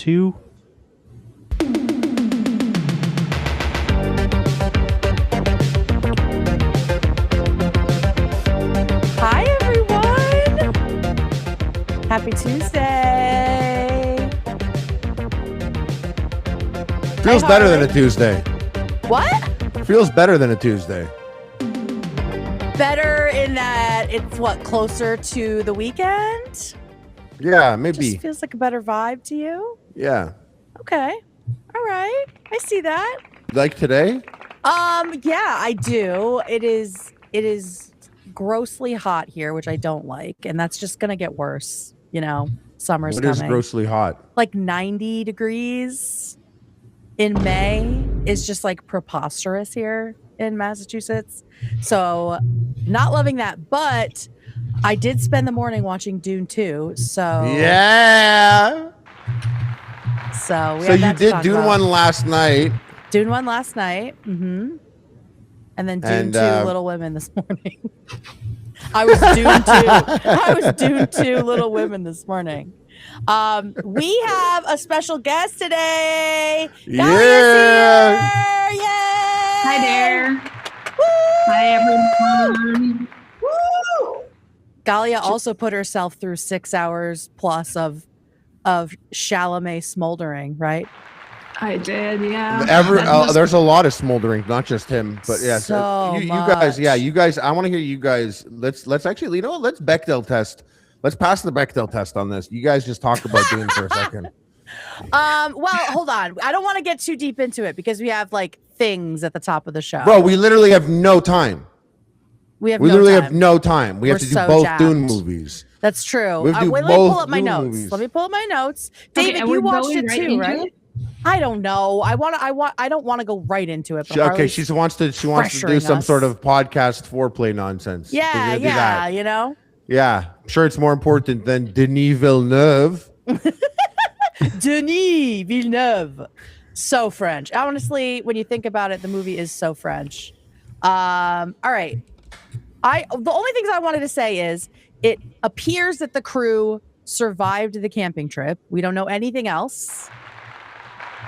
2. Hi, everyone. Happy Tuesday. Feels better than a Tuesday. What? Feels better than a Tuesday. Better in that it's closer to the weekend? Yeah, maybe. Just feels like a better vibe to you? Yeah. Okay. All right. I see that. Like today? Yeah, I do. It is grossly hot here, which I don't like, and that's just gonna get worse. You know, summer's It coming. is grossly hot. Like 90 degrees in May is just like preposterous here in Massachusetts. So not loving that, but I did spend the morning watching Dune 2. So yeah. So you did Dune 1 last night. Dune 1 last night. Mm-hmm. And then Dune 2 Little Women this morning. I was Dune 2 Little Women this morning. We have a special guest today. Galya's here. Yay! Hi there. Woo! Hi everyone. Woo! Galya also put herself through 6 hours plus of Chalamet smoldering, right? I did, yeah. There's a lot of smoldering, not just him, but yeah. You guys. I want to hear you guys. Let's actually, you know what? Let's Bechdel test. Let's pass the Bechdel test on this. You guys just talk about Dune for a second. Well, hold on. I don't want to get too deep into it because we have like things at the top of the show. Bro, we literally have no time. We have no time. We have to do both Dune movies. That's true. Let me pull up my notes. Let me pull up my notes. David, you watched it too, right? I don't know. I don't want to go right into it. But okay, she wants to do some sort of podcast foreplay nonsense. Yeah, you know. Yeah, I'm sure it's more important than Denis Villeneuve. Denis Villeneuve, so French. Honestly, when you think about it, the movie is so French. All right. The only things I wanted to say is it appears that the crew survived the camping trip. We don't know anything else.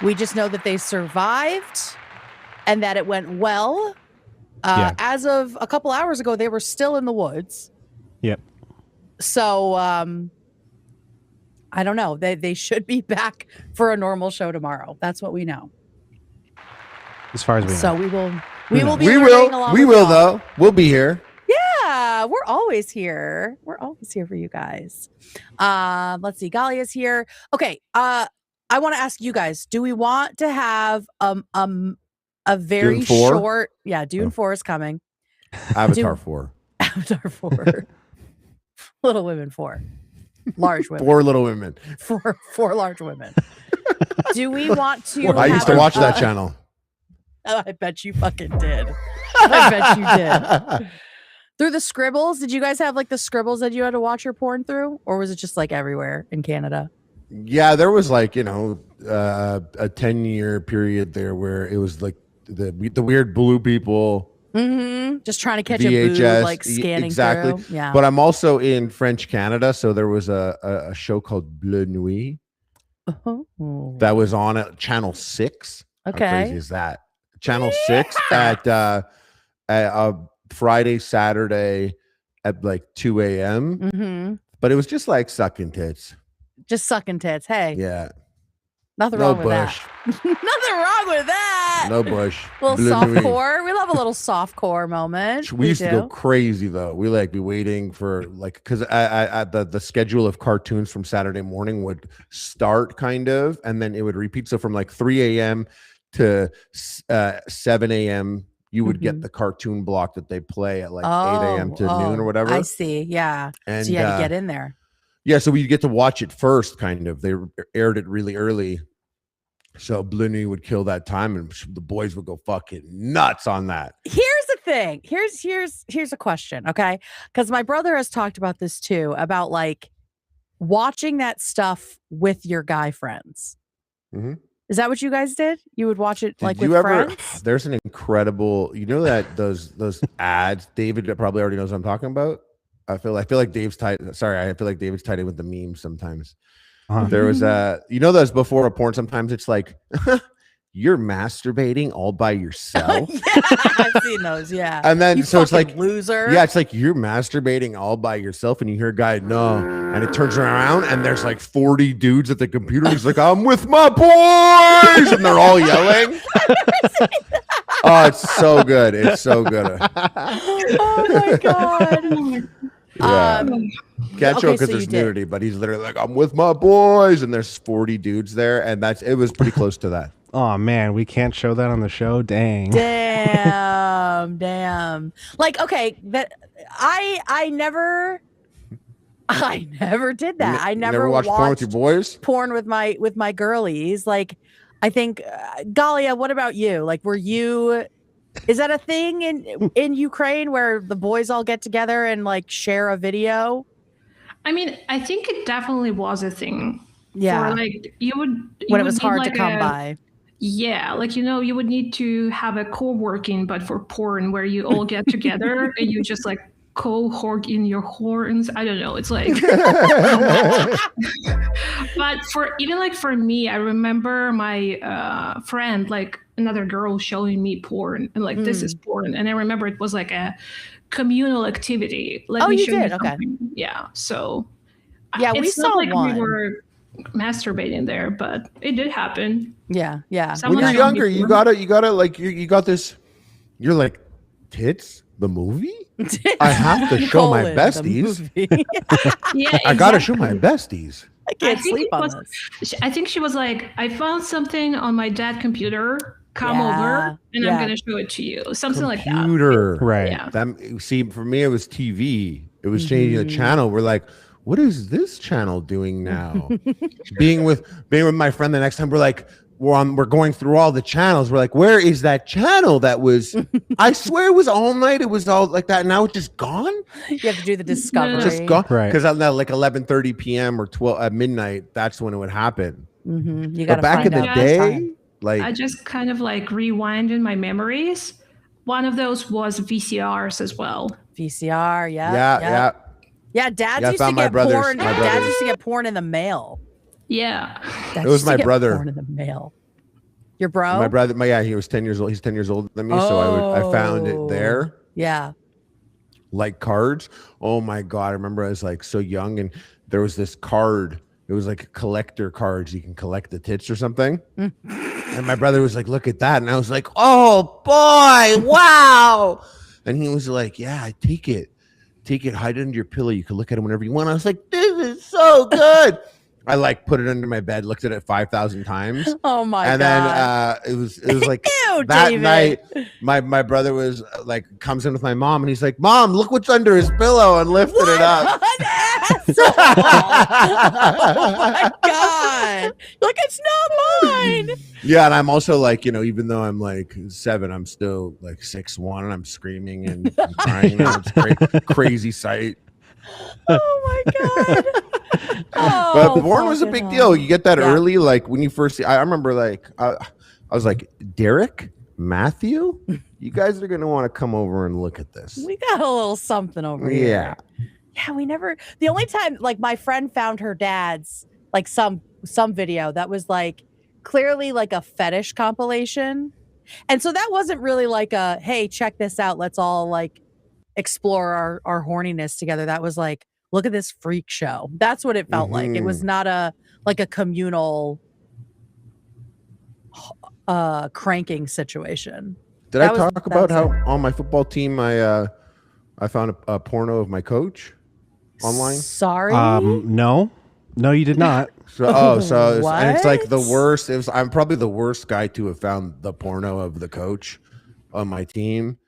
We just know that they survived and that it went well. As of a couple hours ago, they were still in the woods. Yep. So I don't know. They should be back for a normal show tomorrow. That's what we know. As far as we know. So we will be though. We'll be here. Yeah, we're always here. We're always here for you guys. Let's see. Galya's here. Okay. I want to ask you guys, do we want to have a very Dune 4? short Dune 4 is coming. Avatar 4. Avatar 4. Little Women 4. Large women. 4 little women. 4 large women. Do we want to I used to watch that channel. I bet you fucking did. I bet you did. Through the scribbles, did you guys have like the scribbles that you had to watch your porn through? Or was it just like everywhere in Canada? Yeah, there was like, a 10-year period there where it was like the weird blue people. Mm-hmm. Just trying to catch VHS, a boob, like scanning exactly. through. Yeah. But I'm also in French Canada, so there was a show called Bleu Nuit that was on at Channel 6. Okay. How crazy is that? Channel 6 at Friday, Saturday at like 2 a.m. Mm-hmm. But it was just like sucking tits. Just sucking tits. Hey. Yeah. Nothing wrong with that. Nothing wrong with that. No bush. A little soft core. We love a little soft core moment. We used to go crazy though. We like be waiting for like because the schedule of cartoons from Saturday morning would start kind of, and then it would repeat. So from like 3 a.m. to 7 a.m. you would get the cartoon block that they play at like 8 a.m. to noon or whatever. I see. Yeah. And so you had to get in there. Yeah, so we get to watch it first, kind of. They aired it really early. So Blunny would kill that time and the boys would go fucking nuts on that. Here's the thing. Here's a question, okay? Because my brother has talked about this too, about like watching that stuff with your guy friends. Mm-hmm. Is that what you guys did? You would watch it like with friends? There's an incredible, that those ads, David probably already knows what I'm talking about. I feel like Dave's tied. Sorry, I feel like David's tied in with the memes sometimes. There was those before a porn. Sometimes it's like you're masturbating all by yourself. I've seen those. Yeah, and then you so it's like loser. Yeah, it's like you're masturbating all by yourself, and you hear a guy no, and it turns around, and there's like 40 dudes at the computer. He's like, "I'm with my boys," and they're all yelling. Oh, it's so good! It's so good. Oh my god. Yeah. Can't show because there's nudity, but he's literally like, "I'm with my boys," and there's 40 dudes there, and it was pretty close to that. Oh man, we can't show that on the show. Dang. Damn. Like, okay, that I never did that. I never watched porn with your boys. Porn with my girlies. Like, I think Galya, what about you? Like, is that a thing in Ukraine where the boys all get together and like share a video? I mean, I think it definitely was a thing. Yeah. For, like, when it was hard to come by. Yeah, like, you would need to have a co-working, but for porn, where you all get together and you just like co-hork in your horns. I don't know. It's like, but for me, I remember my friend, like another girl showing me porn and like, this is porn. And I remember it was like a communal activity. Let me you show did? you Okay. something. Yeah. So yeah, we saw like one. we were masturbating there, but it did happen. Yeah. When you're younger, you gotta like you got this. You're like, tits, the movie. I have to show my besties. Yeah, exactly. I gotta show my besties. I can't sleep on this. I think she was like, I found something on my dad's computer. Come over, and I'm gonna show it to you. Something like that. Computer, right? Yeah. See, for me, it was TV. It was changing the channel. We're like, what is this channel doing now? being with my friend the next time, we're like, we're going through all the channels. We're like, where is that channel that was? I swear it was all night. It was all like that. Now it's just gone. You have to do the discovery. Just gone, right? Because at like 11:30 p.m. or 12 at midnight, that's when it would happen. You got back in the day, like I just kind of like rewind in my memories. One of those was VCRs as well. VCR, yeah. Dads used to get porn. Dads used to get porn in the mail. Yeah, it was my brother. Porn in the mail. Your bro? My brother. He was 10 years old. He's 10 years older than me, so I found it there. Yeah. Like cards. Oh my god! I remember I was like so young, and there was this card. It was like a collector cards. You can collect the tits or something. And my brother was like, "Look at that," and I was like, "Oh boy, wow!" And he was like, "Yeah, take it, hide it under your pillow. You can look at it whenever you want." I was like, "This is so good." I like put it under my bed, looked at it 5,000 times. Oh my god! And then it was like Ew, that David. night. My brother was like comes in with my mom, and he's like, "Mom, look what's under his pillow," and lifted it up. An asshole! Oh my god! Like, it's not mine. Yeah, and I'm also like, even though I'm like 7, I'm still like 6'1", and I'm screaming and I'm crying. It's crazy sight. Oh my god! But porn was a big deal. You get that early, like when you first see. I remember, like I was like, Derek, Matthew, you guys are gonna want to come over and look at this. We got a little something over here. Yeah, we never. The only time, like, my friend found her dad's like some video that was like clearly like a fetish compilation, and so that wasn't really like a, hey, check this out, let's all like explore our horniness together. That was like, look at this freak show. That's what it felt like. It was not a communal cranking situation. Did I talk about how on my football team I found a porno of my coach online? Sorry. No, you did not. And it's like the worst. I'm probably the worst guy to have found the porno of the coach on my team,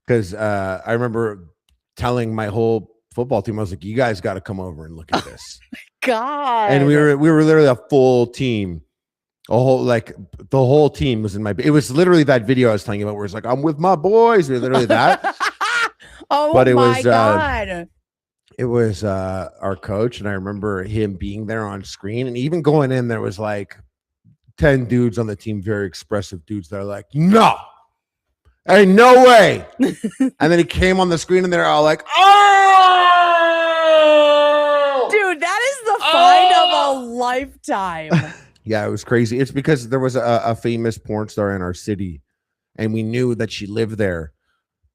because I remember telling my whole football team, I was like, "You guys got to come over and look at this." God. And we were literally a full team. The whole team was in my. It was literally that video I was telling you about, where it's like, "I'm with my boys." We were literally that. Oh, but it my was God. It was our coach, and I remember him being there on screen, and even going in, there was like 10 dudes on the team, very expressive dudes that are like, "No, ain't no way." And then he came on the screen, and they're all like, "Oh, dude, that is the find of a lifetime. Yeah, it was crazy. It's because there was a famous porn star in our city, and we knew that she lived there.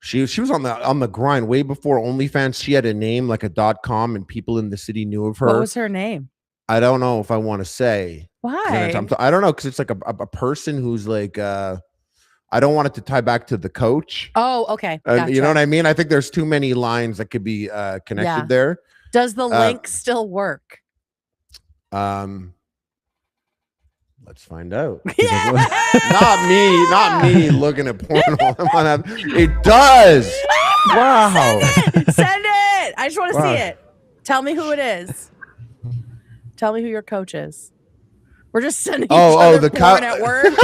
She was on the grind way before OnlyFans. She had a name like a .com, and people in the city knew of her. What was her name? I don't know if I want to say. Why? I don't know, because it's like a person who's like I don't want it to tie back to the coach. Oh, okay. You know what I mean? I think there's too many lines that could be connected there. Does the link still work? Let's find out. Not me looking at porn. It does. Wow. Send it. I just want to see it. Tell me who it is. Tell me who your coach is. We're just sending each other porn at work.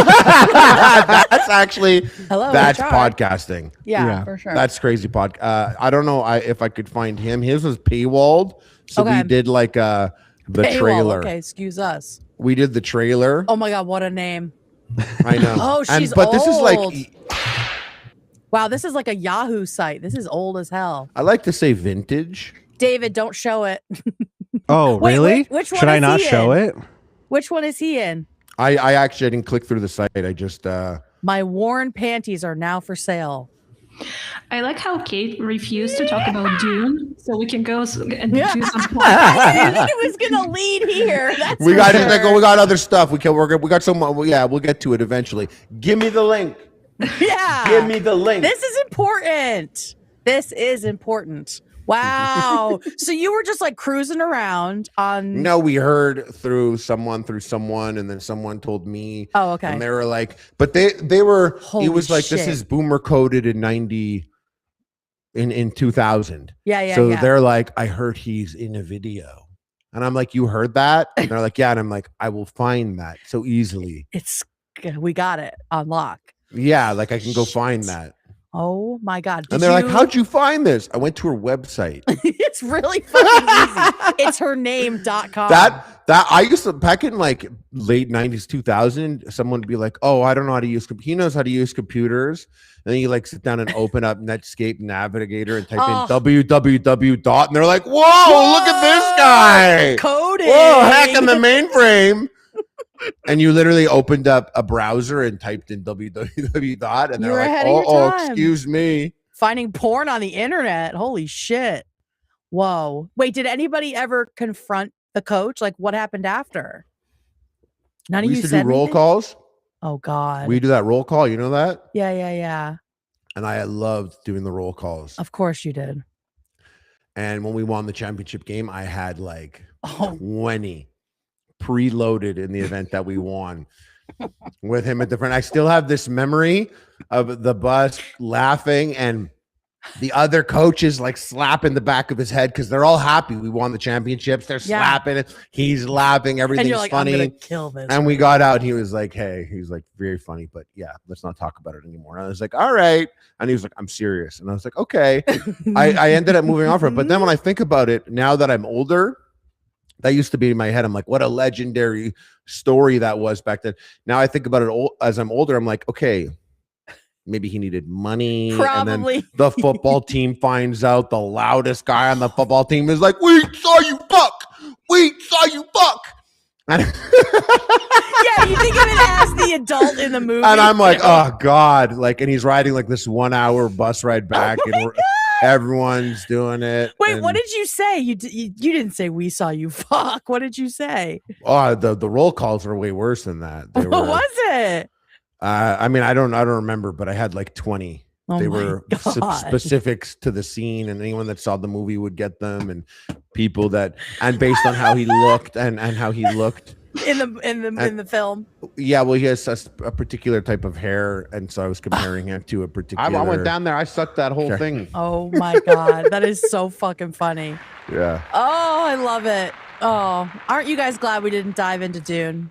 That's actually that's HR. podcasting. Yeah, for sure. That's crazy I don't know if I could find him. His was paywalled, so we did like the trailer. Okay, excuse us. We did the trailer. Oh my god, what a name! I know. Oh, she's but old. This is like, wow, this is like a Yahoo site. This is old as hell. I like to say vintage. David, don't show it. Oh, Wait, really? which one Should I is not he show in? it? Which one is he in? I actually didn't click through the site. I just My worn panties are now for sale. I like how Kate refused to talk about Dune, so we can go and do some I knew he was gonna lead here. we got other stuff. We got some. Yeah, we'll get to it eventually. Give me the link. Yeah, give me the link. This is important. This is important. Wow. So you were just like cruising around on. No, we heard through someone, and then someone told me. Oh, okay. And they were like, but they were. Holy it was like shit. This is boomer coded in 90. In 2000. Yeah. So they're like, I heard he's in a video. And I'm like, you heard that? And they're like, yeah. And I'm like, I will find that so easily. We got it on lock. Yeah, like I can go find that. Oh my god. And they're like, how'd you find this? I went to her website. It's really fucking easy. It's hername.com. That I used to, back in like late 90s, 2000, someone would be like, oh, I don't know how to use he knows how to use computers. And then you like sit down and open up Netscape Navigator and type in www. And they're like, whoa, look at this guy. Coding. Whoa, hacking the mainframe. And you literally opened up a browser and typed in www. And they're like, oh, excuse me. Finding porn on the internet. Holy shit. Whoa. Wait, did anybody ever confront the coach? Like, what happened after? None of you used to said do roll anything? calls. Oh, God. We do that roll call. You know that? Yeah. And I loved doing the roll calls. Of course you did. And when we won the championship game, I had like 20 preloaded in the event that we won with him at the front. I still have this memory of the bus laughing and the other coaches like slapping the back of his head because they're all happy we won the championships. They're slapping it. He's laughing. Everything's and you're like, funny. I'm gonna kill this. And we got out and he was like, hey, he's like, very funny, but yeah, let's not talk about it anymore. And I was like, all right. And he was like, I'm serious. And I was like, okay. I ended up moving on from it. But then when I think about it, now that I'm older, that used to be in my head. I'm like, what a legendary story that was back then. Now I think about it as I'm older. I'm like, okay, maybe he needed money. Probably. And then the football team finds out the loudest guy on the football team is like, we saw you fuck. We saw you fuck. And yeah, you think of it as the adult in the movie. And I'm like, oh God. Like, and he's riding like this 1 hour bus ride back. And everyone's doing it. Wait, what did you say? You didn't say we saw you fuck. What did you say? Oh, the roll calls were way worse than that. They What were, was it? I mean, I don't remember, but I had like 20. They were specifics to the scene, and anyone that saw the movie would get them, and people that, and based on how he looked and how he looked in the film. Yeah, well, he has a particular type of hair, and so I was comparing him to a particular. I went down there. I sucked that whole thing. Oh my God, that is so fucking funny. Yeah. Oh, I love it. Oh, aren't you guys glad we didn't dive into Dune?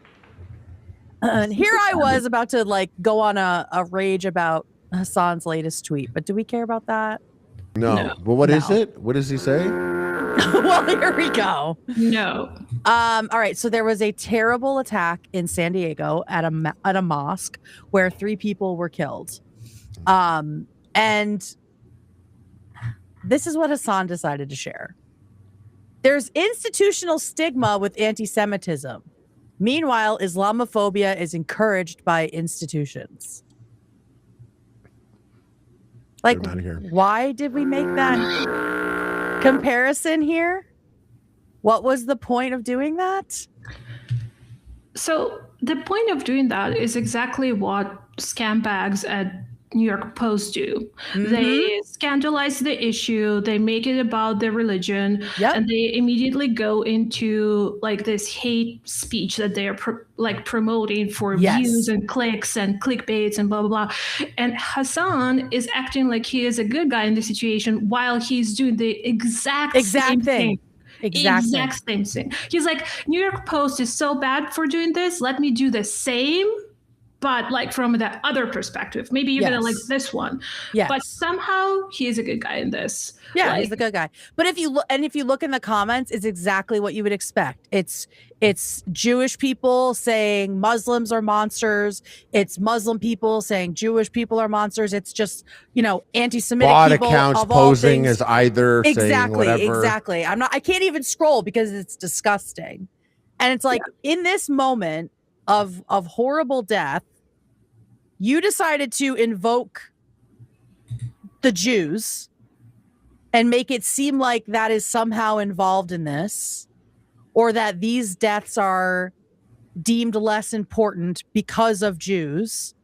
And here I was about to like go on a rage about Hasan's latest tweet, but do we care about that? No. Well, what is it? What does he say? Well, here we go. No. All right. So there was a terrible attack in San Diego at a mosque where 3 people were killed. And this is what Hasan decided to share. There's institutional stigma with anti-Semitism. Meanwhile, Islamophobia is encouraged by institutions. Like, why did we make that comparison here? What was the point of doing that? So the point of doing that is exactly what scambags at New York Post do. They scandalize the issue, they make it about their religion, and they immediately go into like this hate speech that they are promoting for views and clicks and clickbaits and blah, blah, blah. And Hasan is acting like he is a good guy in the situation while he's doing the exact same thing. Exact same thing. He's like, New York Post is so bad for doing this. Let me do the same, but like from the other perspective. Maybe you're gonna like this one. But somehow he is a good guy in this. Yeah, he's the good guy. But if you look in the comments, it's exactly what you would expect. It's Jewish people saying Muslims are monsters. It's Muslim people saying Jewish people are monsters. It's just, anti-Semitic bot people accounts of all posing things. as either saying whatever. Exactly. I can't even scroll because it's disgusting. And it's like in this moment of horrible death, you decided to invoke the Jews and make it seem like that is somehow involved in this, or that these deaths are deemed less important because of Jews.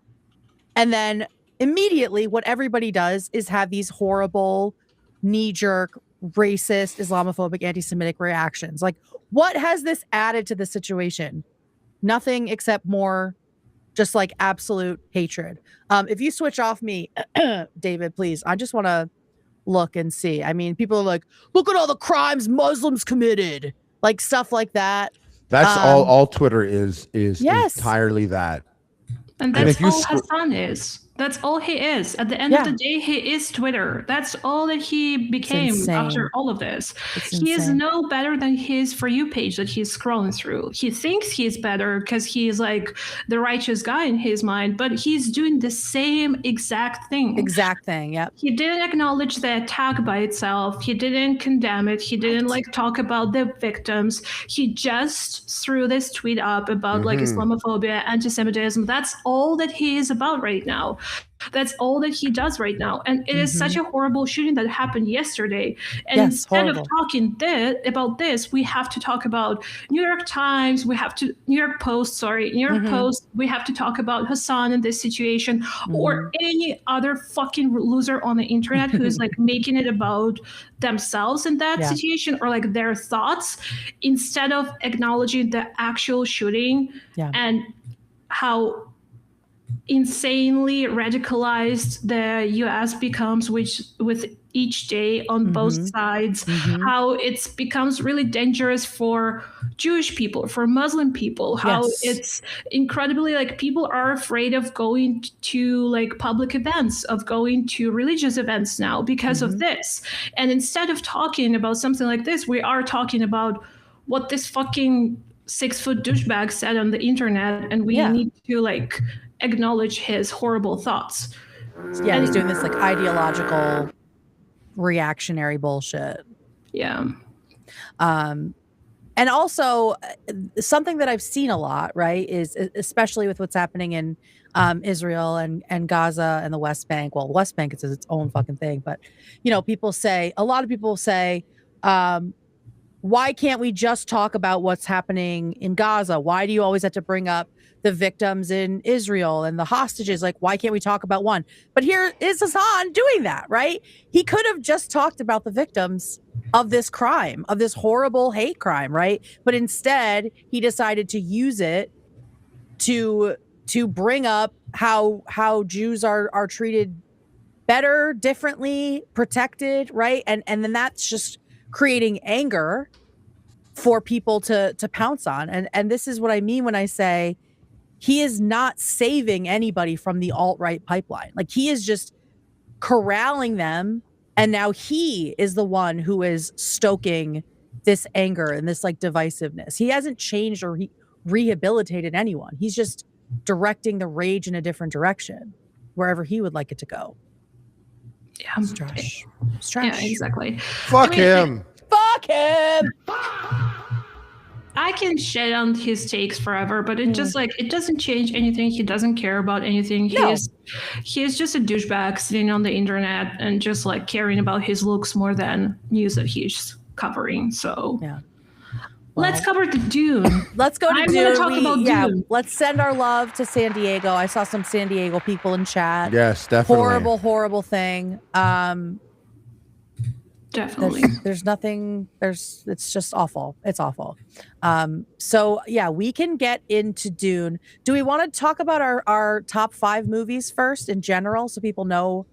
And then immediately what everybody does is have these horrible, knee-jerk, racist, Islamophobic, anti-Semitic reactions. Like, what has this added to the situation? Nothing except more just like absolute hatred. If you switch off me, David, please, I just want to look and see. I mean, people are like, look at all the crimes Muslims committed, like stuff like that. That's all Twitter is entirely that. And that's all Hasan is. That's all he is. At the end of the day, he is Twitter. That's all that he became after all of this. He is no better than his For You page that he's scrolling through. He thinks he's better because he's like the righteous guy in his mind, but he's doing the same exact thing. Yep. He didn't acknowledge the attack by itself. He didn't condemn it. He didn't talk about the victims. He just threw this tweet up about like Islamophobia, anti-Semitism. That's all that he is about right now. That's all that he does right now. And it is such a horrible shooting that happened yesterday. And instead of talking about this, we have to talk about New York Post, New York Post. We have to talk about Hasan in this situation or any other fucking loser on the internet who is like making it about themselves in that situation or like their thoughts instead of acknowledging the actual shooting and how insanely radicalized the US becomes with each day on both sides, how it becomes really dangerous for Jewish people, for Muslim people, how it's incredibly like people are afraid of going to like public events, of going to religious events now because of this. And instead of talking about something like this, we are talking about what this fucking 6-foot douchebag said on the internet, and we need to like acknowledge his horrible thoughts. Yeah, he's doing this like ideological reactionary bullshit. Yeah. And also something that I've seen a lot, right, is especially with what's happening in Israel and Gaza and the West Bank. Well, West Bank is its own fucking thing, but a lot of people say, why can't we just talk about what's happening in Gaza? Why do you always have to bring up the victims in Israel and the hostages? Like, why can't we talk about one? But here is Hasan doing that, right? He could have just talked about the victims of this crime, of this horrible hate crime, right? But instead, he decided to use it to bring up how Jews are treated better, differently, protected, right? And then that's just creating anger for people to pounce on. And this is what I mean when I say he is not saving anybody from the alt-right pipeline. Like, he is just corralling them, and now he is the one who is stoking this anger and this like divisiveness. He hasn't changed or rehabilitated anyone. He's just directing the rage in a different direction, wherever he would like it to go. Yeah, it's trash. It's trash. Yeah, exactly. Fuck him. Fuck Fuck him. I can shit on his takes forever, but it just like it doesn't change anything. He doesn't care about anything. No. He is just a douchebag sitting on the internet and just like caring about his looks more than news that he's covering. So Yeah. let's cover the Dune. Let's go to I'm Dune. gonna talk about Dune. Let's send our love to San Diego. I saw some San Diego people in chat. Yes, definitely. Horrible thing. Definitely. There's nothing. It's just awful. It's awful. So yeah, we can get into Dune. Do we want to talk about our top 5 movies first in general, so people know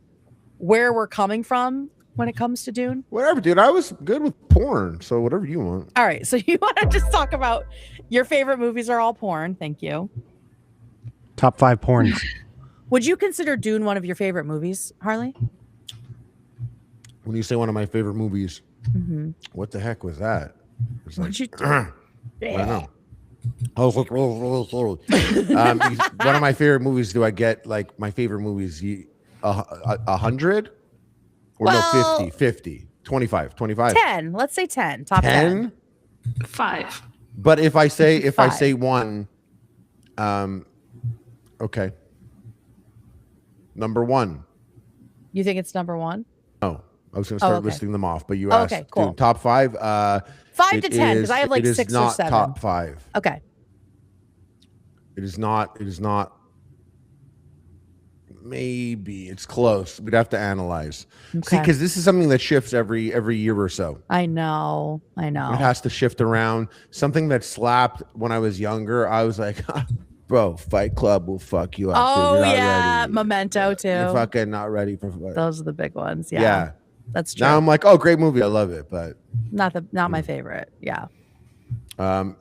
where we're coming from when it comes to Dune? Whatever, dude. I was good with porn, so whatever you want. All right. So you want to just talk about your favorite movies are all porn. Thank you. Top 5 porns. Would you consider Dune one of your favorite movies, Harley? When you say one of my favorite movies, what the heck was that? It's like, What'd you do? I don't know. One of my favorite movies. Do I get like my favorite movies? 100 or Well, no? 50, 25. 10. Let's say 10. Top 10. 5. But if I say Five. one, okay. Number 1. You think it's number 1? No, I was going to start okay. listing them off, but you asked. Okay, cool. Dude, top 5. 5 to 10, because I have like 6 It is or not 7. top 5. Okay. It is not. Maybe it's close. We'd have to analyze. See, Okay. because this is something that shifts every year or so. I know. It has to shift around. Something that slapped when I was younger, I was like, bro, Fight Club will fuck you up. Oh, You're not yeah. ready. Memento, too. You're fucking not ready for Those are the big ones. Yeah. Yeah. That's true. Now I'm like, oh, great movie. I love it. But Not my favorite. Yeah.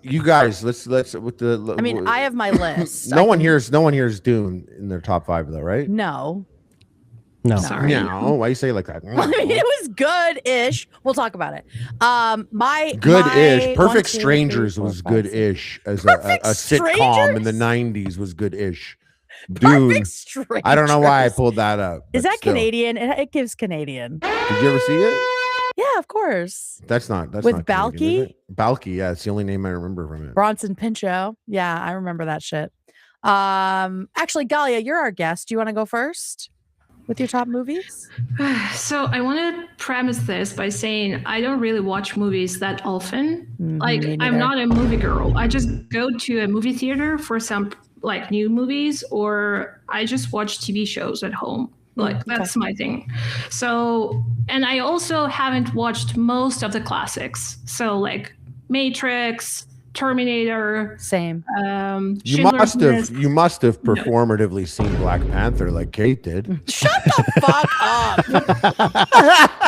you guys, let's with the. I mean, I have my list. No one hears Dune in their top 5 though, right? No. No. Sorry. No, why you say it like that? I mean, it was good-ish. We'll talk about it. Good-ish. my Perfect 1, 2, 3, Strangers 4, was 5, 6. good-ish as a Perfect sitcom in the Strangers? 90s was good-ish. Dune. Perfect Strangers. I don't know why I pulled that up. Is but that still. Canadian? It gives Canadian. Did you ever see it? Yeah, of course. That's not With not Canadian, Balky? is it? Balky, yeah, it's the only name I remember from it. Bronson Pinchot. Yeah, I remember that shit. Actually, Galya, you're our guest. Do you want to go first with your top movies? So I want to premise this by saying I don't really watch movies that often. Like me I'm neither. not a movie girl. I just go to a movie theater for some like new movies, or I just watch TV shows at home. Like that's my thing. So, and I also haven't watched most of the classics. So like Matrix, Terminator. Same. You Schindler's List. must have performatively seen Black Panther like Kate did. Shut the fuck up.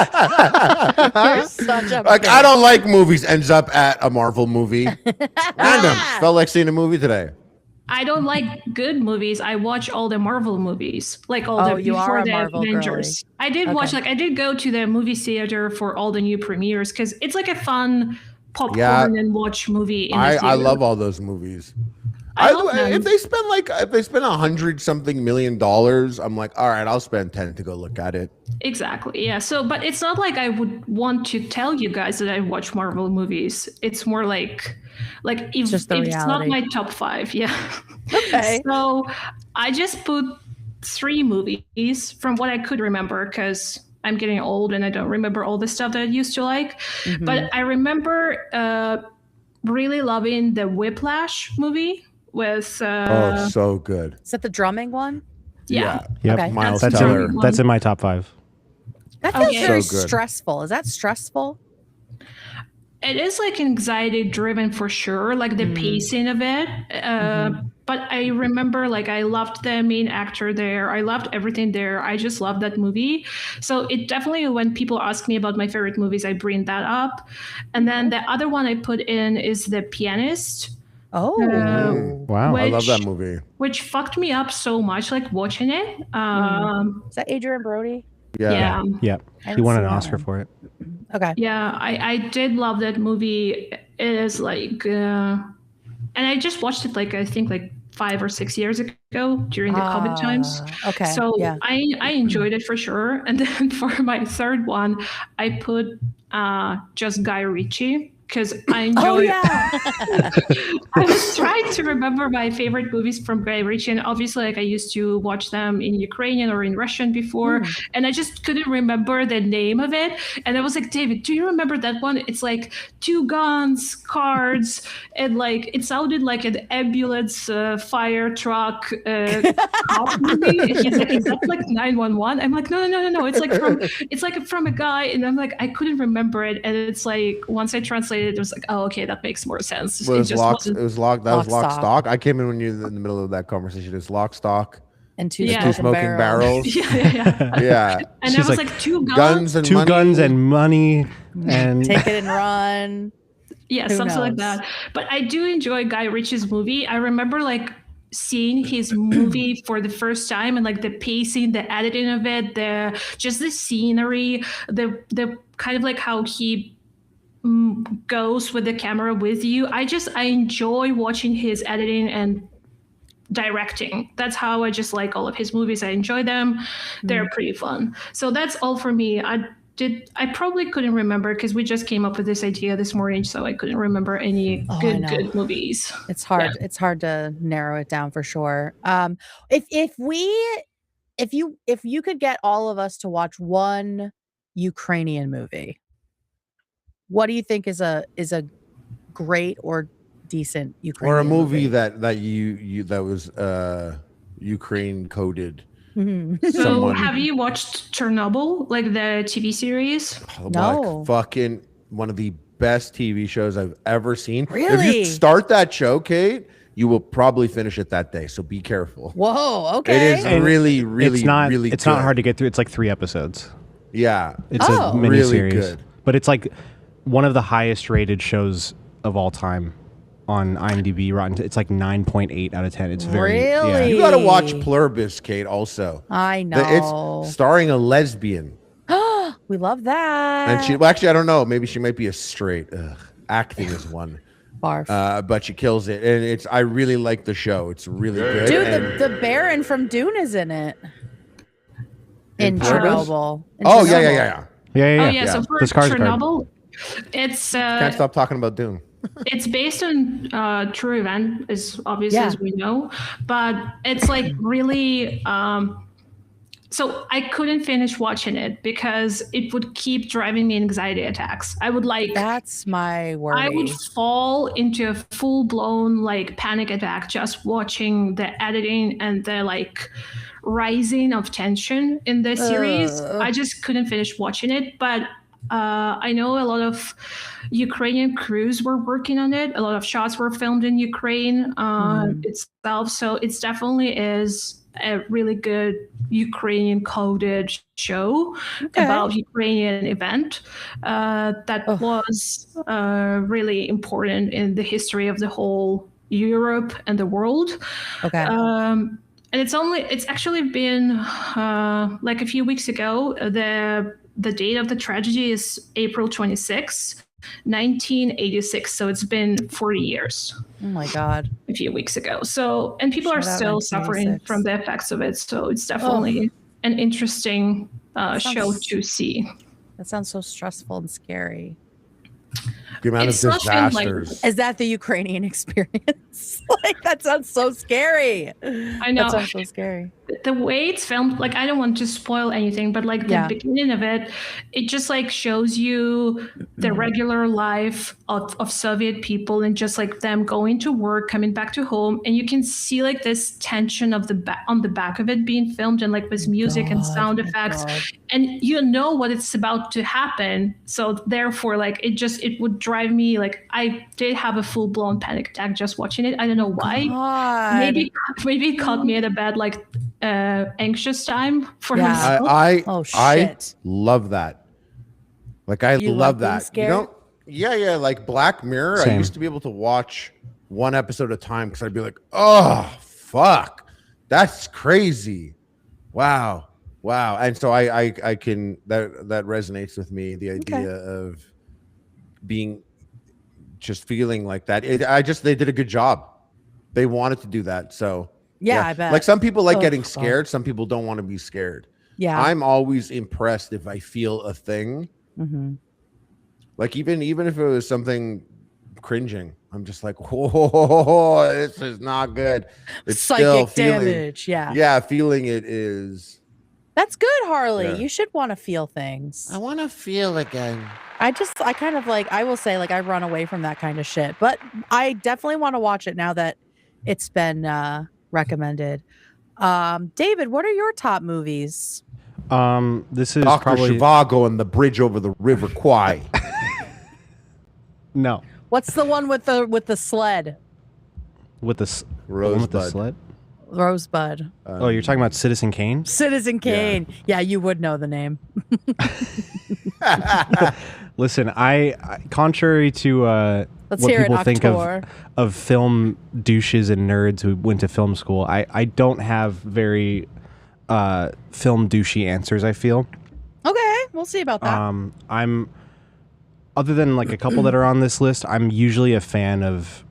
You're such a Like, bitch. I don't like movies, ends up at a Marvel movie. Random. Felt like seeing a movie today. I don't like good movies. I watch all the Marvel movies, like all Oh, the you are before a the Marvel Avengers. I did watch, like, I did go to the movie theater for all the new premieres because it's like a fun popcorn Yeah. and watch movie. In the I theater. love all those movies. I love them. If they spend $100-something million, I'm like, all right, I'll spend 10 to go look at it. Exactly. Yeah. So, but it's not like I would want to tell you guys that I watch Marvel movies. It's more like if Just the it's not reality. my top 5. Yeah. Okay. So I just put 3 movies from what I could remember because I'm getting old and I don't remember all the stuff that I used to like. Mm-hmm. But I remember really loving the Whiplash movie with Oh, so good. Is that the drumming one? yeah. Yep. Okay. Miles That's Teller. a- That's in my top 5. That feels Okay. very So good. stressful. Is that stressful? It is like anxiety driven for sure, like the pacing of it. But I remember like I loved the main actor there. I loved everything there. I just loved that movie. So it definitely, when people ask me about my favorite movies, I bring that up. And then the other one I put in is The Pianist. Oh. Wow. I love that Which- movie. Which fucked me up so much, like watching it. Is that Adrian Brody? Yeah. Yep. I He haven't won seen an that Oscar one. for it. Okay. Yeah, I did love that movie. It is like, and I just watched it like I think like 5 or 6 years ago during the COVID times. Okay. So yeah. I enjoyed it for sure. And then for my third one, I put just Guy Ritchie because I enjoy. I was trying to remember my favorite movies from Guy Ritchie, and obviously, like I used to watch them in Ukrainian or in Russian before, and I just couldn't remember the name of it. And I was like, David, do you remember that one? It's like 2 guns, cards, and like it sounded like an ambulance, fire truck cop movie. He's like, is that like 911? I'm like, no. It's like from a guy, and I'm like, I couldn't remember it, and it's like once I translated it was like, oh, okay, that makes more sense. Well, it was Lock Stock. I came in when you were in the middle of that conversation. It's Lock, Stock, and two smoking barrels. Yeah. And She's there was like 2 guns, and two money. guns and money, and take it and run. Yeah, Who something like knows? that. But I do enjoy Guy Ritchie's movie. I remember like seeing his movie for the first time, and like the pacing, the editing of it, just the scenery, the kind of like how he goes with the camera with you. I enjoy watching his editing and directing. That's how I just like all of his movies. I enjoy them. They're pretty fun. So that's all for me. I probably couldn't remember because we just came up with this idea this morning, so I couldn't remember any good movies. It's hard. Yeah. It's hard to narrow it down for sure. If you could get all of us to watch one Ukrainian movie, what do you think is a great or decent Ukrainian or a movie that was Ukraine coded? So have you watched Chernobyl, like the TV series? No. Like fucking one of the best TV shows I've ever seen. Really? If you start that show, Kate, you will probably finish it that day. So be careful. Whoa. Okay. It is really it's not hard to get through. It's like 3 episodes. Yeah. It's a mini really series. good. But it's like one of the highest rated shows of all time on IMDb. Rotten. It's like 9.8 out of 10. It's very really. You got to watch Pluribus, Kate. Also, I know it's starring a lesbian. We love that. And actually, I don't know. Maybe she might be a straight. Acting is one. Barf. But she kills it, and I really like the show. It's really good. Dude, the Baron from Dune is in it. In Chernobyl. Oh yeah. Oh yeah. So for Chernobyl, it's can't stop talking about Dune. It's based on true event, as obviously as we know, but it's like really. So I couldn't finish watching it because it would keep driving me anxiety attacks. I would like. That's my worry. I would fall into a full-blown like panic attack just watching the editing and the like rising of tension in the series. I just couldn't finish watching it, but I know a lot of Ukrainian crews were working on it. A lot of shots were filmed in Ukraine itself, so it definitely is a really good Ukrainian coded show about Ukrainian event that was really important in the history of the whole Europe and the world. And it's actually been like a few weeks ago. The date of the tragedy is April 26, 1986. So it's been 40 years. Oh my God. A few weeks ago. So, and people are still suffering from the effects of it. So it's definitely an interesting show to see. That sounds so stressful and scary. The amount of disasters. Is that the Ukrainian experience? Like, that sounds so scary. I know. That sounds so scary. The way it's filmed, like, I don't want to spoil anything, but like the beginning of it, it just like shows you the regular life of Soviet people and just like them going to work, coming back to home. And you can see like this tension of on the back of it being filmed and like with music and sound effects. And you know what it's about to happen. So therefore, like it would drive me, like I did have a full blown panic attack just watching it. I don't know why. Maybe it caught me at a bad like anxious time for myself. I love that. Like I love that. You know? Yeah. Like Black Mirror. Same. I used to be able to watch one episode at a time because I'd be like, oh fuck, that's crazy. Wow. And so I can that resonates with me. The idea of being just feeling like that. They did a good job. they wanted to do that. So Yeah, I bet. like some people like Oh, getting God. scared. Some people don't want to be scared. Yeah. I'm always impressed if I feel a thing. Mm-hmm. Like even if it was something cringing, I'm just like, whoa, this is not good. It's still Psychic feeling, damage. Yeah. yeah, feeling it is. That's good, Harley. Yeah. You should want to feel things. I want to feel again. I kind of like, I will say, like, I run away from that kind of shit, but I definitely want to watch it now that it's been recommended. David, what are your top movies? This is Dr. probably Zhivago and the bridge over the River Kwai. no What's the one with the sled? with the one with the Rosebud. sled. Rosebud. Oh, you're talking about Citizen Kane? Citizen Kane. Yeah, you would know the name. Listen, I contrary to Let's what hear it, people think Octor. of film douches and nerds who went to film school, I don't have very film douchey answers, I feel. Okay, we'll see about that. I'm other than like a couple that are on this list, I'm usually a fan of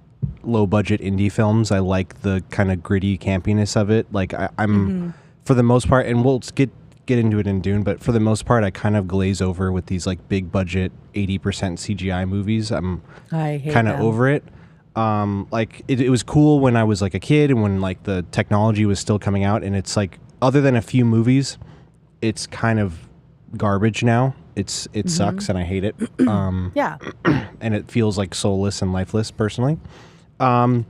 low budget indie films. I like the kind of gritty campiness of it. Like I'm for the most part, and we'll get into it in Dune, but for the most part I kind of glaze over with these like big budget 80% CGI movies. I hate kind of them. over it. Like it was cool when I was like a kid and when like the technology was still coming out, and it's like other than a few movies, it's kind of garbage now. It sucks and I hate it. Yeah. And it feels like soulless and lifeless personally. Period.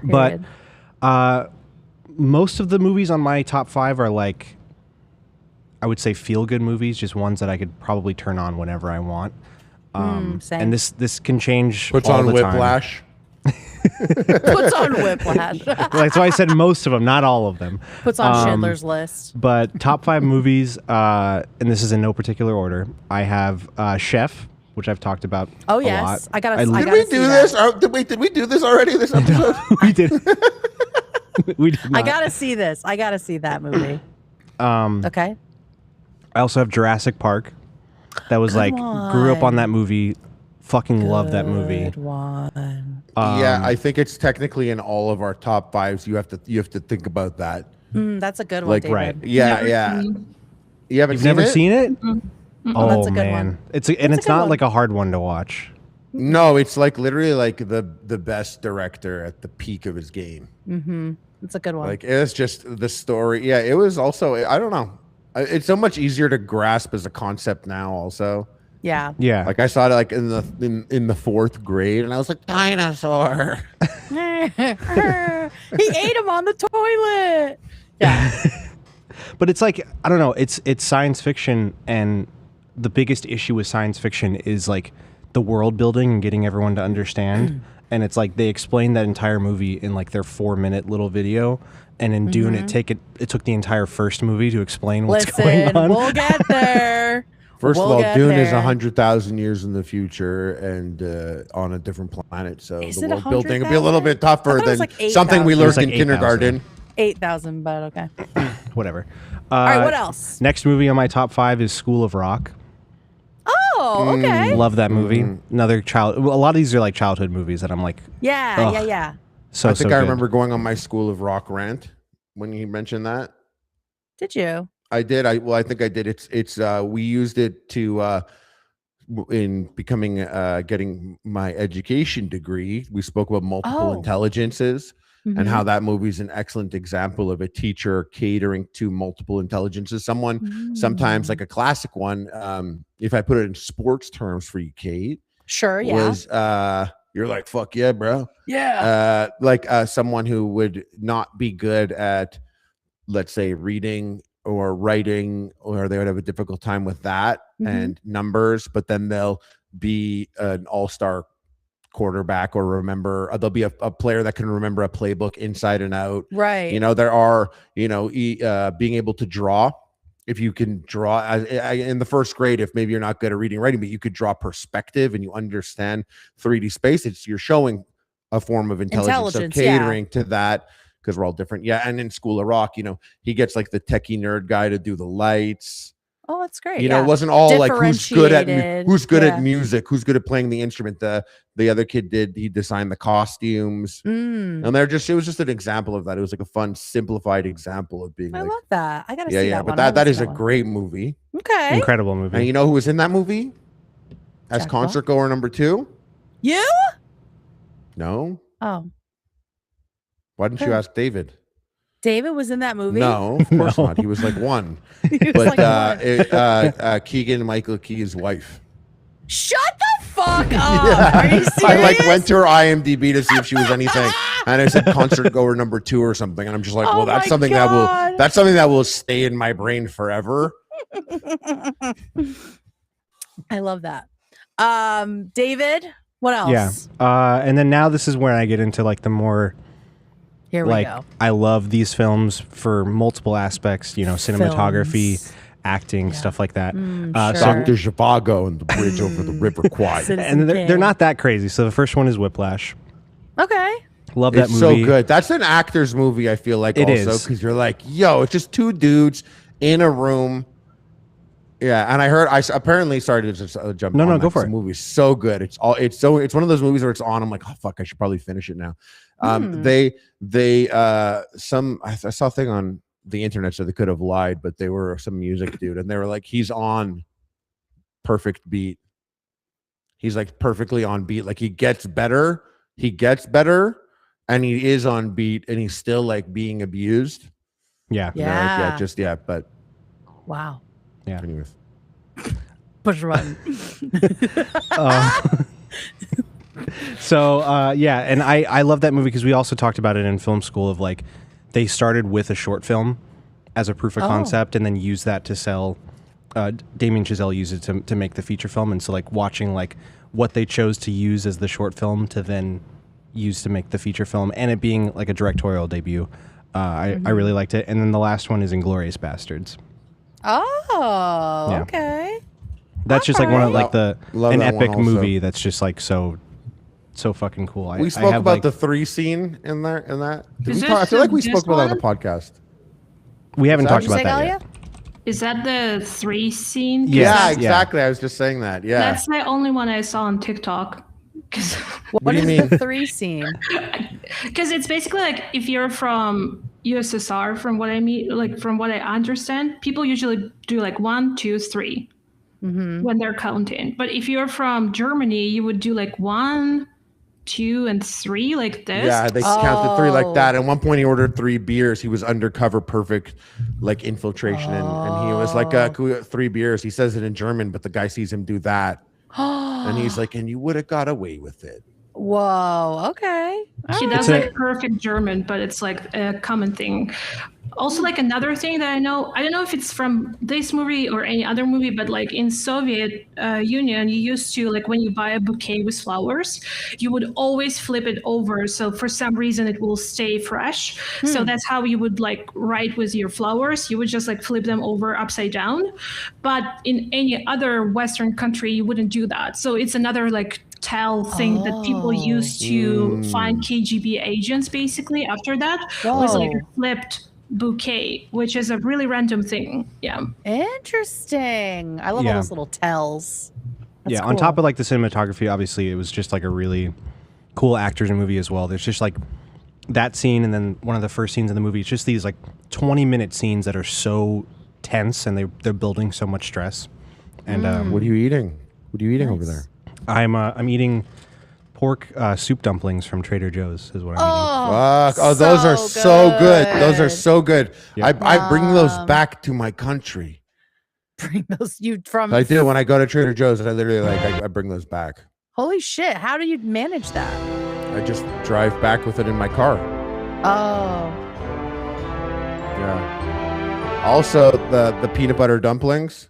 But most of the movies on my top 5 are like, I would say feel good movies, just ones that I could probably turn on whenever I want. same. And this can change Puts all on the Whiplash. Puts on Whiplash. time. That's why I said most of them, not all of them. Puts on Schindler's List. But top 5 movies, and this is in no particular order. I have Chef, which I've talked about. Oh a yes, lot. I gotta. Did I we gotta do see this? that. Did we do this already? This episode? We did. We did not. I gotta see this. I gotta see that movie. Okay. I also have Jurassic Park. That was Good grew up on one. that movie. Fucking love that movie. Good one. Yeah, I think it's technically in all of our top 5s. You have to think about that. That's a good one, Like, David. right. Yeah, Never yeah. seen. You haven't You've never seen it? Oh, that's a good man, one. it's a it's good not one. like a hard one to watch. No, it's like literally like the best director at the peak of his game. It's a good one. Like it's just the story. Yeah, it was also. I don't know. It's so much easier to grasp as a concept now. Also, yeah. Yeah, like I saw it like in the 4th grade, and I was like, dinosaur. He ate him on the toilet. Yeah. but it's like I don't know. It's science fiction, and the biggest issue with science fiction is like the world building and getting everyone to understand. And it's like they explained that entire movie in like their 4-minute little video. And in Dune, it took the entire first movie to explain what's going on. We'll get there. First We'll of all, get Dune is there. 100,000 years in the future and on a different planet, so Is the it world building will be a 100,000? little bit tougher I thought it was than like something we 8,000. learned It was like in kindergarten. 8,000, but okay. Whatever. All right, what else? Next movie on my top 5 is School of Rock. Oh, okay. Love that movie. Another child. Well, a lot of these are like childhood movies that I'm like, Yeah, Ugh. yeah, yeah. so I think so I good. remember going on my School of Rock rant when you mentioned that. Did you? I did. I think I did. It's we used it to in becoming getting my education degree. We spoke about multiple Oh. intelligences and Mhm. how that movie is an excellent example of a teacher catering to multiple intelligences. Sometimes like a classic one, if I put it in sports terms for you, Kate, Sure, yeah. was you're like, fuck yeah, bro. Yeah. Like someone who would not be good at, let's say, reading or writing, or they would have a difficult time with that and numbers, but then they'll be an all-star quarterback or they'll be a player that can remember a playbook inside and out. Right. You know, there are, being able to draw. If you can draw in the first grade, if maybe you're not good at reading and writing, but you could draw perspective and you understand 3D space, you're showing a form of intelligence. So catering to that, because we're all different. Yeah. And in School of Rock, he gets like the techie nerd guy to do the lights. Oh, that's great. You know, it wasn't all like who's good at Differentiated. music, who's good at playing the instrument. The other kid he designed the costumes, and it was just an example of that. It was like a fun, simplified example of being. I like, love that. I gotta see that but one. that is a great movie. Okay. Incredible movie. And you know who was in that movie as Jack concert goer number 2? You? No. Oh, Why didn't you ask David? David was in that movie. No, of course not. He was like 1. He was But like, what? Keegan Michael Key's wife. Shut the fuck up. Are you serious? I like went to her IMDb to see if she was anything, and I said concert goer number 2 or something, and I'm just like, well, that's something that will stay in my brain forever. I love that. David, what else? Yeah. And then now this is where I get into like the more. Here we like go. I love these films for multiple aspects, you know, cinematography, acting, stuff like that. Sure. Dr. Zhivago and the bridge over the River Kwai. And they're not that crazy. So the first one is Whiplash. Okay. Love that It's movie. so good. That's an actor's movie, I feel like, It also, is. because you're like, yo, it's just 2 dudes in a room. Yeah, and I heard apparently sorry to just jump. No, on go that, for 'cause it. The movie's so good. It's one of those movies where it's on. I'm like, oh fuck, I should probably finish it now. I saw a thing on the internet, so they could have lied, but they were some music dude, and they were like, he's on perfect beat. He's like perfectly on beat. Like he gets better, and he is on beat, and he's still like being abused. Yeah. Yeah. But Wow. Yeah. anyways. Push a button. And I love that movie because we also talked about it in film school of like they started with a short film as a proof of concept and then used that to sell. Damien Chazelle used it to make the feature film, and so like watching like what they chose to use as the short film to then use to make the feature film, and it being like a directorial debut, I really liked it. And then the last one is Inglourious Bastards. Oh, Yeah. okay. That's just like one of like Love an that one epic also. movie that's just like so fucking cool. We spoke about the 3 scene in there. In that, Is I this feel like we this spoke about that on the one? podcast. we haven't talked Did you about say that Galya? yet. Is that the 3 scene? 'Cause Yeah, that's- exactly. I was just saying that. Yeah. That's the only one I saw on TikTok. What do is you mean? the 3 scene? Because it's basically like if you're from USSR, from what I understand, people usually do like 1, 2, 3 when they're counting. But if you're from Germany, you would do like 1, 2, and 3 like this. Yeah, they counted 3 like that. At one point, he ordered 3 beers. He was undercover, perfect, like infiltration, and he was like, "Can we get 3 beers?" He says it in German, but the guy sees him do that, and he's like, "And you would have got away with it." Whoa. Okay. He does It's like perfect German, but it's like a common thing. Also, like another thing that I don't know if it's from this movie or any other movie, but like in Soviet Union, you used to, like when you buy a bouquet with flowers, you would always flip it over. So for some reason it will stay fresh. So that's how you would like write with your flowers. You would just like flip them over upside down. But in any other Western country, you wouldn't do that. So it's another like tell thing that people use to find KGB agents basically after that was like a flipped bouquet, which is a really random thing. Yeah. Interesting. I love all those little tells. That's On cool. top of like the cinematography, obviously it was just like a really cool actors in the movie as well. There's just like that scene, and then one of the first scenes in the movie. It's just these like 20-minute scenes that are so tense, and they're building so much stress. And What are you eating? What are you eating over there? I'm eating pork soup dumplings from Trader Joe's is what I'm Those are so good. Those are good. so good. Yeah. I bring those back to my country. Bring those you from. I do when I go to Trader Joe's. I literally I bring those back. Holy shit! How do you manage that? I just drive back with it in my car. Oh. Yeah. Also, the peanut butter dumplings.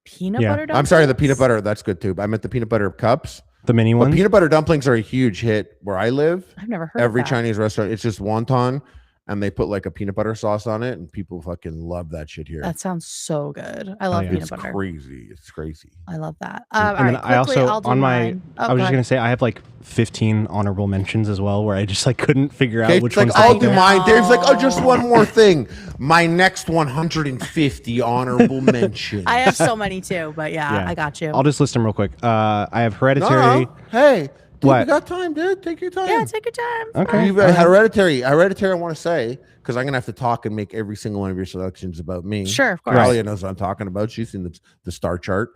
Peanut Yeah. butter dumplings? I'm sorry, the peanut butter. That's good too. I meant the peanut butter cups. The mini But ones. peanut butter dumplings are a huge hit where I live. I've never heard Every of that. Chinese restaurant, it's just wonton and they put like a peanut butter sauce on it, and people fucking love that shit here. That sounds so good. I love yeah. peanut It's butter. crazy. It's crazy. I love that. And All then right, I also I'll do on my mine. Oh, I was go just ahead. gonna say I have like 15 honorable mentions as well, where I just like couldn't figure out Okay, which it's like ones. I'll to do pick. mine. Dave's like, oh, just one more thing. My next 150 honorable mentions. I have so many too, but yeah, I got you. I'll just list them real quick. I have Hereditary. No. Hey, dude, What? you got time, dude. Take your time. Yeah, take your time. Okay. You've, Hereditary. Hereditary, I want to say, because I'm going to have to talk and make every single one of your selections about me. Sure, of course. Galya knows what I'm talking about. She's seen the star chart.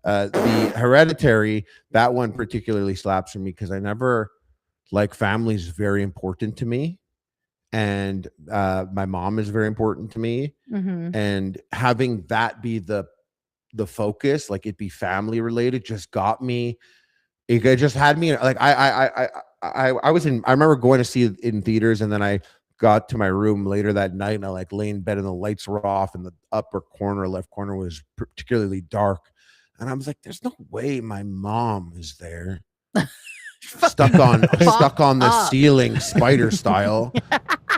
The Hereditary, that one particularly slaps for me because I never, like, family is very important to me. And my mom is very important to me. Mm-hmm. And having that be the focus, like it be family related, just got me. It just had me like I was in. I remember going to see it in theaters, and then I got to my room later that night, and I like lay in bed, and the lights were off, and the upper corner, left corner, was particularly dark, and I was like, "There's no way my mom is there." stuck on the ceiling spider style.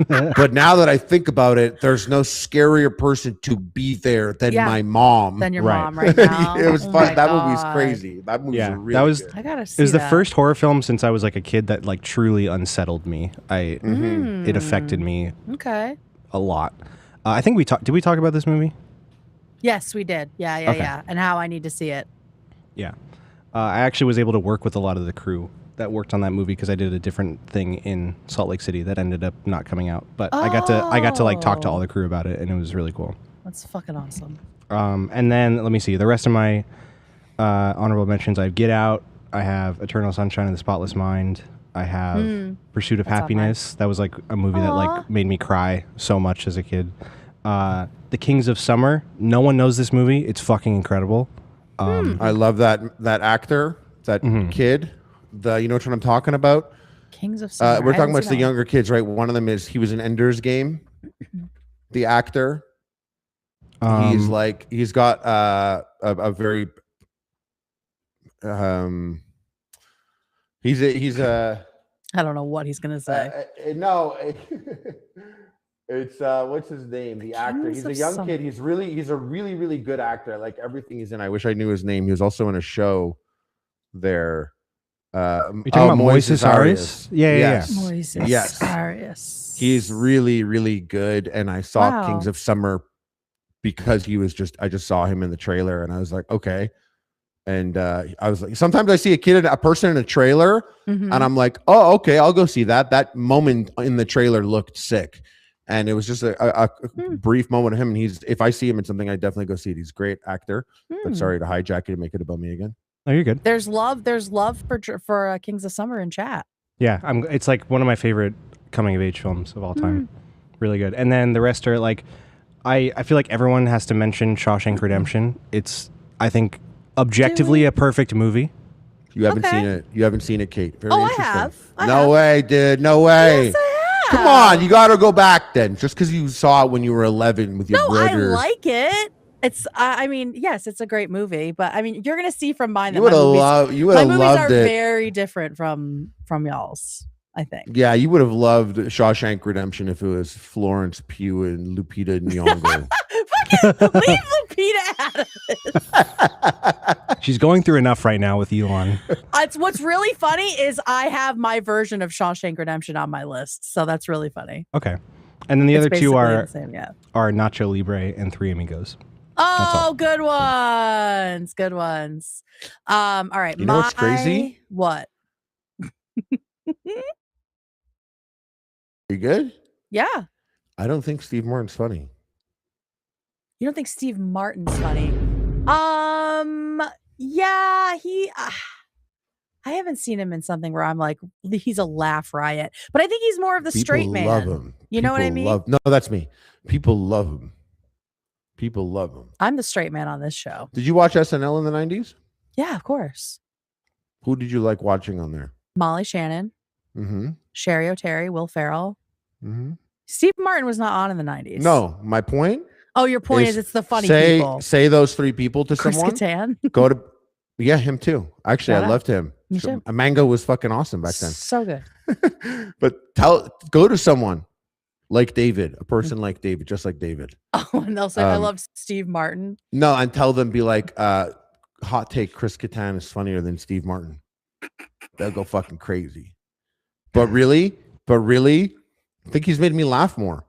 But now that I think about it, there's no scarier person to be there than my mom. Than your Right. mom right now. It was Oh fun. my That movie's God. crazy. That movie's really that was good. I gotta see It was the that. first horror film since I was like a kid that like truly unsettled me. Mm-hmm. It affected me Okay. a lot. I think did we talk about this movie? Yes, we did. Yeah, Okay. yeah. And how I need to see it. Yeah. I actually was able to work with a lot of the crew that worked on that movie because I did a different thing in Salt Lake City that ended up not coming out. But I got to like talk to all the crew about it, and it was really cool. That's fucking awesome. And then let me see the rest of my honorable mentions. I have Get Out. I have Eternal Sunshine of the Spotless Mind. I have Pursuit of That's on Happiness. That was like a movie that Aw. like made me cry so much as a kid. The Kings of Summer. No one knows this movie. It's fucking incredible. I love that actor, that kid. You know what I'm talking about? Kings of Summer. We're I talking haven't about seen the that younger kids, right? One of them he was in Ender's Game. The actor. He's got a very he's a one. I don't know what he's gonna say. no. It's what's his name? The actor. Kings He's a of young Summer. kid. He's a really, really good actor. I like everything he's in. I wish I knew his name. He was also in a show there. You talking about Moises Arias? Yeah. Moises Yes. Arias. He's really, really good. And I saw Wow. Kings of Summer because I just saw him in the trailer, and I was like, okay. And I was like, sometimes I see a person in a trailer, Mhm. and I'm like, oh, okay, I'll go see that. That moment in the trailer looked sick. And it was just a brief moment of him. And if I see him in something, I definitely go see it. He's a great actor. But sorry to hijack it and make it about me again. Oh, you're good. There's love for Kings of Summer in chat. Yeah, it's like one of my favorite coming of age films of all time. Really good. And then the rest are like, I feel like everyone has to mention Shawshank Redemption. It's, I think, objectively a perfect movie. You haven't Okay. seen it. You haven't seen it, Kate. Very Oh, I interesting. have. I No have. way, dude. No way. Yes, I have. Come on, you got to go back then. Just because you saw it when you were 11 with your No, brother. I like it. It's. I mean, yes, it's a great movie, but I mean, you're gonna see from mine that You would have loved. You would my have movies loved are it. very different from y'all's. I think. Yeah, you would have loved Shawshank Redemption if it was Florence Pugh and Lupita Nyong'o. Fucking leave Lupita out of it. She's going through enough right now with Elon. It's what's really funny is I have my version of Shawshank Redemption on my list, so that's really funny. Okay. And then the It's other two basically are the same, yeah. Nacho Libre and Three Amigos. Oh, good ones. Good ones. All right. You know what's crazy? What? You good? Yeah. I don't think Steve Martin's funny. You don't think Steve Martin's funny? Yeah, I haven't seen him in something where I'm like, he's a laugh riot. But I think he's more of the straight man. Love him. You know what I mean? No, that's me. People love him. People love him. I'm the straight man on this show. Did you watch SNL in the 90s? Yeah, of course. Who did you like watching on there? Molly Shannon, Mm-hmm. Sherry O'Terry, Will Ferrell. Mm-hmm. Steve Martin was not on in the 90s. No, my point. Oh, your point is it's the funny say, people. Say those three people to Chris someone. Kattan. Go to, yeah, him too. Actually, Shout I out. loved him. Me too. Mango was fucking awesome back then. So good. But go to someone. like David, a person like David, just like David. Oh, and they'll say, I love Steve Martin. No, and tell them, be like, hot take, Chris Kattan is funnier than Steve Martin. They'll go fucking crazy. But really, I think he's made me laugh more.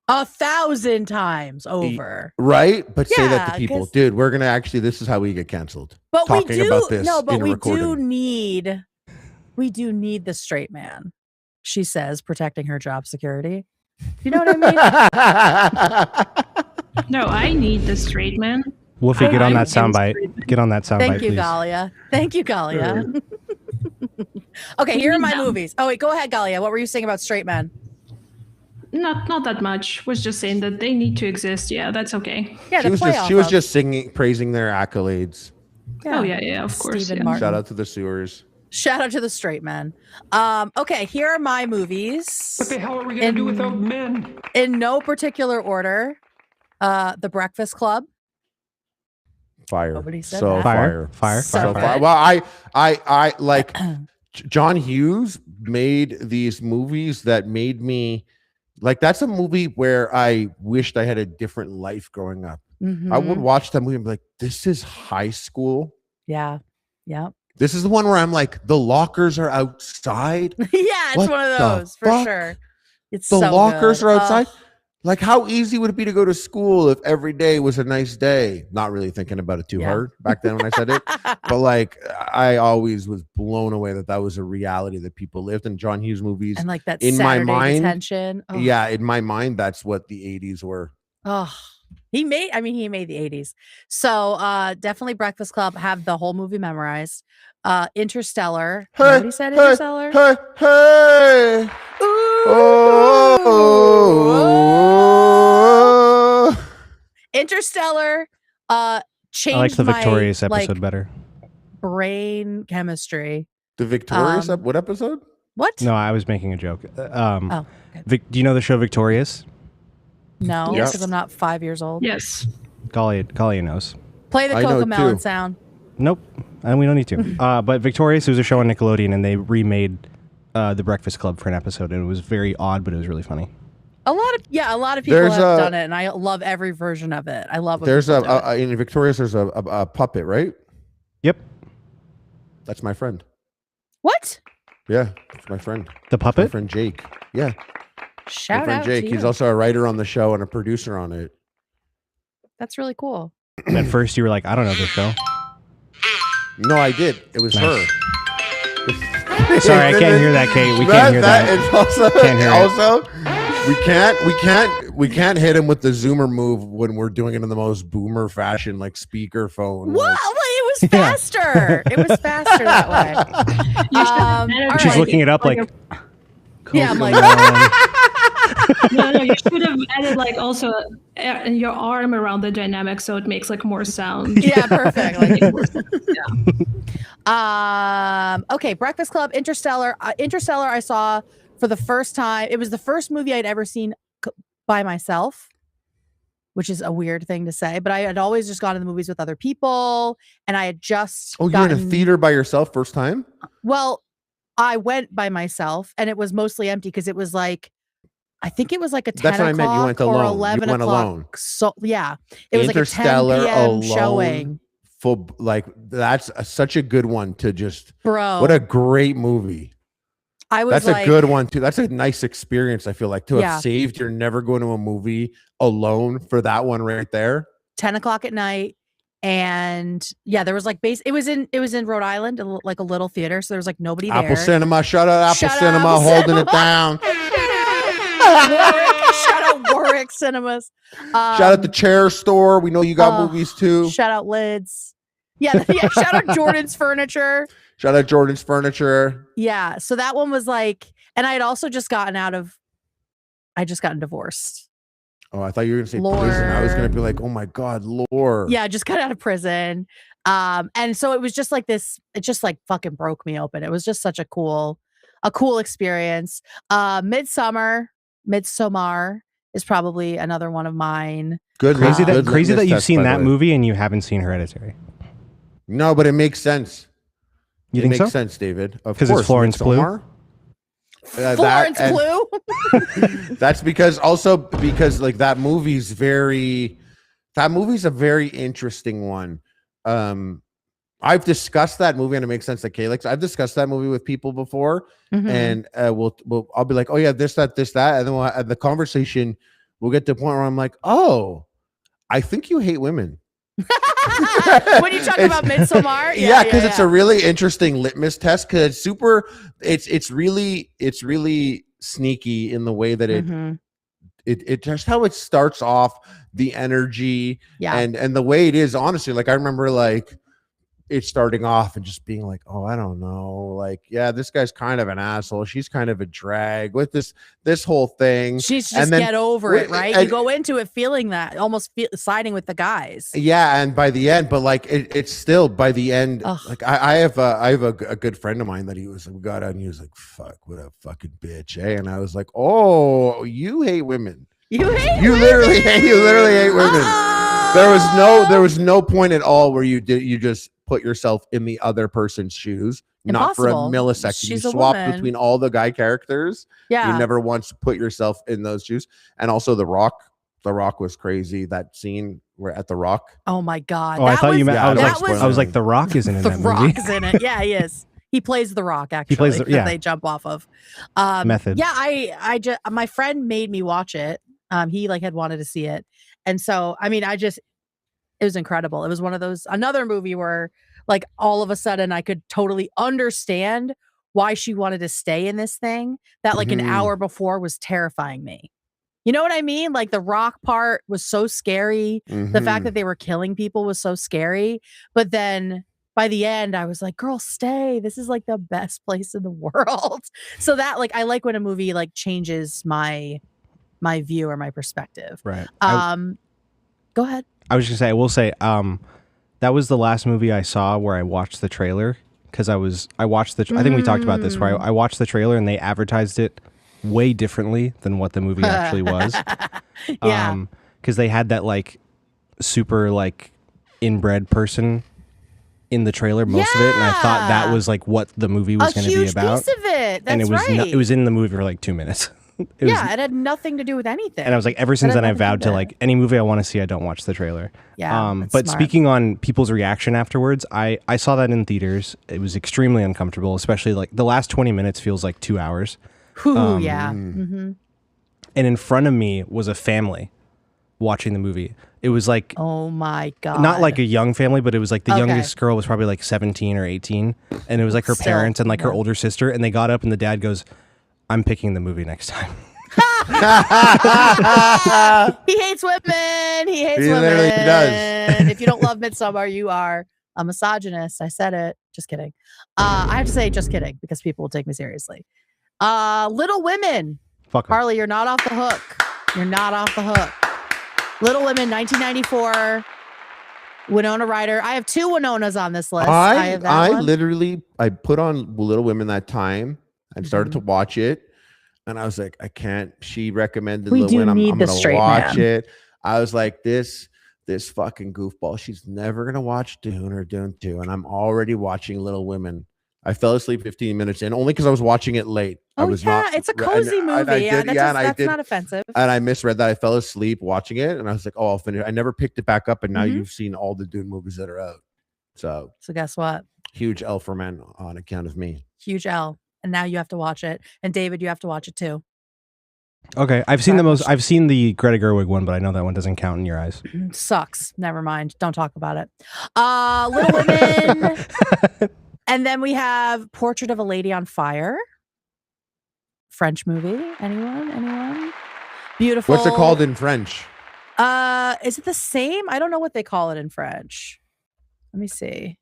1,000 times over. Right? But say that to Yeah, people. 'cause- Dude, we're going to actually, this is how we get canceled. But Talking we do, about this no, but in a we recording. do need the straight man, she says, protecting her job security. You know what I mean? No, I need the straight man. Wolfie, get on that I'm soundbite. Get on that soundbite, Thank you, please. Galya. Thank you, Galya. Okay, here are my movies. Oh, wait, go ahead, Galya. What were you saying about straight men? Not that much. Was just saying that they need to exist. Yeah, that's okay. Yeah, She was just singing, praising their accolades. Oh yeah, of course. Stephen Yeah. Martin. Shout out to the sewers. Shout out to the straight men. Okay, here are my movies. What the hell are we going to do without men? In no particular order. The Breakfast Club. Fire. Nobody said So that. Fire. So fire. good. Well, I like John Hughes made these movies that made me like, that's a movie where I wished I had a different life growing up. Mhm. I would watch that movie and be like, this is high school. Yeah. Yeah. This is the one where I'm like, the lockers are outside. Yeah, it's What one of the those for fuck? sure. It's The so lockers good. are outside. Like, how easy would it be to go to school if every day was a nice day? Not really thinking about it too Yeah. hard back then when I said it. But like, I always was blown away that was a reality that people lived in. John Hughes movies. And like that in my Saturday mind, detention. Oh. Yeah, in my mind, that's what the 80s were. Oh, he made the 80s. So definitely Breakfast Club, have the whole movie memorized. Interstellar. Nobody said Interstellar. Hey. Oh. Interstellar changed I like the my, Victorious episode like, better. brain chemistry. The Victorious Um, what episode? What? No, I was making a joke. Okay. Do you know the show Victorious? No, Yeah. because I'm not 5 years old. Yes. Galya knows. Play the I know Cocomelon too. sound. Nope, and we don't need to. But Victorious was a show on Nickelodeon, and they remade The Breakfast Club for an episode, and it was very odd, but it was really funny. A lot of people There's have a- done it, and I love every version of it. I love. When There's people do it. in Victorious, there's a puppet, right? Yep, That's my friend. What? Yeah, it's my friend. the My puppet. friend Jake. Yeah, my Shout friend out Jake. to He's you. also a writer on the show and a producer on it. That's really cool. At first, you were like, "I don't know this show." No, I did. It was her. Sorry, I can't hear that, Kate. We can't hear that. It's also, Can't hear it. also we can't hit him with the zoomer move when we're doing it in the most boomer fashion, like speakerphone. What? like- Well, it was faster. It was faster that way. All She's right. looking it up like. Yeah, I'm like, No, you should have added like also your arm around the dynamic so it makes like more sound. yeah, perfect. Like, Yeah. okay, Breakfast Club, Interstellar. Interstellar, I saw for the first time. It was the first movie I'd ever seen by myself, which is a weird thing to say, but I had always just gone to the movies with other people, and I had just Oh, you're in a theater by yourself first time? Well, I went by myself, and it was mostly empty because it was like, I think it was like a 10 That's what I meant. You went o'clock or alone. You 11 went o'clock. alone. So yeah, it was like a 10 Interstellar p.m. alone. showing. Full, like, that's such a good one to just. Bro, What a great movie. I was That's like, a good one too. That's a nice experience. I feel like to Yeah. have saved you're never going to a movie alone for that one right there. 10 o'clock at night. And yeah, there was like it was in Rhode Island, like a little theater. So there was like nobody there. Apple Cinema, shout out Apple Shout out Cinema, Apple holding Cinema. it down. Warwick, shout out Warwick Cinemas. Shout out the Chair Store. We know you got oh, movies too. Shout out Lids. Yeah, yeah. Shout out Jordan's Furniture. Shout out Jordan's Furniture. Yeah. So that one was like, and I had also just gotten divorced. Oh, I thought you were gonna say prison. I was gonna Lore. be like, oh my God, lore. Yeah, I just got out of prison. And so it was just like this, it just like fucking broke me open. It was just such a cool experience. Midsommar is probably another one of mine. Good. Crazy good that crazy litmus that you've test, seen by the that way. movie and you haven't seen Hereditary. No, but it makes sense. You it think makes so? sense, David. Of 'Cause it's course. Florence Pugh? Midsommar. Florence Pugh. That's because like that movie's a very interesting one. I've discussed that movie and it makes sense that Calix. I've discussed that movie with people before, and I'll be like, oh yeah, this, that, and then we'll have the conversation. We'll get to the point where I'm like, oh, I think you hate women. When you talk about Midsommar, yeah, because it's a really interesting litmus test. Because it's really sneaky in the way that it just how it starts off, the energy, and the way it is. Honestly, like I remember like it starting off and just being like, oh, I don't know, like, yeah, this guy's kind of an asshole, she's kind of a drag with this whole thing. She's just get over it, right? You go into it feeling that, almost siding with the guys. Yeah, and by the end, but like it's still by the end. Like I have a good friend of mine that we got out and he was like, fuck, what a fucking bitch, eh? And I was like, oh, you hate women. You literally hate women. There was no point at all where you just put yourself in the other person's shoes. Impossible. Not for a millisecond. She's you swapped between all the guy characters. Yeah. You never once put yourself in those shoes. And also The Rock. The Rock was crazy. That scene where at The Rock. Oh my God. Oh, I thought you meant. I was like, The Rock isn't in that movie. The Rock's in it. Yeah, he is. He plays The Rock, actually. He plays they jump off of. Method. Yeah, I just, my friend made me watch it. He like had wanted to see it. And so, I mean, it was incredible. It was one of those, another movie where like all of a sudden I could totally understand why she wanted to stay in this thing that like an hour before was terrifying me. You know what I mean? Like the Rock part was so scary. The fact that they were killing people was so scary. But then by the end, I was like, girl, stay. This is like the best place in the world. So that like, I like when a movie like changes my view or my perspective. Right. Go ahead. I was just gonna say, I will say, that was the last movie I saw where I watched the trailer because I watched I think we talked about this where I watched the trailer and they advertised it way differently than what the movie actually was. Yeah. Because they had that like super like inbred person in the trailer most of it, and I thought that was like what the movie was going to be about. Piece of it. That's and it was right. It was in the movie for like 2 minutes. It had nothing to do with anything. And I was like, ever since then, I vowed to like any movie I want to see, I don't watch the trailer. Yeah. But speaking on people's reaction afterwards, I saw that in theaters. It was extremely uncomfortable, especially like the last 20 minutes feels like 2 hours. Yeah. And in front of me was a family watching the movie. It was like, oh my God, not like a young family, but it was like the youngest girl was probably like 17 or 18, and it was like her parents and like her older sister, and they got up and the dad goes, I'm picking the movie next time. He hates women. He literally does. If you don't love Midsommar, you are a misogynist. I said it. Just kidding. I have to say just kidding because people will take me seriously. Little Women. Fuck Harley, you're not off the hook. You're not off the hook. Little Women, 1994. Winona Ryder. I have 2 Winonas on this list. I put on Little Women that time and started to watch it, and I was like, I can't. She recommended Little Women. I'm gonna watch it. I was like, this fucking goofball. She's never gonna watch Dune or Dune 2, and I'm already watching Little Women. I fell asleep 15 minutes in, only because I was watching it late. It's a cozy movie. That's not offensive. And I misread that. I fell asleep watching it, and I was like, oh, I'll finish. I never picked it back up, and now you've seen all the Dune movies that are out. So guess what? Huge L for men on account of me. Huge L. And now you have to watch it. And David, you have to watch it too. Okay. I've seen the Greta Gerwig one, but I know that one doesn't count in your eyes. Sucks. Never mind. Don't talk about it. Little Women. And then we have Portrait of a Lady on Fire. French movie. Anyone? Beautiful. What's it called in French? Is it the same? I don't know what they call it in French. Let me see.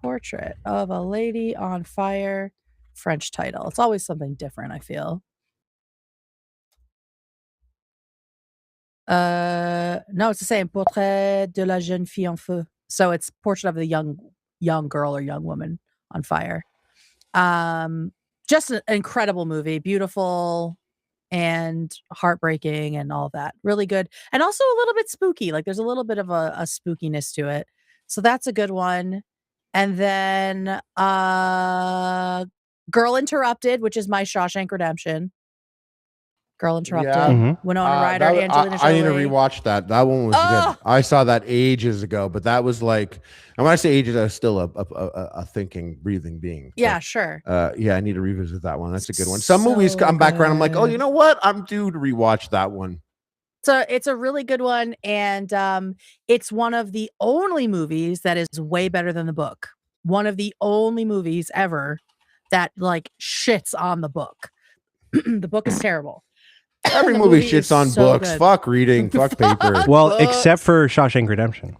Portrait of a Lady on Fire. French title. It's always something different, I feel. No, it's the same. Portrait de la jeune fille en feu. So it's portrait of the young girl or young woman on fire. Just an incredible movie, beautiful and heartbreaking and all that. Really good. And also a little bit spooky. Like there's a little bit of a spookiness to it. So that's a good one. And then Girl Interrupted, which is my Shawshank Redemption. Girl Interrupted. Yeah. Mhm. Winona Ryder, Angelina Jolie. I need to rewatch that. That one was good. I saw that ages ago, but that was like, and when I say ages, I was still a thinking, breathing being. Yeah, sure. Yeah, I need to revisit that one. That's a good one. Some movies come back around. I'm like, oh, you know what? I'm due to rewatch that one. So it's a really good one, and it's one of the only movies that is way better than the book. One of the only movies ever that like shits on the book. The book is terrible. Every movie shits on books. Good. Fuck reading. Fuck paper. Well, except for Shawshank Redemption.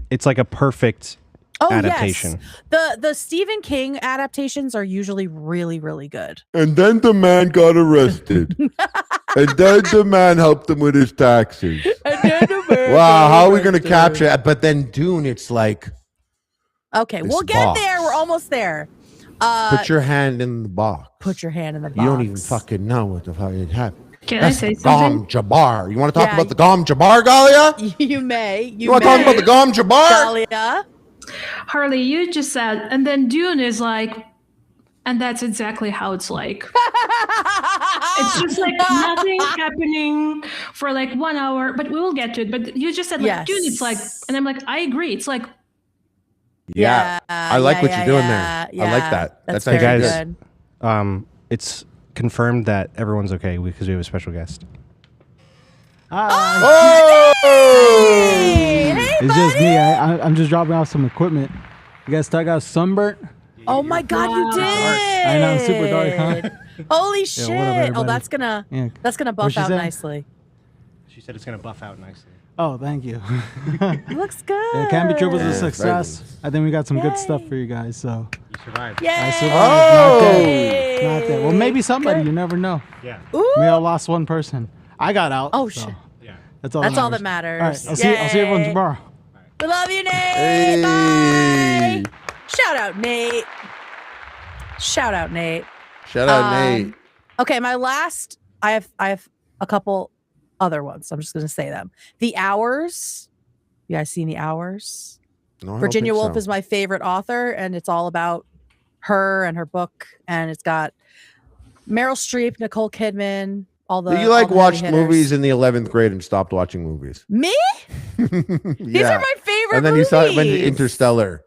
It's like a perfect adaptation. Yes. The Stephen King adaptations are usually really, really good. And then the man got arrested. And then the man helped him with his taxes. Wow, how are we going to capture that? But then Dune, it's like... Okay, we'll get there. We're almost there. Put your hand in the box. Put your hand in the box. You don't even fucking know what the fuck it happened. Can I say something? Gom Jabbar. You want to talk about the Gom Jabbar, Galya? You may. You want to talk about the Gom Jabbar? Galya? Harley, you just said, and then Dune is like, and that's exactly how it's like. It's just like nothing happening for like 1 hour, but we will get to it. But you just said like Dune, it's like, and I'm like, I agree. It's like, I like what you're doing there. I like that. That's very good. It's confirmed that everyone's okay because we have a special guest. Oh! Hey, it's just me. I'm just dropping off some equipment. You guys still got sunburnt? Oh my God, you did! I know, super dark, huh? Holy shit! Whatever, that's gonna buff out nicely. She said it's gonna buff out nicely. Oh, thank you. It looks good. Yeah, Canby Trip was a success. I think we got some good stuff for you guys. So You survived. Yay! I survived. Not dead. Well, maybe somebody. You never know. Yeah. Ooh. We all lost one person. I got out. Oh so shit! Yeah. That's all. That's all that matters. All right. I'll see everyone tomorrow. We love you, Nate. Hey. Bye. Shout out, Nate. Shout out, Nate. Shout out, Nate. Okay, my last. I have a couple other ones. I'm just going to say them. The Hours. You guys seen The Hours? No, Virginia Woolf is my favorite author, and it's all about her and her book. And it's got Meryl Streep, Nicole Kidman. You like watched movies in the 11th grade and stopped watching movies? Me? These are my favorite. And then movies. you saw it when Interstellar.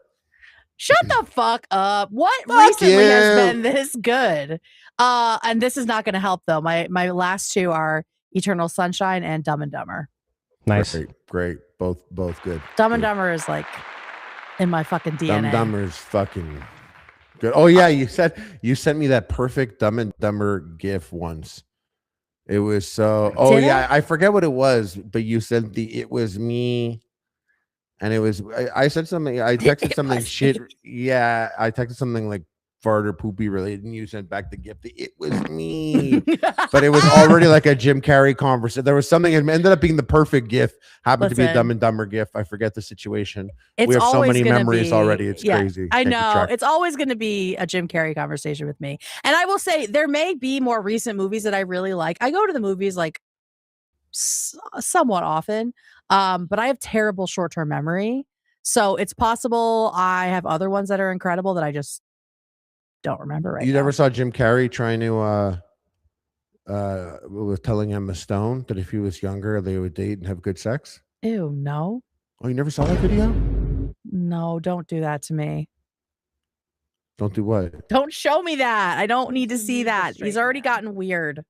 Shut the fuck up. What Fuck recently you. has been this good? And this is not going to help though. My last two are Eternal Sunshine and Dumb and Dumber. Nice. Great. Both good. Dumb and Dumber is like in my fucking DNA. Dumb and Dumber is fucking good. Oh yeah, you sent me that perfect Dumb and Dumber GIF once. It was so. Oh Did yeah, it? I forget what it was, but you said it was me. And it was, I said something, I texted something shit. Yeah, I texted something like fart or poopy related, and you sent back the gift. It was me. But it was already like a Jim Carrey conversation. There was something, it ended up being the perfect gift. Happened to be a Dumb and Dumber gift. I forget the situation. We have so many memories already. It's crazy. I know. It's always going to be a Jim Carrey conversation with me. And I will say, there may be more recent movies that I really like. I go to the movies like somewhat often. But I have terrible short-term memory. So it's possible I have other ones that are incredible that I just don't remember right now. You never saw Jim Carrey trying to was telling Emma Stone that if he was younger, they would date and have good sex? Ew, no. Oh, you never saw that video? No, don't do that to me. Don't do what? Don't show me that. I don't need to see that. He's already gotten weird.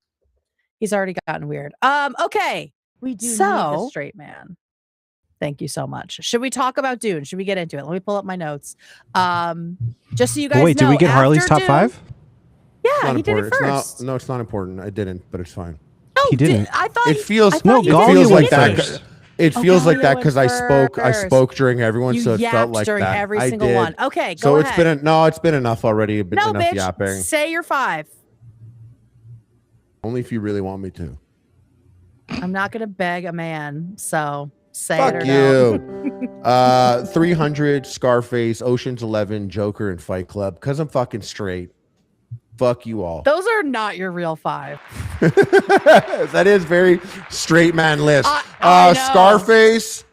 Okay. We do need a straight man. Thank you so much. Should we talk about Dune? Should we get into it? Let me pull up my notes. Just so you guys know. Wait, did we get Harley's top 5? Yeah, he did it first. No, it's not important. I didn't, but it's fine. No, he didn't. I thought it feels Galya like went that. first. It feels like that because I spoke during everyone, so it felt like during that. every single one. Okay, so go it's ahead. it's been enough already. Enough bitch, yapping. Say your 5. Only if you really want me to. I'm not gonna beg a man, so say Fuck it or you. no. 300, Scarface, Ocean's 11, Joker, and Fight Club. Because I'm fucking straight. Fuck you all. Those are not your real 5. That is very straight man list. I know. Scarface,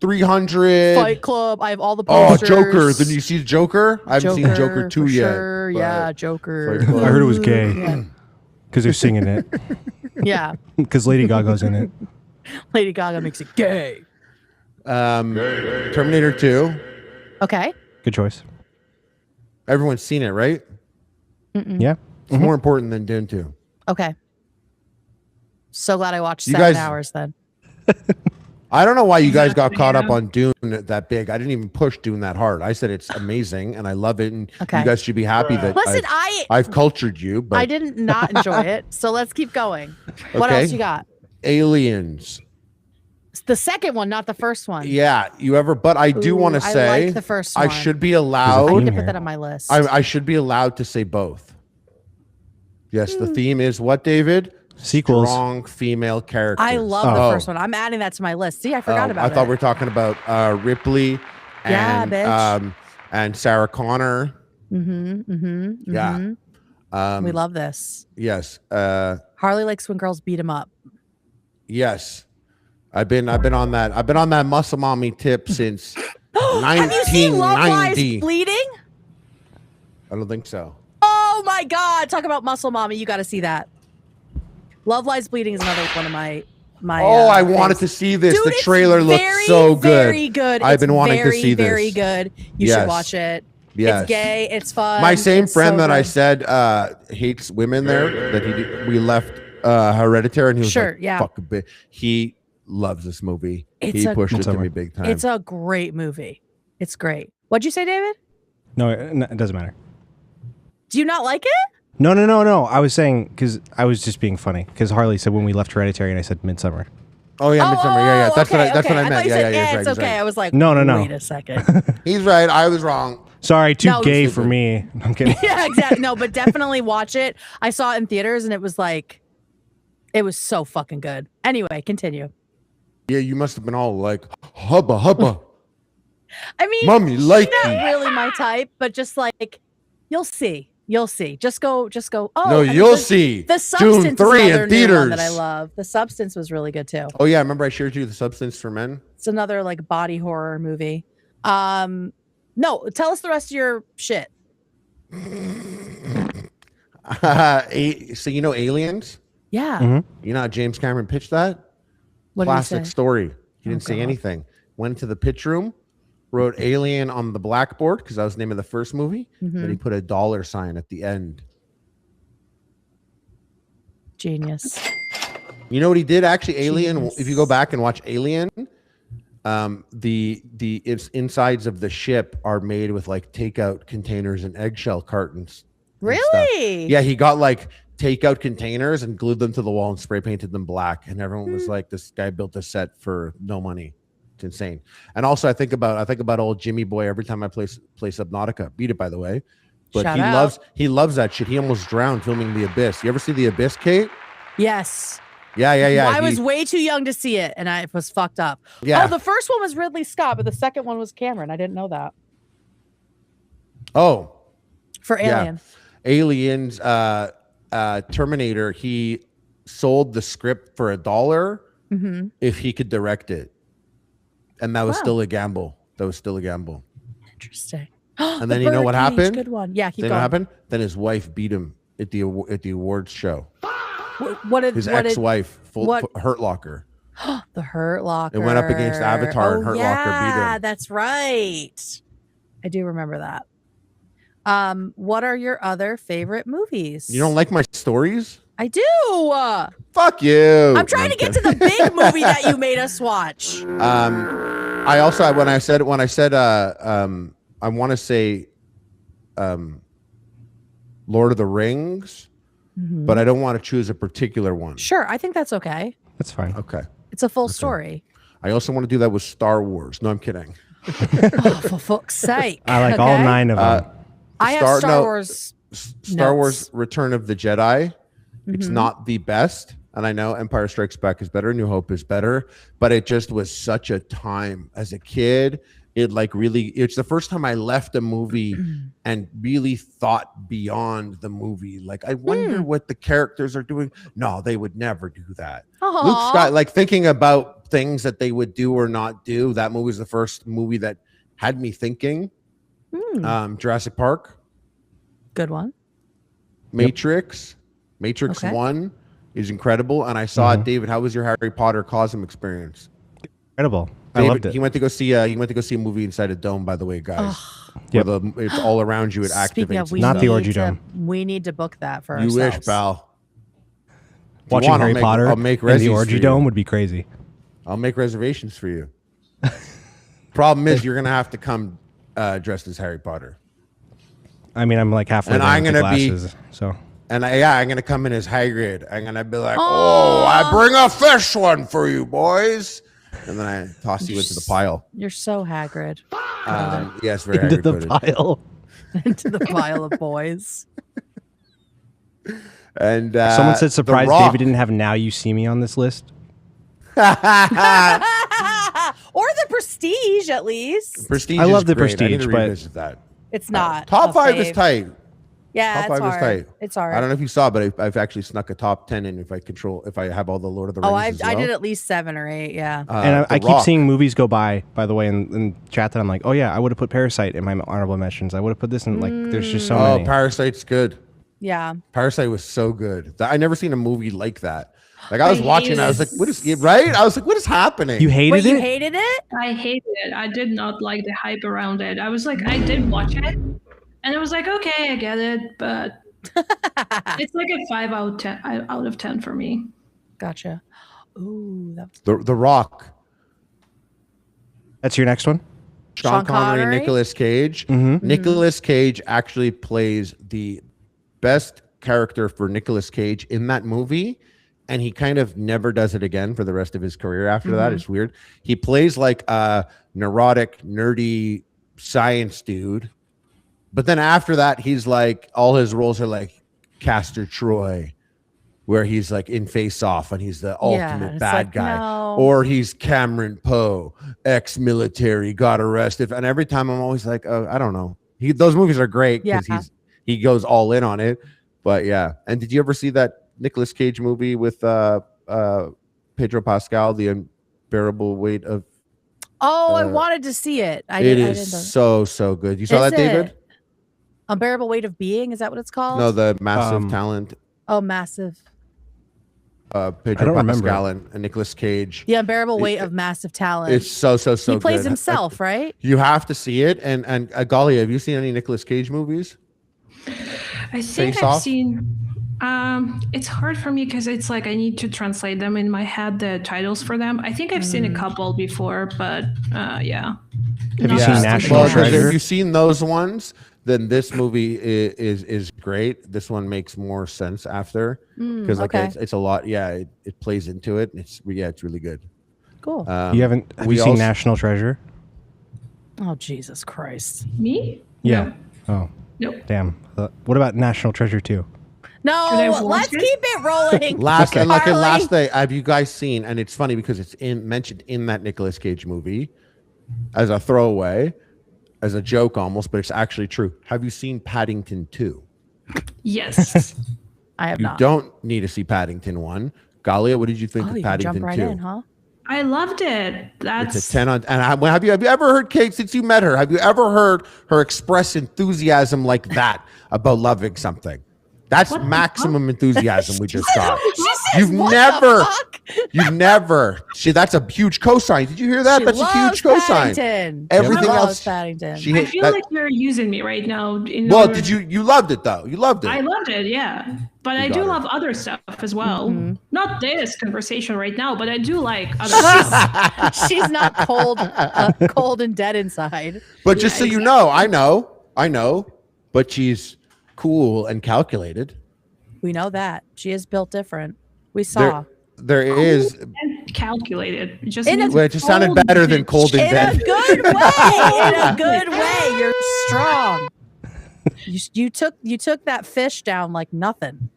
300. Fight Club. I have all the Oh, posters. Joker. Then you see Joker? I haven't seen Joker 2 for yet. Sure. Yeah, Joker. Fight Club. I heard it was gay because they're singing it. Yeah. Because Lady Gaga's in it. Lady Gaga makes it gay. Terminator 2. Okay. Good choice. Everyone's seen it, right? Yeah. It's more important than Dune 2. Okay. So glad I watched You 7 guys- hours then. I don't know why you guys got caught up on Dune that big. I didn't even push Dune that hard. I said it's amazing and I love it, and Okay. you guys should be happy that Listen, I've cultured you. But I didn't not enjoy it. So let's keep going. What Okay. else you got? Aliens. It's the second one, not the first one. Yeah, but I do want to I say like the first I one. should be I allowed. need to Theme put here. that on my list. I should be allowed to say both. Yes, the theme is what, David? Sequels. Strong female characters. I love the first one. I'm adding that to my list. See, I forgot about I it. thought we were talking about Ripley Yeah, and bitch. And Sarah Connor. Yeah. We love this. Yes. Harley likes when girls beat him up. Yes. I've been on that muscle mommy tip since Have you seen Love Lies 1990. Bleeding? I don't think so. Oh my God! Talk about muscle mommy. You got to see that. Love Lies Bleeding is another one of my. I wanted faves. to see this. Dude, the it's trailer looked very, so good. Very good. I've It's been wanting to see this. Very good. You Yes. should watch it. Yes. It's gay. It's fun. My same it's friend so that I good. said hates women there that we left Hereditary, and he was Sure, like, yeah. fuck a bit. He loves this movie. It's He a- pushed it to Midsummer. me big time. It's a great movie. It's great. What'd you say, David? No, it doesn't matter. Do you not like it? No. I was saying because I was just being funny because Harley said when we left Hereditary and I said Midsummer. Oh yeah, Midsummer. Yeah. That's okay, that's what I thought meant. you Yeah, said, yeah, it's he's okay. right. I was like, No. Wait a second. He's right. I was wrong. Sorry, too No, gay it's- for me. I'm kidding. Yeah, exactly. No, but definitely watch it. I saw it in theaters and it was so fucking good. Anyway, continue. Yeah, you must have been all like, hubba. I mean, Mommy, like not you. really my type, but just like, you'll see. Just go. Oh, No, I mean, you'll see. The Substance Dune 3 is in another new one that theaters. I love. The Substance was really good too. Oh yeah, remember I shared you The Substance for Men? It's another like body horror movie. No, tell us the rest of your shit. So you know Aliens? Yeah. Mhm. You know how James Cameron pitched that? What did he Classic say? story. He didn't say God. anything. Went to the pitch room, wrote Alien on the blackboard because that was the name of the first movie. Mm-hmm. Then he put a $sign at the end. Genius. You know what he did? Actually, Alien. Genius. If you go back and watch Alien, its insides of the ship are made with like takeout containers and eggshell cartons. and stuff. Really? Yeah, he got like takeout containers and glued them to the wall and spray painted them black. And everyone was like, "This guy built a set for no money. It's insane." And also, I think about old Jimmy Boy every time I play Subnautica. Beat it, by the way. But Shout he out. loves that shit. He almost drowned filming The Abyss. You ever see The Abyss, Kate? Yes. Yeah. I was way too young to see it, and it was fucked up. Yeah. Oh, the first one was Ridley Scott, but the second one was Cameron. I didn't know that. Oh, For Yeah. Alien. Aliens, Terminator. He sold the script for $1 Mm-hmm. if he could direct it, and that was Wow. still a gamble. Interesting. And then you know what happened? Good one. Yeah, keep Then going. what happened? Then his wife beat him at the awards show. What did His what did ex-wife, what- Hurt Locker. the Hurt Locker? It went up against Avatar, and Oh, Hurt Locker beat yeah, him. that's right. I do remember that. What are your other favorite movies? You don't like my stories? I do. Fuck you. I'm trying to get to the big movie that you made us watch. I also when I said I want to say Lord of the Rings, but I don't want to choose a particular one. Sure, I think that's okay. That's fine. Okay. It's a full story. I also want to do that with Star Wars. No, I'm kidding. Oh, for fuck's sake! I like all Okay? 9 of them. I have Star no, Wars. Star notes. Wars Return of the Jedi. It's not the best. And I know Empire Strikes Back is better, New Hope is better, but it just was such a time as a kid. It's the first time I left a movie and really thought beyond the movie. Like, I wonder what the characters are doing. No, they would never do that. Luke Aw. Sky, like thinking about things that they would do or not do. That movie was the first movie that had me thinking. Jurassic Park, Good one. Matrix, Matrix Okay. 1 is incredible. And I saw it. David, how was your Harry Potter Cosm experience? Incredible. I David, loved it. He went to go see a movie inside a dome, by the way, guys. Yep. Where it's all around you. It Speaking activates. of, we Not the need orgy to- dome. We need to book that for You ourselves. wish, pal. If you Watching want, Harry Potter I'll make in the resis for orgy you. dome would be crazy. I'll make reservations for you. Problem is, you're gonna have to come dressed as Harry Potter, I mean, I'm like halfway And there I'm with the gonna be- glasses, so and I'm gonna come in as Hagrid. I'm gonna be like, "Oh, I bring a fish one for you, boys," and then I toss you into the pile. You're so Hagrid. Yes, very into Hagrid the footage. pile. Into the pile of boys. And Someone said, The "Surprised Rock. David didn't have Now You See Me on this list." Or the Prestige, at least. Prestige. I love is the great. I need Prestige, to but- revisit that. It's not. Top a 5 is fave. tight. Yeah, Top it's 5 is hard. tight. It's hard. I don't know if you saw, but I've actually snuck a top 10 in if I have all the Lord of the Rings. Oh, as I well. did at least 7 or 8. Yeah. And The I keep Rock. seeing movies go by the way, in chat that I'm like, oh yeah, I would have put Parasite in my honorable mentions. I would have put this in. Like, there's just so Oh, many. Parasite's good. Yeah. Parasite was so good. I never seen a movie like that. Like I was I watching, hate I was it. like, "What is right?" I was like, "What is happening?" You hated Wait, you it? hated it? I hated it. I did not like the hype around it. I was like, I did watch it, and I was like, okay, I get it, but it's like a 5 out of 10 for me. Gotcha. Ooh, that's the Rock, That's your next one. Sean Connery, Connery? Nicolas Cage. Mhm. Nicolas Cage actually plays the best character for Nicolas Cage in that movie, and he kind of never does it again for the rest of his career after that. It's weird. He plays like a neurotic, nerdy science dude, but then after that, he's like all his roles are like Castor Troy, where he's like in Face Off and he's the ultimate it's bad like, guy, no. or he's Cameron Poe, ex-military, got arrested, and every time I'm always like, oh, I don't know. Those movies are great because Yeah. he goes all in on it. But yeah, and did you ever see that Nicolas Cage movie with Pedro Pascal, The Unbearable Weight of? Oh, I wanted to see it. I It didn't. is so good. You saw Is that, David? it Unbearable Weight of Being? Is that what it's called? No, the massive talent. Oh, Massive. Pedro don't remember. Pascal and Nicolas Cage. The Unbearable Weight of Massive Talent. It's so he plays good. himself, right? You have to see it. And Galya, have you seen any Nicolas Cage movies? I think Face I've Off? seen. It's hard for me because it's like I need to translate them in my head, the titles for them. I think I've seen a couple before, but yeah. Have you Not seen just National Well, the- 'cause Treasure? if you've seen those ones, then this movie is great. This one makes more sense after because like okay. it's a lot. Yeah, it plays into it. It's really good. Cool. Um, You haven't? Have we you seen also- National Treasure? Oh, Jesus Christ. Me? Yeah. Oh, Nope. damn. What about National Treasure 2? Should I No, watch let's it? keep it rolling. Last and like Carly. last day, have you guys seen? And it's funny because it's mentioned in that Nicolas Cage movie as a throwaway, as a joke almost, but it's actually true. Have you seen Paddington 2? Yes. I have You not. don't need to see Paddington 1. Galia, what did you think Oh, of you can Paddington jump right 2? in, huh? I loved it. That's It's a 10 on. And have you ever heard Kate since you met her? Have you ever heard her express enthusiasm like that about loving something? That's What the maximum enthusiasm we just got. She says, You've "What the never, fuck?" you've never. See, that's a huge cosign. Did you hear that? She That's a loves huge cosign. Paddington. Everything She loves else- Paddington. She I hit feel that- like you're using me right now. Well, did you loved it though? You loved it. I loved it, yeah. But I got do it. love other stuff as well. Mm-hmm. Not this conversation right now, but I do like other stuff. She's not cold, cold and dead inside. But just so you know, I know, but she's cool and calculated. We know that she is built different. We saw There is. And calculated. It just In a- means Well, it just sounded cold better than bitch. cold and in a dead. good way. In a good way. You're strong. You took that fish down like nothing.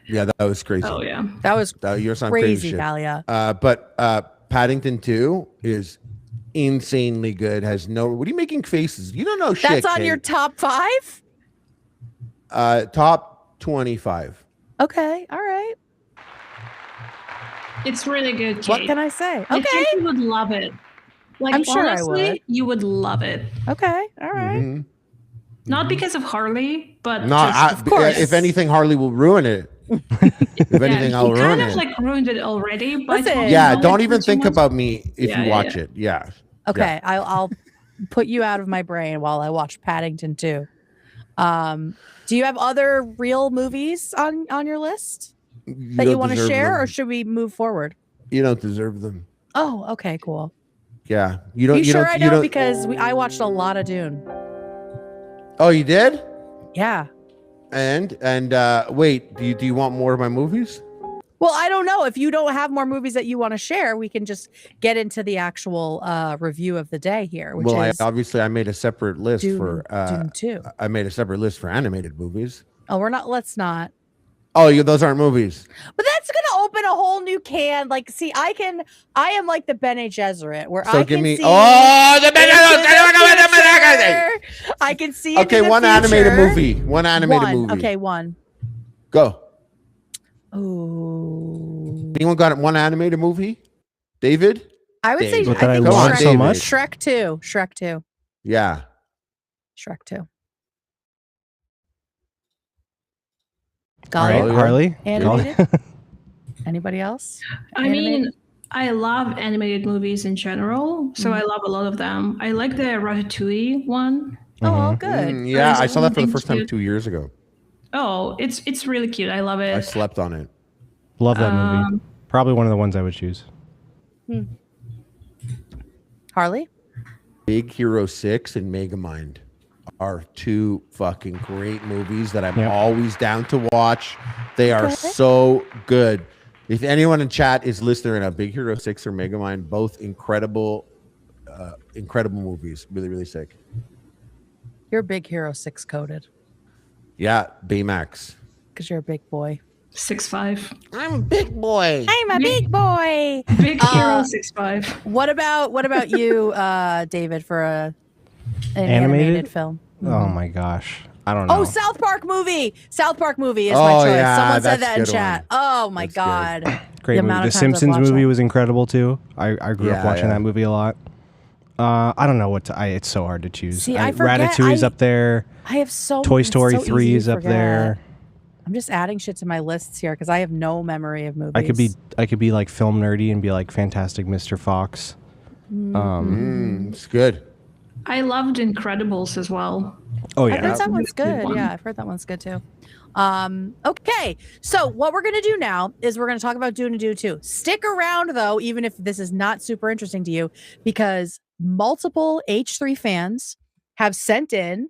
Yeah, that was crazy. Oh yeah. That was You're some crazy, crazy shit. Galya. But Paddington 2 is insanely good. Has no. What are you making faces? You don't know shit. That's on Kate. your top 5? Top 25. Okay, all right. It's really good, Kate. What can I say? I Okay. think you would love it. Like, I'm sure honestly, I would. you would love it. Okay. All right. Mhm. Not because of Harley, but No, just of course. if anything, Harley will ruin it. If anything, yeah, I'll he ruin kind of it. like ruined it already. But Listen. Yeah, don't even think about me if Yeah, you yeah, watch yeah. it. Yeah. Okay. I'll put you out of my brain while I watch Paddington 2. Do you have other real movies on your list that you don't want to deserve share, them. or should we move forward? You don't deserve them. Oh, okay, cool. Yeah, you don't. You sure don't, I you don't? don't. Because I watched a lot of Dune. Oh, you did? Yeah. And wait, do you want more of my movies? Well, I don't know. If you don't have more movies that you want to share, we can just get into the actual review of the day here, which Well, is I made a separate list Dune, for Dune 2. I made a separate list for animated movies. Oh, let's not. Oh, those aren't movies. But that's gonna open a whole new can. Like, see, I am like the Bene Gesserit, where So I give can me see the future. I can see. Okay, into the one animated future. movie. One animated movie. Okay, one. Go. Oh. Anyone got one animated movie? David? I would say David. That I I think want Shrek, so much? Shrek 2. Shrek 2. Yeah. Shrek 2. All right, Galya, Harley. animated? Anybody else? I Animated? mean, I love animated movies in general, so I love a lot of them. I like the Ratatouille one. Oh, good. Yeah, I saw that for the Thank first time you. 2 years ago. Oh, it's really cute. I love I it. slept on it. Love that movie. Probably one of the ones I would choose. Harley? Big Hero 6 and Megamind are two fucking great movies that I'm always down to watch. They are so good. If anyone in chat is listening, a Big Hero 6 or Megamind, both incredible movies. Really, really sick. You're Big Hero 6 coded Yeah, Baymax. because you're a big boy. 6'5". I'm a big boy. I'm a big boy. Big Hero 6'5". What about you, David, for an animated film? Oh my gosh, I don't know. Oh, South Park movie. South Park movie is my Oh, choice. yeah, Someone said that's that in a good chat. one. Oh my That's god. Great The movie. amount The of times I've Simpsons watched movie that. was incredible too. I grew up Yeah, watching yeah. that movie a lot. I don't know what to. It's so hard to choose. See, I forget. Ratatouille's up there. I have so Toy it's Story so 3 easy is to up there. I'm just adding shit to my lists here because I have no memory of movies. I could be like film nerdy and be like Fantastic Mr. Fox. It's good. I loved Incredibles as well. Oh I heard yeah. that one's good. one. Yeah, I've heard that one's good too. Okay, so what we're gonna do now is we're gonna talk about Dune and Dune 2. Stick around though, even if this is not super interesting to you, because multiple H3 fans have sent in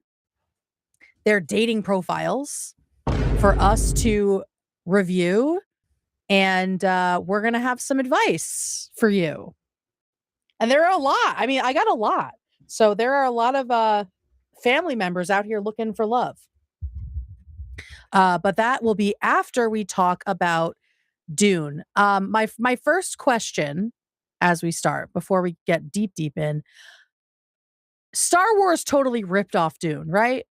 their dating profiles for us to review, and we're gonna have some advice for you. And there are a lot. I mean, I got a lot. So there are a lot of family members out here looking for love. But that will be after we talk about Dune. My first question as we start, before we get deep in, Star Wars totally ripped off Dune, right?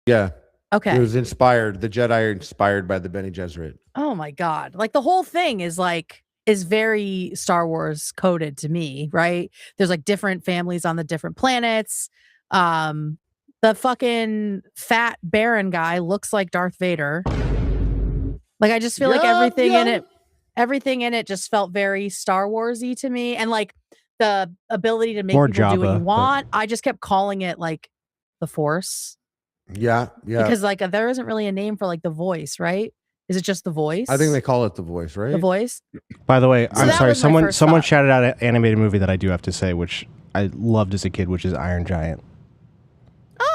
Yeah. Okay. It was inspired. The Jedi are inspired by the Bene Gesserit. Oh my God. Like the whole thing is very Star Wars coded to me, right? There's like different families on the different planets. The fucking fat Baron guy looks like Darth Vader. Like I just feel like everything in it just felt very Star Wars-y to me. And like the ability to make More people do what you Jabba, want. I just kept calling it like the Force. Yeah. Because like there isn't really a name for like the voice, right? Is it just the voice? I think they call it the voice, right? the voice. By the way, So I'm that sorry. was my first Someone thought. shouted out an animated movie that I do have to say, which I loved as a kid, which is Iron Giant.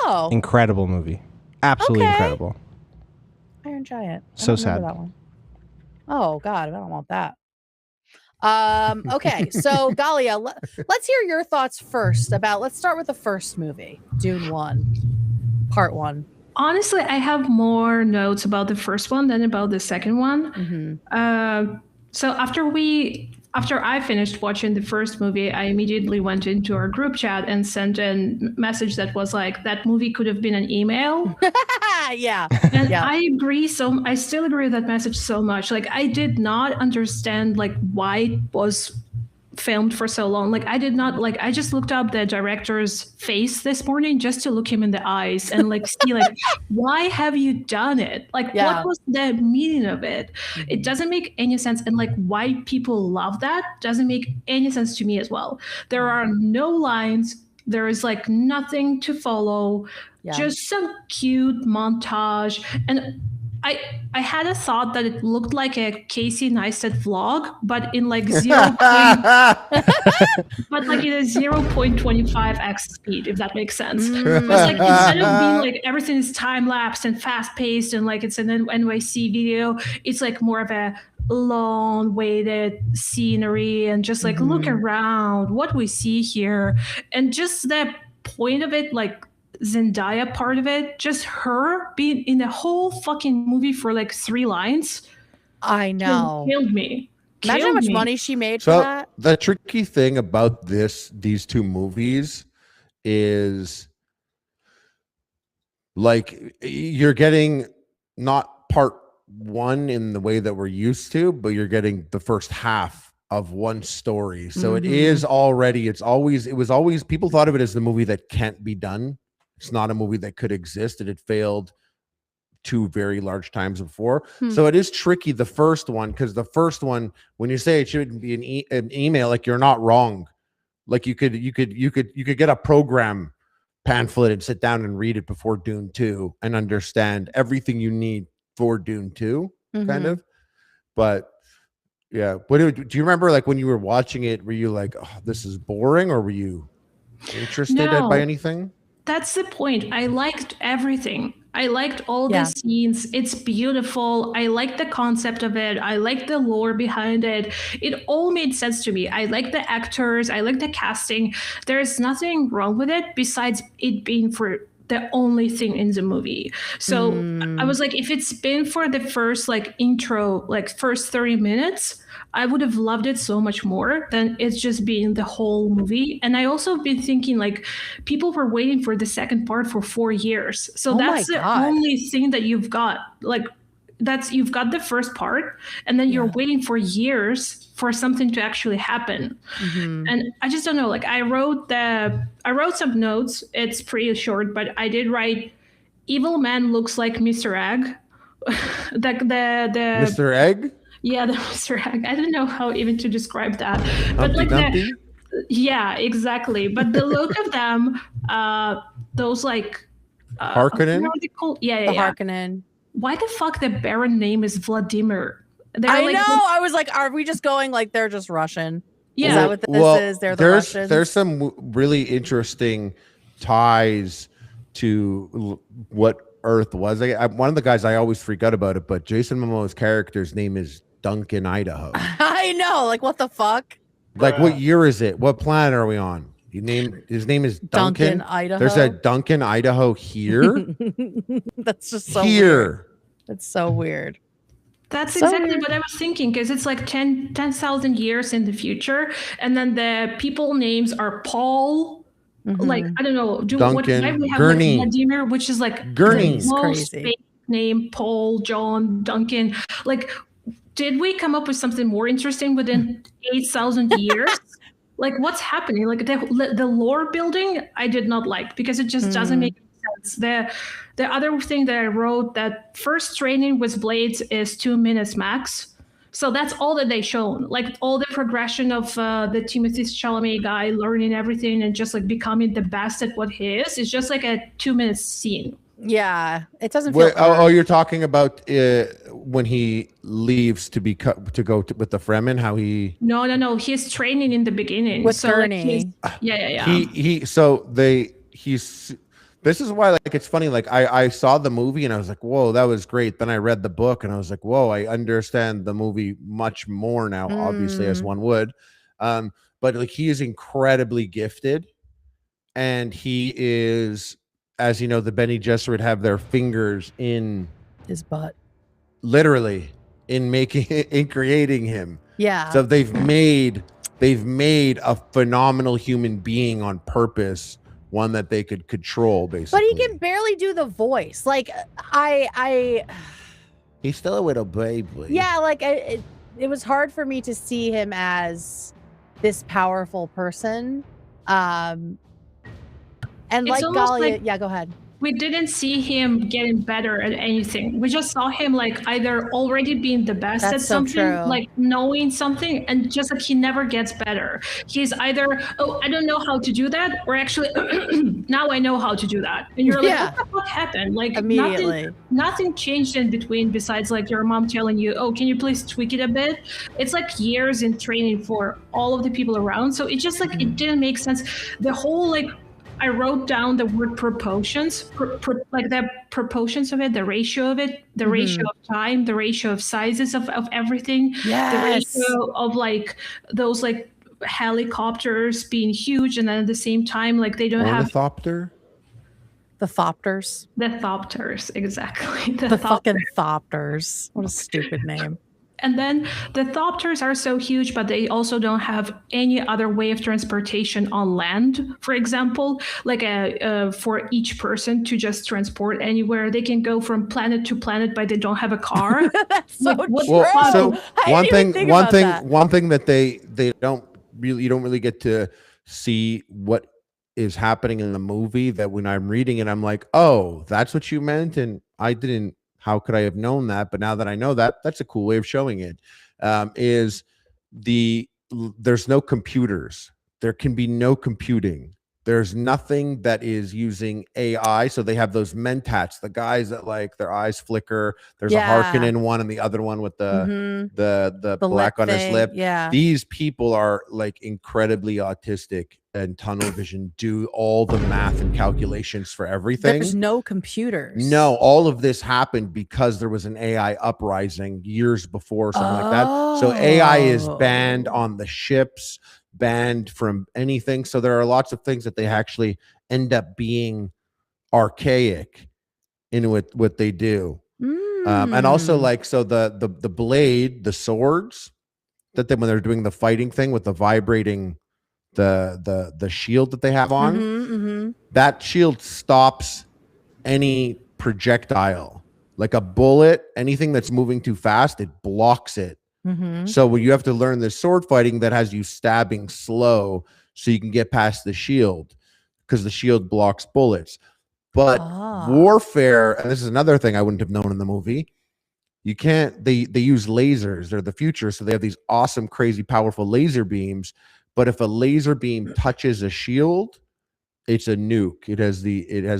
Oh, Incredible movie. Absolutely Okay. incredible. Iron Giant. I So don't remember sad. that one. Oh God, I don't want that. Okay, so Galya, let's hear your thoughts first about. Let's start with the first movie, Dune 1, Part 1. Honestly, I have more notes about the first one than about the second one. Mm-hmm. So after we after I finished watching the first movie, I immediately went into our group chat and sent a message that was like, that movie could have been an email. Yeah. And Yeah. I agree. I still agree with that message so much. Like, I did not understand like why it was filmed for so long. Like, I did not like, I just looked up the director's face this morning just to look him in the eyes and like see like, why have you done it? Like, what was the meaning of it? It doesn't make any sense. And like, why people love that doesn't make any sense to me as well. There are no lines. There is like nothing to follow. Just some cute montage. And I had a thought that it looked like a Casey Neistat vlog, but in like but like in a 0.25x speed, if that makes sense. It's like instead of being like everything is time lapse and fast paced and like it's an NYC video, it's like more of a long waited scenery and just like look around what we see here, and just the point of it, like Zendaya part of it, just her being in the whole fucking movie for like 3 lines. I know. Killed me. Imagine how much money she made for So that. the tricky thing about these two movies is like you're getting not part one in the way that we're used to, but you're getting the first half of one story. So it was always people thought of it as the movie that can't be done. It's not a movie that could exist. It had failed 2 very large times before. So it is tricky, the first one, because the first one, when you say it shouldn't be an email, like you're not wrong. Like you could get a program pamphlet and sit down and read it before Dune 2 and understand everything you need for Dune 2, kind of. But yeah, do you remember like when you were watching it, were you like, oh, this is boring, or were you interested by anything? That's the point. I liked everything. I liked all the scenes. It's beautiful. I like the concept of it. I like the lore behind it. It all made sense to me. I like the actors. I like the casting. There's nothing wrong with it besides it being for the only thing in the movie. So I was like, if it's been for the first like intro, like first 30 minutes, I would have loved it so much more than it's just being the whole movie. And I also been thinking like people were waiting for the second part for 4 years. So that's the only thing that you've got. Like you've got the first part and then you're waiting for years for something to actually happen. And I just don't know. Like I wrote some notes. It's pretty short, but I did write evil man looks like Mr. Egg. the Mr. Egg? Yeah, the Mr. Egg. I don't know how even to describe that. But like yeah, exactly. But the look of them, those like Harkonnen? Yeah. Harkonnen. Why the fuck the Baron name is Vladimir? I know. I was like, are we just going like they're just Russian? Yeah. Is that what this is? They're the Russians. There's some really interesting ties to what Earth was. One of the guys, I always freak out about it, but Jason Momoa's character's name is Duncan, Idaho. I know. Like, what the fuck? Like, what year is it? What planet are we on? His name is Duncan, Idaho. There's a Duncan, Idaho here. That's just so here. Weird. That's so weird. That's exactly what I was thinking, because it's like 10,000 years in the future, and then the people names are Paul. Like I don't know. Duncan, we have Gurney, like Vladimir, which is like Gurney. the most fake name. Paul, John, Duncan. Like, did we come up with something more interesting within 8,000 years? Like, what's happening? Like the lore building, I did not like because it just doesn't make sense. The other thing that I wrote, that first training with blades is 2 minutes max. So that's all that they shown. Like all the progression of the Timothée Chalamet guy learning everything and just like becoming the best at what he is. It's just like a 2 minute scene. Yeah, it doesn't feel. You're talking about when he leaves to go with the Fremen? How he? No. He's training in the beginning with Gurney. This is why, like, it's funny. Like, I saw the movie and I was like, "Whoa, that was great." Then I read the book and I was like, "Whoa, I understand the movie much more now." Obviously, as one would, but like, he is incredibly gifted, and he is, as you know, the Bene Gesserit have their fingers in his butt, literally in creating him. Yeah. So they've made a phenomenal human being on purpose, one that they could control, basically. But he can barely do the voice. Like He's still a little baby. Yeah, like it was hard for me to see him as this powerful person. And It's like almost Galya, like- yeah, go ahead. We didn't see him getting better at anything. We just saw him like either already being the best That's at so something, true. like knowing something, and just like he never gets better. He's either, oh, I don't know how to do that, or actually, now I know how to do that. And you're like, Yeah. what the fuck happened? Like Immediately. nothing changed in between besides like your mom telling you, oh, can you please tweak it a bit? It's like years in training for all of the people around. So it just like, it didn't make sense. The whole like, I wrote down the word proportions, like the proportions of it, the ratio of it, the ratio of time, the ratio of sizes of everything, Yes. the ratio of like those like helicopters being huge, and then at the same time, like they don't have Ornithopter? The Thopters. the thopters, exactly. The fucking Thopters. What a stupid name. And then the thopters are so huge, but they also don't have any other way of transportation on land. For example, like for each person to just transport anywhere, they can go from planet to planet, but they don't have a car. That's so Like, what- true. Well, so I one didn't even thing, think one about thing, that. one thing that they don't really, you don't really get to see what is happening in the movie. That when I'm reading it, I'm like, oh, that's what you meant, and I didn't. How could I have known that? But now that I know that, that's a cool way of showing it. There's no computers. There can be no computing. There's nothing that is using AI. So they have those mentats, the guys that like their eyes flicker. There's a Harkonnen one and the other one with the black on his lip. Yeah. These people are like incredibly autistic and tunnel vision, do all the math and calculations for everything. There's no computers. No, all of this happened because there was an AI uprising years before, something like that. So AI is banned on the ships, banned from anything. So there are lots of things that they actually end up being archaic in what they do. And also like, so the blade, the swords that when they're doing the fighting thing with the vibrating, the shield that they have on, that shield stops any projectile, like a bullet, anything that's moving too fast, it blocks it. So when you have to learn this sword fighting that has you stabbing slow so you can get past the shield, because the shield blocks bullets. But warfare, and this is another thing I wouldn't have known in the movie, you can't, they use lasers. They're the future, so they have these awesome, crazy, powerful laser beams. But if a laser beam touches a shield, it's a nuke. It has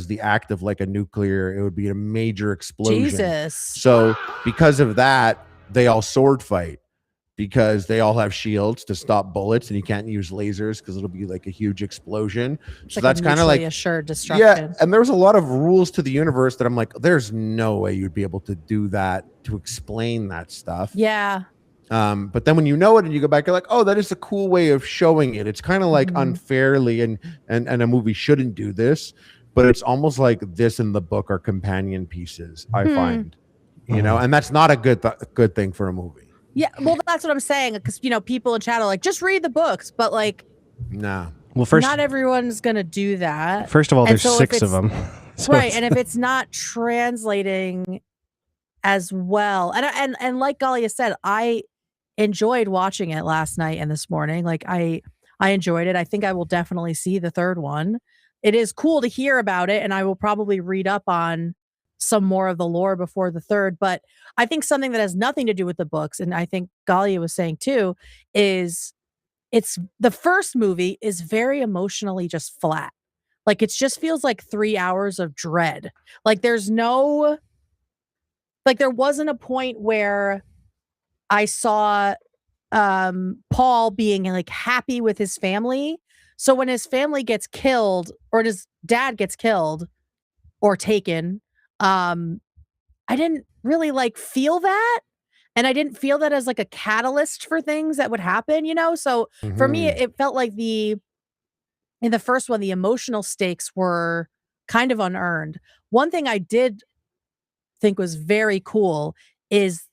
the act of like a nuclear. It would be a major explosion. Jesus. So because of that, they all sword fight, because they all have shields to stop bullets, and you can't use lasers because it'll be like a huge explosion. It's So like that's kind of like assured destruction. yeah. And there's a lot of rules to the universe that I'm like, there's no way you'd be able to do that, to explain that stuff. Yeah. But then when you know it and you go back, you're like, oh, that is a cool way of showing it. It's kind of like unfairly, and a movie shouldn't do this, but it's almost like this and the book are companion pieces, I find, and that's not a good thing for a movie. Yeah, well, that's what I'm saying, because people in chat are like, just read the books, but like, nah. Well, first, not everyone's gonna do that. First of all, And there's so if 6 of it's- them, right? And if it's not translating as well, and like Galya said, I enjoyed watching it last night and this morning. Like I enjoyed it. I think I will definitely see the third one. It is cool to hear about it, and I will probably read up on some more of the lore before the third. But I think something that has nothing to do with the books, and I think Galya was saying too, is it's the first movie is very emotionally just flat. Like it just feels like 3 hours of dread. Like there wasn't a point where I saw Paul being like happy with his family. So when his family gets killed, or his dad gets killed or taken, I didn't really like feel that. And I didn't feel that as like a catalyst for things that would happen, So for me, it felt like in the first one, the emotional stakes were kind of unearned. One thing I did think was very cool is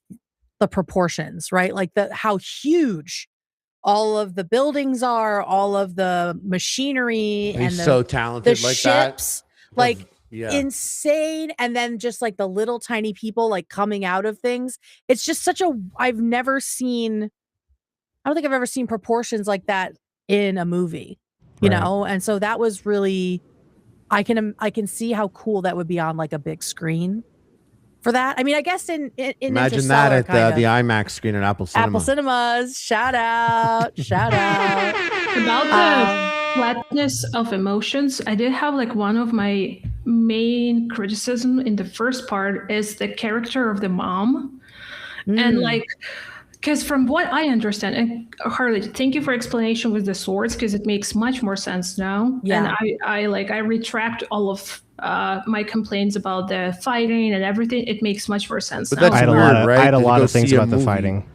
the proportions, right? Like how huge all of the buildings are, all of the machinery, He's and so the talented like ships, that. like Yeah. insane. And then just like the little tiny people like coming out of things. It's just such a, I don't think I've ever seen proportions like that in a movie, you Right. know? And so that was really, I can see how cool that would be on like a big screen for that. I mean, I guess in Imagine that Interstellar, at the IMAX screen at Apple Cinema. Apple Cinemas, shout out. About the flatness of emotions, I did have like one of my main criticism in the first part is the character of the mom. And like, because from what I understand, and Harley, thank you for explanation with the swords, because it makes much more sense now. Yeah. And I retract all of my complaints about the fighting and everything. It makes much more sense But now. that's I had weird, a lot, right? I had a To lot go of things see a about the movie. fighting.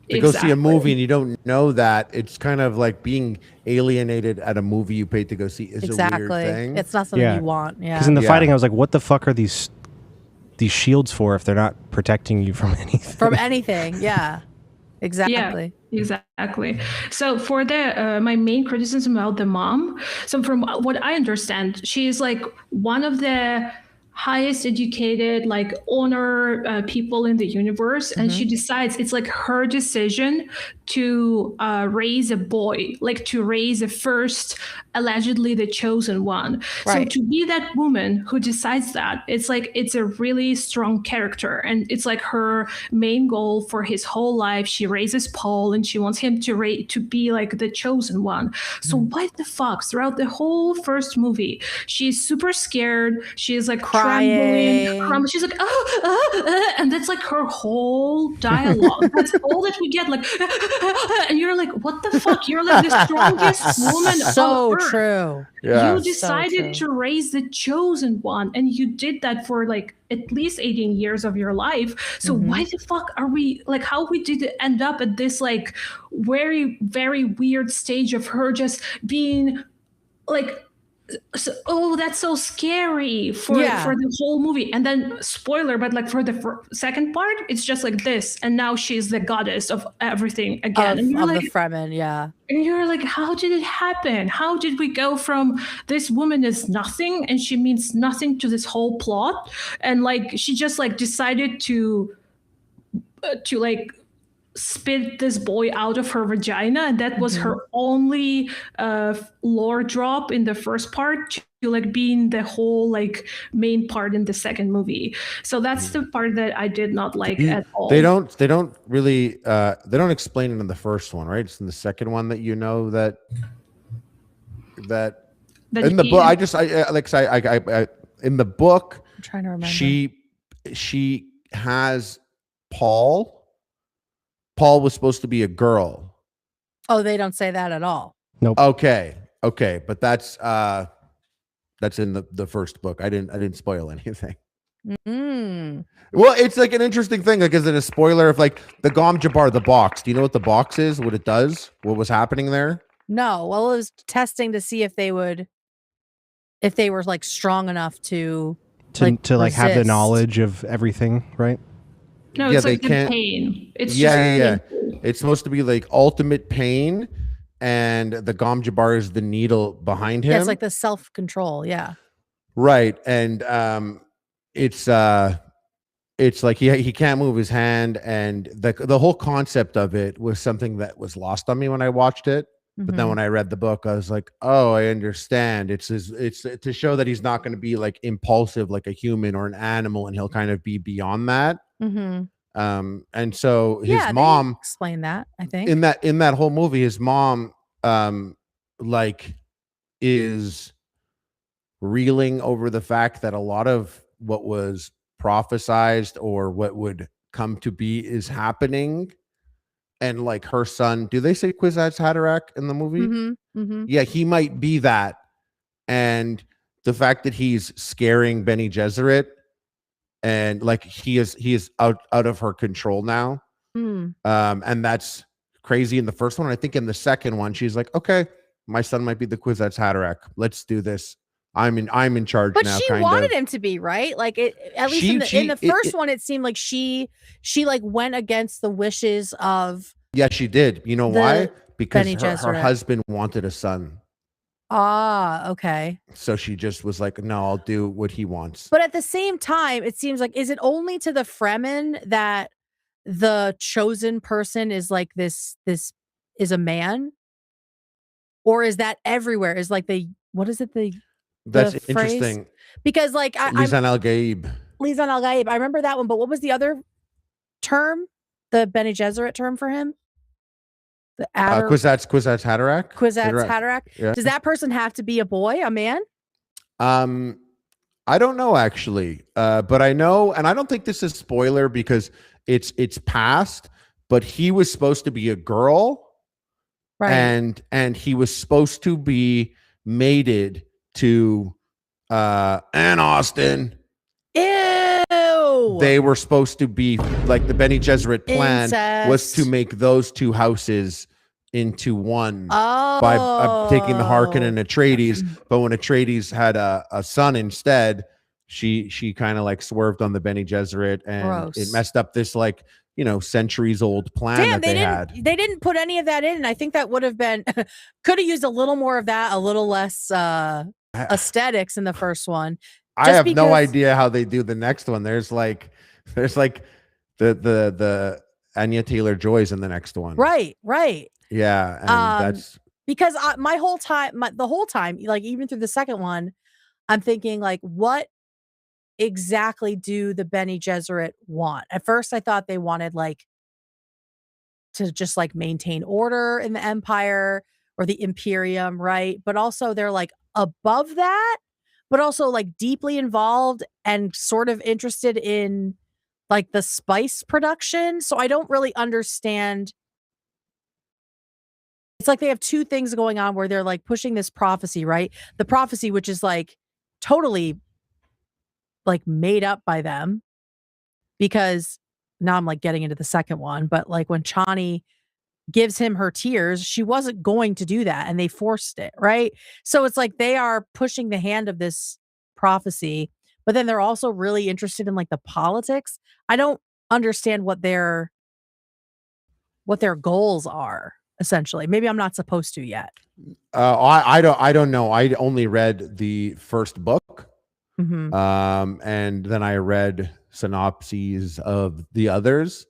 To go see a movie and you don't know that, it's kind of like being alienated at a movie you paid to go see is a weird thing. It's not something Yeah. you want. Yeah. Because in the Yeah. fighting, I was like, what the fuck are these shields for if they're not protecting you from anything? From anything. Yeah. Exactly. Yeah, exactly. So for the my main criticism about the mom, so from what I understand, she is like one of the highest educated, like honor people in the universe, and she decides it's like her decision to raise a boy, like to raise a first, allegedly the chosen one. Right. So to be that woman who decides that, it's like it's a really strong character, and it's like her main goal for his whole life. She raises Paul, and she wants him to be like the chosen one. So why the fuck throughout the whole first movie she's super scared, she's like trembling, she's like and that's like her whole dialogue. That's all that we get, like and you're like, what the fuck, you're like the strongest woman So on earth. true. Yeah. You decided to raise the chosen one, and you did that for like at least 18 years of your life. So why the fuck are we like, how we did end up at this like very, very weird stage of her just being like, so, oh, that's so scary for the whole movie. And then spoiler, but like for the second part, it's just like this, and now she's the goddess of everything again. And you're of like, the Fremen, yeah. and you're like, how did it happen? How did we go from this woman is nothing and she means nothing to this whole plot, and like she just like decided to like spit this boy out of her vagina, and that was her only lore drop in the first part to like being the whole like main part in the second movie. So that's the part that I did not like at all. They don't really they don't explain it in the first one, right? It's in the second one that you know that in the book. I in the book, I'm trying to remember. she has Paul. Paul was supposed to be a girl. Oh, they don't say that at all. Nope. Okay, but that's in the first book. I didn't spoil anything. Well, it's like an interesting thing. Like, is it a spoiler of like the Gom Jabbar, the box? Do you know what the box is? What it does? What was happening there? No. Well, it was testing to see if they were like strong enough to like have the resist. knowledge of everything, right? No, Yeah, it's like they the can't- pain. It's Yeah. just It's supposed to be like ultimate pain, and the Gom Jabbar is the needle behind him. Yeah, it's like the self-control. Yeah. Right, and it's like he can't move his hand, and the whole concept of it was something that was lost on me when I watched it. But then when I read the book, I was like, oh, I understand. It's to show that he's not going to be like impulsive like a human or an animal, and he'll kind of be beyond that. And so his mom explained that, I think. in that whole movie, his mom like is reeling over the fact that a lot of what was prophesized or what would come to be is happening. And like her son, do they say Kwisatz Haderach in the movie? Yeah, he might be that. And the fact that he's scaring Bene Gesserit, and like he is out of her control now. And that's crazy in the first one. I think in the second one, she's like, okay, my son might be the Kwisatz Haderach. Let's do this. I'm in charge But now. she kind wanted of. him to be, right? Like it, at least in the first one, it seemed like she like went against the wishes of. Yeah, she did. You know why? Because Bene her Gesserit. husband wanted a son. Ah, okay. So she just was like, no, I'll do what he wants. But at the same time, it seems like, is it only to the Fremen that the chosen person is like this is a man? Or is that everywhere? Is like what is it? That's the phrase? interesting. Because like Lisan al-Gaib. Lisan al-Gaib. I remember that one, but what was the other term? The Bene Gesserit term for him? The Kwisatz Haderach. Kwisatz Haderach. Yeah. Does that person have to be a boy, a man? I don't know actually, but I know, and I don't think this is spoiler because it's past. But he was supposed to be a girl, right? And he was supposed to be mated to Ann Austin. Ew. They were supposed to be like the Bene Gesserit plan Incest. was to make those two houses into one by taking the Harkonnen and Atreides. But when Atreides had a son instead, she kind of like swerved on the Bene Gesserit, and it messed up this like centuries old plan that they had. They didn't put any of that in. I think that would have been could have used a little more of that, a little less aesthetics in the first one. I have no idea how they do the next one. There's like the Anya Taylor-Joy's in the next one. Right. Yeah, and that's because the whole time, like even through the second one, I'm thinking like, what exactly do the Bene Gesserit want? At first, I thought they wanted like to just like maintain order in the Empire or the Imperium, right? But also they're like above that, but also like deeply involved and sort of interested in like the spice production. So I don't really understand. It's like they have two things going on where they're like pushing this prophecy, right? The prophecy, which is like totally like made up by them, because now I'm like getting into the second one, but like when Chani gives him her tears, she wasn't going to do that and they forced it, right? So it's like they are pushing the hand of this prophecy, but then they're also really interested in like the politics. I don't understand what their goals are, essentially. Maybe I'm not supposed to yet. I don't know. I only read the first book. Mm-hmm. And then I read synopses of the others.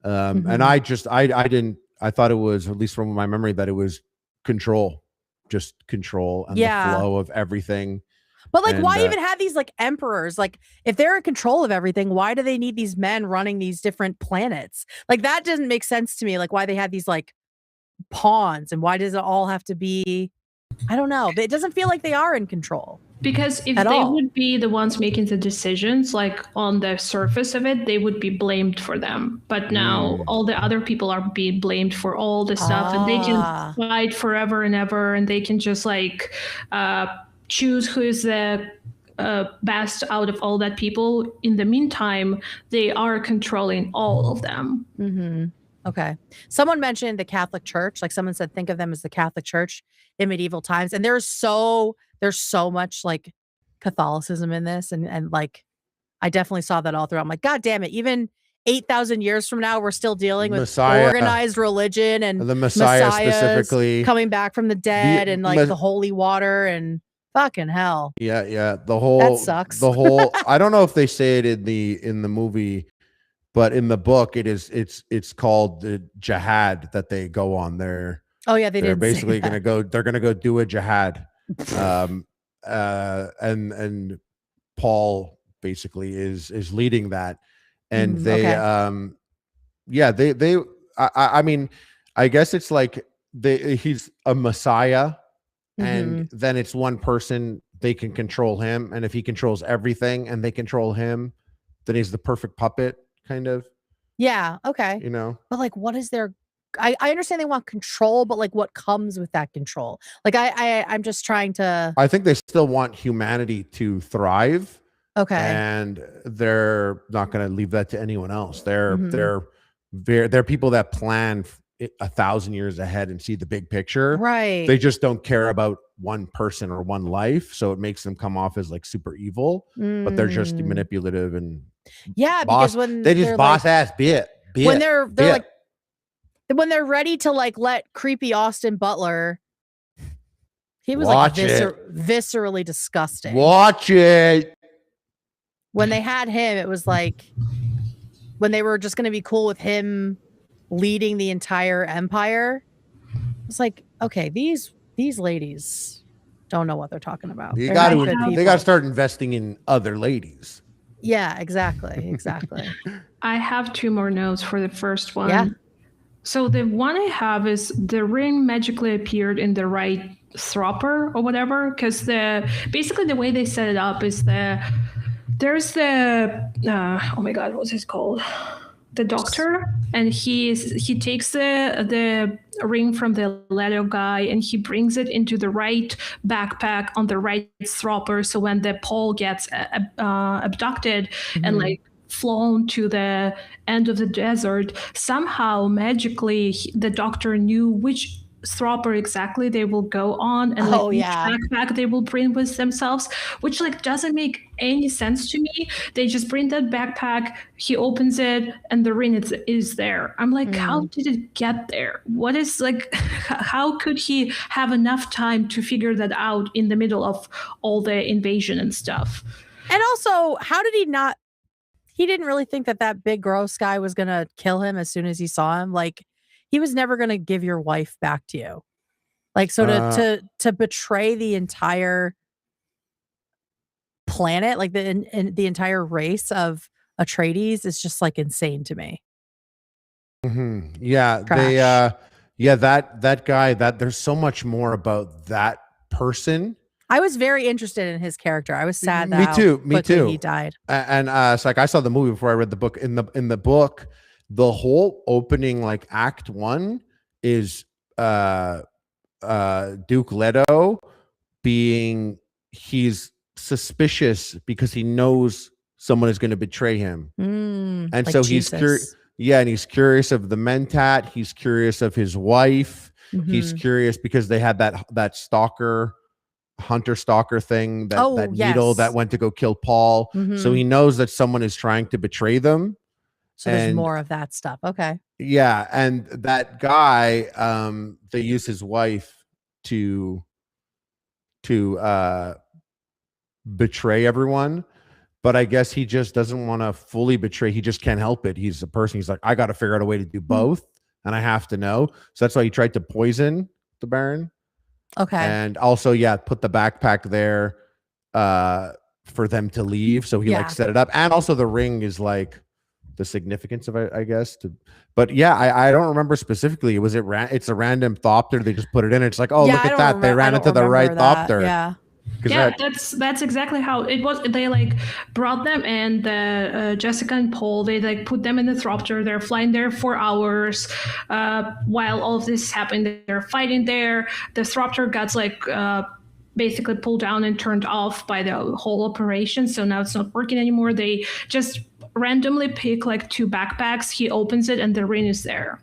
Mm-hmm. And I thought it was, at least from my memory, that it was control and the flow of everything. But like, why even have these like emperors? Like, if they're in control of everything, why do they need these men running these different planets? Like, that doesn't make sense to me. Like, why they have these like pawns, and why does it all have to be? I don't know. It doesn't feel like they are in control. Because if they would be the ones making the decisions, like on the surface of it, they would be blamed for them. But now all the other people are being blamed for all the stuff, and they can fight forever and ever, and they can just like choose who is the best out of all that people. In the meantime, they are controlling all of them. Mm-hmm. Okay. Someone mentioned the Catholic Church. Like someone said, think of them as the Catholic Church in medieval times. And there's so much like Catholicism in this. And like, I definitely saw that all through. I'm like, God damn it. Even 8,000 years from now, we're still dealing with organized religion and the Messiah specifically coming back from the dead and like the holy water and fucking hell. Yeah. The whole, that sucks. The whole, I don't know if they say it in the movie, but in the book, it's called the jihad that they go on there. Oh yeah, they're basically gonna go. They're gonna go do a jihad, and Paul basically is leading that, and they I mean, I guess it's like he's a messiah, and then it's one person, they can control him, and if he controls everything and they control him, then he's the perfect puppet. Kind of. Yeah. Okay. But like, what is their? I understand they want control, but like, what comes with that control? Like, I'm just trying to. I think they still want humanity to thrive. Okay. And they're not going to leave that to anyone else. They're people that plan 1,000 years ahead and see the big picture. Right. They just don't care about one person or one life, so it makes them come off as like super evil, but they're just manipulative and because when they just they're boss like, ass bit when they're like, when they're ready to like let creepy Austin Butler, he was Watch like it. viscerally disgusting. Watch it. When they had him, it was like when they were just going to be cool with him leading the entire empire. It's like, okay, these ladies don't know what they're talking about. They They're got not good to people. start investing in other ladies. Yeah, exactly. I have 2 more notes for the first one. Yeah. So the one I have is the ring magically appeared in the right thropper or whatever, because basically the way they set it up is there's the oh my god, what's his called? The doctor, and he takes the ring from the Leto guy and he brings it into the right backpack on the right thropper. So when the Paul gets abducted and like flown to the end of the desert, somehow magically the doctor knew which thropper exactly they will go on and like which backpack they will bring with themselves, which like doesn't make any sense to me. They just bring that backpack, he opens it, and the ring is there. I'm like, how did it get there? What is like, how could he have enough time to figure that out in the middle of all the invasion and stuff? And also, how did he didn't really think that big gross guy was gonna kill him as soon as he saw him. Like, he was never going to give your wife back to you. Like, so to betray the entire planet, like the entire race of Atreides is just like insane to me. Yeah. Trash. That guy, there's so much more about that person. I was very interested in his character. I was sad that Me too. he died. And it's like, I saw the movie before I read the book. In the book, the whole opening, like act 1 is Duke Leto he's suspicious because he knows someone is going to betray him. And like so he's curious. Yeah. And he's curious of the Mentat. He's curious of his wife. He's curious because they had that hunter stalker thing, that needle that went to go kill Paul. So he knows that someone is trying to betray them. So there's more of that stuff. Okay. Yeah, and that guy, they use his wife to betray everyone, but I guess he just doesn't want to fully betray. He just can't help it. He's a person. He's like, I got to figure out a way to do both, and I have to know. So that's why he tried to poison the Baron. Okay. And also, put the backpack there for them to leave. So he like set it up, and also the ring is like the significance of it, I guess. But I don't remember specifically. It's a random thopter. They just put it in. It's like, oh, look at that. They ran into the right thopter. Yeah. That's exactly how it was. They like brought them, and Jessica and Paul, they like put them in the thropter. They're flying there for hours while all of this happened. They're fighting there. The thropter got like basically pulled down and turned off by the whole operation. So now it's not working anymore. They just randomly pick like 2 backpacks. He opens it and the ring is there.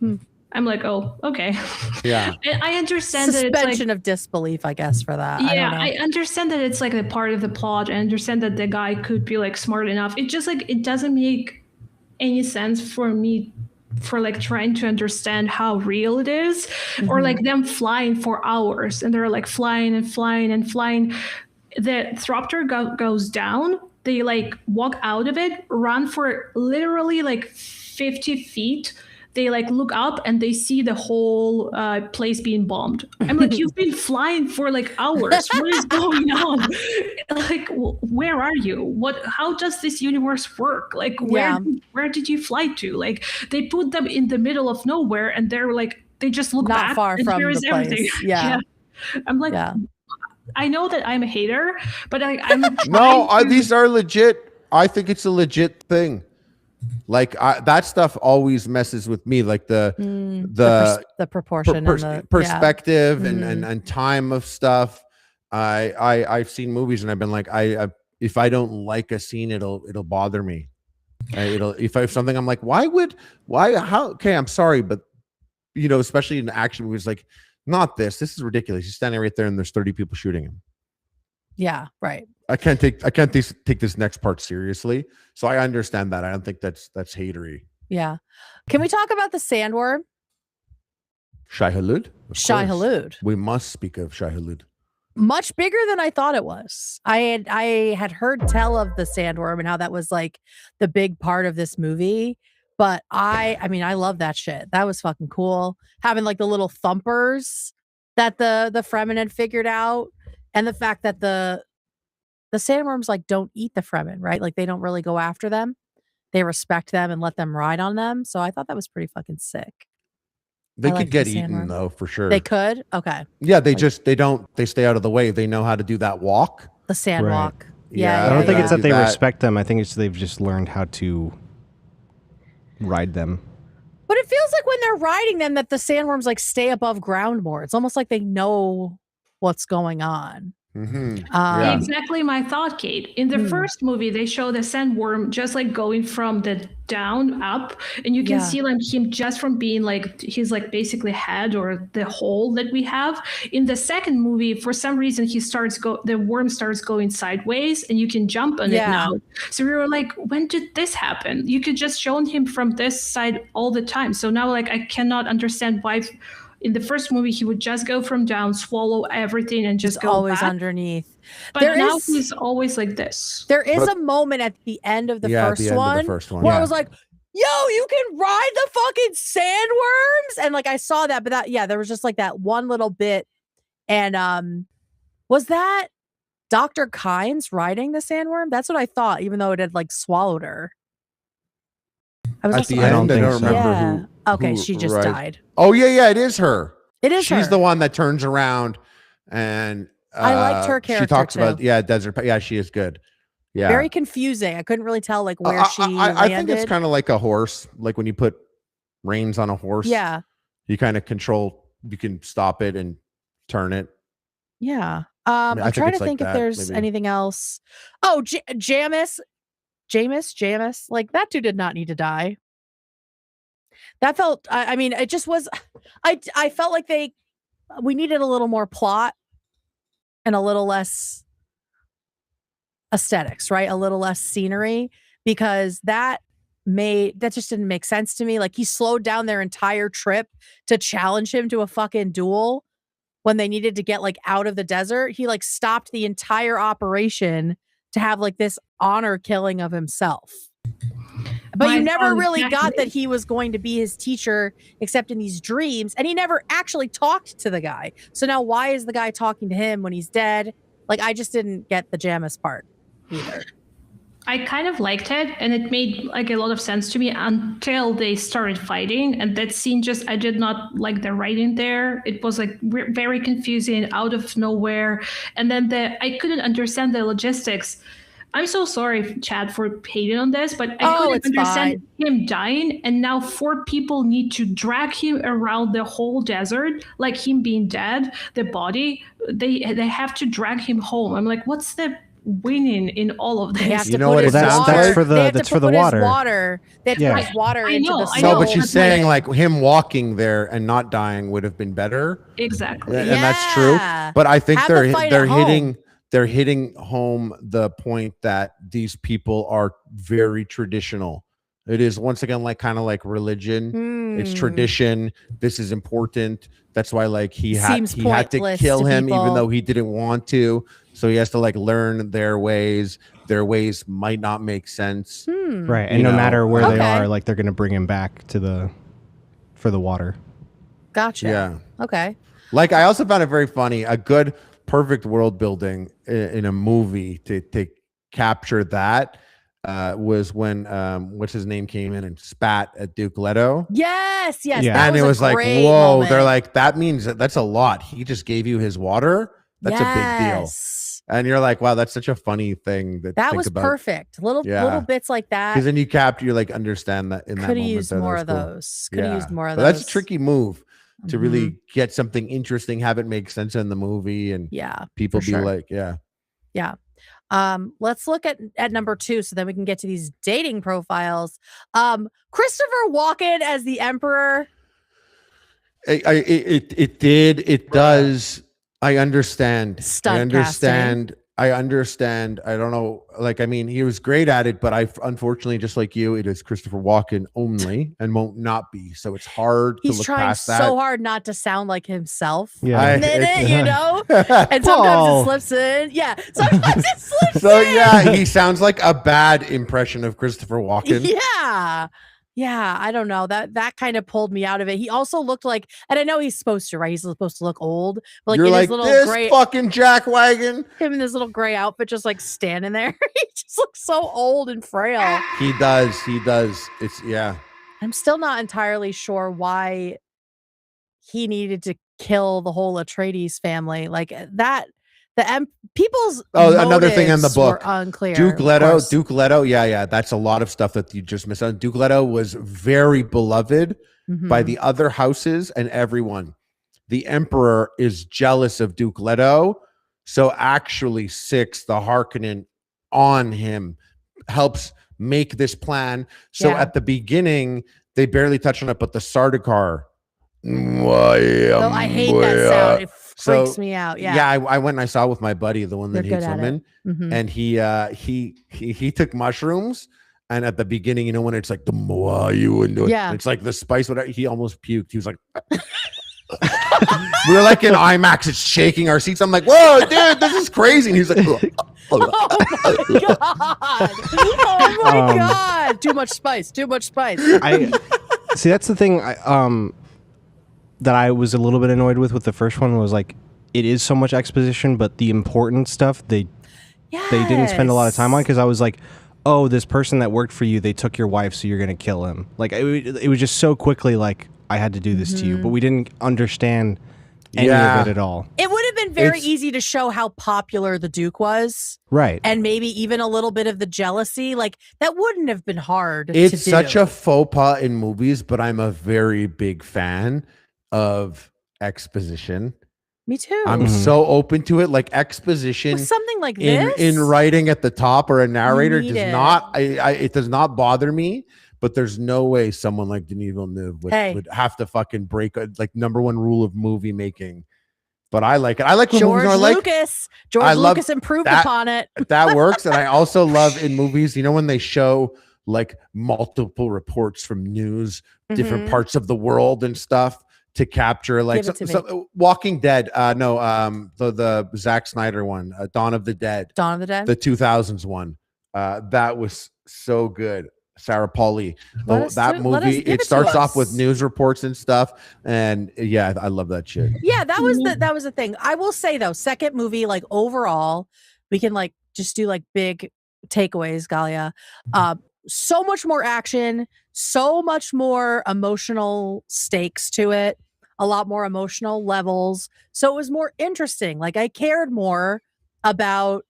I'm like, oh, okay. Yeah. And I understand suspension of disbelief, I guess, for that. Yeah, I understand that it's like a part of the plot. I understand that the guy could be like smart enough. It just like, it doesn't make any sense for me for like trying to understand how real it is, or like them flying for hours and they're like flying and flying and flying. The thropter goes down. They like walk out of it, run for literally like 50 feet. They like look up and they see the whole place being bombed. I'm like, you've been flying for like hours. What is going on? Like, where are you? How does this universe work? Like, where did you fly to? Like, they put them in the middle of nowhere and they're like, they just look not back far and from here the is everything. place. Yeah. I'm like, I know that I'm a hater, but I'm these are legit. I think it's a legit thing. Like that stuff always messes with me, like the proportion and the perspective and time of stuff. I've seen movies and I've been like, if I don't like a scene, it'll bother me. If something, I'm like, how? Okay, I'm sorry, but especially in action movies, like Not this. This is ridiculous. He's standing right there, and there's 30 people shooting him. Yeah, right. I can't take this next part seriously. So I understand that. I don't think that's hatery. Yeah. Can we talk about the sandworm? Shai Hulud? Shai Hulud. We must speak of Shai Hulud. Much bigger than I thought it was. I had heard tell of the sandworm and how that was like the big part of this movie. But I mean, I love that shit. That was fucking cool. Having like the little thumpers that the Fremen had figured out. And the fact that the sandworms like don't eat the Fremen, right? Like they don't really go after them. They respect them and let them ride on them. So I thought that was pretty fucking sick. They I could like get the eaten sandworm. though, for sure. They could? Okay. Yeah, they stay out of the way. They know how to do that walk. The sand Right. walk. Yeah, I don't think yeah. it's that Do they that. respect them. I think it's they've just learned how to ride them. But it feels like when they're riding them that the sandworms like stay above ground more. It's almost like they know what's going on. Mm-hmm. Yeah. Exactly my thought, Kate. In the first movie, they show the sandworm just like going from the down up, and you can see like him just from being like his like basically head or the hole that we have. In the second movie, for some reason, the worm starts going sideways, and you can jump on it now. So we were like, when did this happen? You could just show him from this side all the time. So now like I cannot understand why. In the first movie, he would just go from down, swallow everything, and just go always back. underneath. But now he's always like this. There is a moment at the end of the first one where I was like, yo, you can ride the fucking sandworms. And like, I saw that, but there was just like that one little bit. And was that Dr. Kynes riding the sandworm? That's what I thought, even though it had like swallowed her. I was At also the like, end, I don't remember yeah. who. Okay, she just died. Oh yeah, it is her. It is She's her. the one that turns around, and I liked her character. She talks too. about desert. Yeah, she is good. Yeah, very confusing. I couldn't really tell like where she landed. I think it's kind of like a horse, like when you put reins on a horse. Yeah, you kind of control. You can stop it and turn it. Yeah. I mean, I'm trying to like think if that, there's maybe. anything else. Oh, Jamis. Like that dude did not need to die. That felt, I mean, it just was, I felt like we needed a little more plot and a little less aesthetics, right? A little less scenery, because that just didn't make sense to me. Like he slowed down their entire trip to challenge him to a fucking duel when they needed to get like out of the desert. He like stopped the entire operation to have like this honor killing of himself. But you never really got that he was going to be his teacher except in these dreams. And he never actually talked to the guy. So now why is the guy talking to him when he's dead? Like, I just didn't get the Jamis part either. I kind of liked it, and it made like a lot of sense to me until they started fighting. And that scene I did not like the writing there. It was like very confusing, out of nowhere. And then I couldn't understand the logistics. I'm so sorry, Chad, for hating on this, but I couldn't understand him dying, and now 4 people need to drag him around the whole desert, like him being dead, the body. They have to drag him home. I'm like, what's the winning in all of this? They have to You know put what his it sounds water. like? That's for the water. They have to put his water into the soul. No, but she's saying like him walking there and not dying would have been better. Exactly. And that's true. But I think they're hitting home the point that these people are very traditional. It is once again like kind of like religion. It's tradition. This is important. That's why like he had to kill him even though he didn't want to. So he has to like learn their ways. Their ways might not make sense. Right. And no matter where they are, like they're going to bring him back for the water. Gotcha. Yeah. Okay. Like I also found it very funny. A good perfect world building in a movie to capture that was when what's his name came in and spat at Duke Leto. Yes. Yeah. And it was like, whoa, moment. they're like, that means that's a lot. He just gave you his water. That's a big deal. And you're like, wow, that's such a funny thing that was perfect. Little bits like that. Because then you like understand that in that moment. Could have used more of those. Could have used more of those. That's a tricky move to really get something interesting, have it make sense in the movie, and people be like, yeah. Let's look at number 2 so then we can get to these dating profiles. Christopher Walken as the Emperor. It did. It does. I understand. Stunt I understand. I don't know. Like, I mean, he was great at it, but unfortunately, just like you, it is Christopher Walken only and won't not be. So it's hard to He's look trying past so that. hard not to sound like himself. Yeah. You know? And sometimes Paul. it slips in. Yeah. Sometimes it slips So in. yeah, he sounds like a bad impression of Christopher Walken. Yeah. Yeah, I don't know. That kind of pulled me out of it. He also looked like, and I know he's supposed to, right? He's supposed to look old, but like You're in like his little this gray, fucking jackwagon. him in this little gray outfit, just like standing there. He just looks so old and frail. He does. It's yeah. I'm still not entirely sure why he needed to kill the whole Atreides family. Like that, people's another thing in the motives were book. unclear. Duke of Leto, course. yeah. That's a lot of stuff that you just missed out. Duke Leto was very beloved by Mhm. the other houses and everyone. The Emperor is jealous of Duke Leto, so actually Six, the Harkonnen on him, helps make this plan. So Yeah. at the beginning, they barely touch on it, but the Sardaukar. Oh, I hate that sound. It freaks me out. Yeah. I went and I saw with my buddy, the one that They're hates good at women, Mhm. and he took mushrooms. And at the beginning, you know, when it's like the Moayu and Yeah. it's like the spice, whatever, he almost puked. He was like, we were like in IMAX, it's shaking our seats. I'm like, whoa, dude, this is crazy. And he's like, Oh my god! Oh my god! Too much spice. Too much spice. I see. That's the thing. That I was a little bit annoyed with the first one was like it is so much exposition, but the important stuff they didn't spend a lot of time on, because I was like, oh, this person that worked for you, they took your wife, so you're gonna kill him. Like it was just so quickly like I had to do this to you, but we didn't understand any of it at all. It would have been very easy to show how popular the Duke was. Right. And maybe even a little bit of the jealousy. Like, that wouldn't have been hard to It's do. such a faux pas in movies, but I'm a very big fan of exposition. Me too. I'm so open to it. Like exposition With something like in this? writing at the top or a narrator need does it. not it does not bother me. But there's no way someone like Denis Villeneuve would have to fucking break a like number one rule of movie making. But I like it. I like when George movies are like Lucas. I George love Lucas improved that- upon it. that works. And I also love in movies, you know, when they show like multiple reports from news, different Mhm. parts of the world and stuff to capture like Give it to me. Walking Dead. The Zack Snyder one, Dawn of the Dead, Dawn of the Dead. the 2000s one. That was so good. Sarah Pauli, that movie. give it It to starts off us. with news reports and stuff, and yeah, I love that shit. Yeah, that was the thing. I will say though, second movie, like overall, we can like just do like big takeaways, Galya. So much more action, so much more emotional stakes to it, a lot more emotional levels. So it was more interesting. Like I cared more about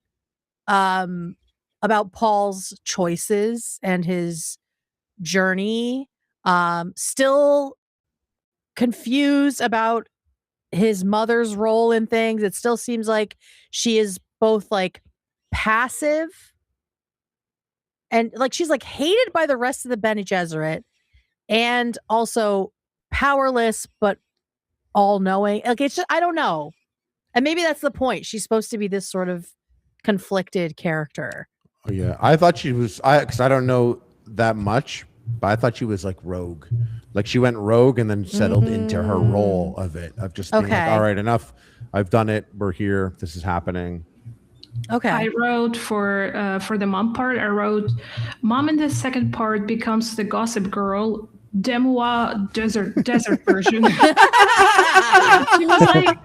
Paul's choices and his journey. Still confused about his mother's role in things. It still seems like she is both like passive and like she's like hated by the rest of the Bene Gesserit and also powerless but all-knowing. Like it's just, I don't know. And maybe that's the point. She's supposed to be this sort of conflicted character. Oh, yeah, I thought she was. Because I don't know that much, but I thought she was like rogue. Like she went rogue and then settled into her role of it, of just being like, all right, enough. I've done it. We're here. This is happening. Okay. I wrote for the mom part. I wrote, "Mom in the second part becomes the gossip girl, Demois desert version." She was like,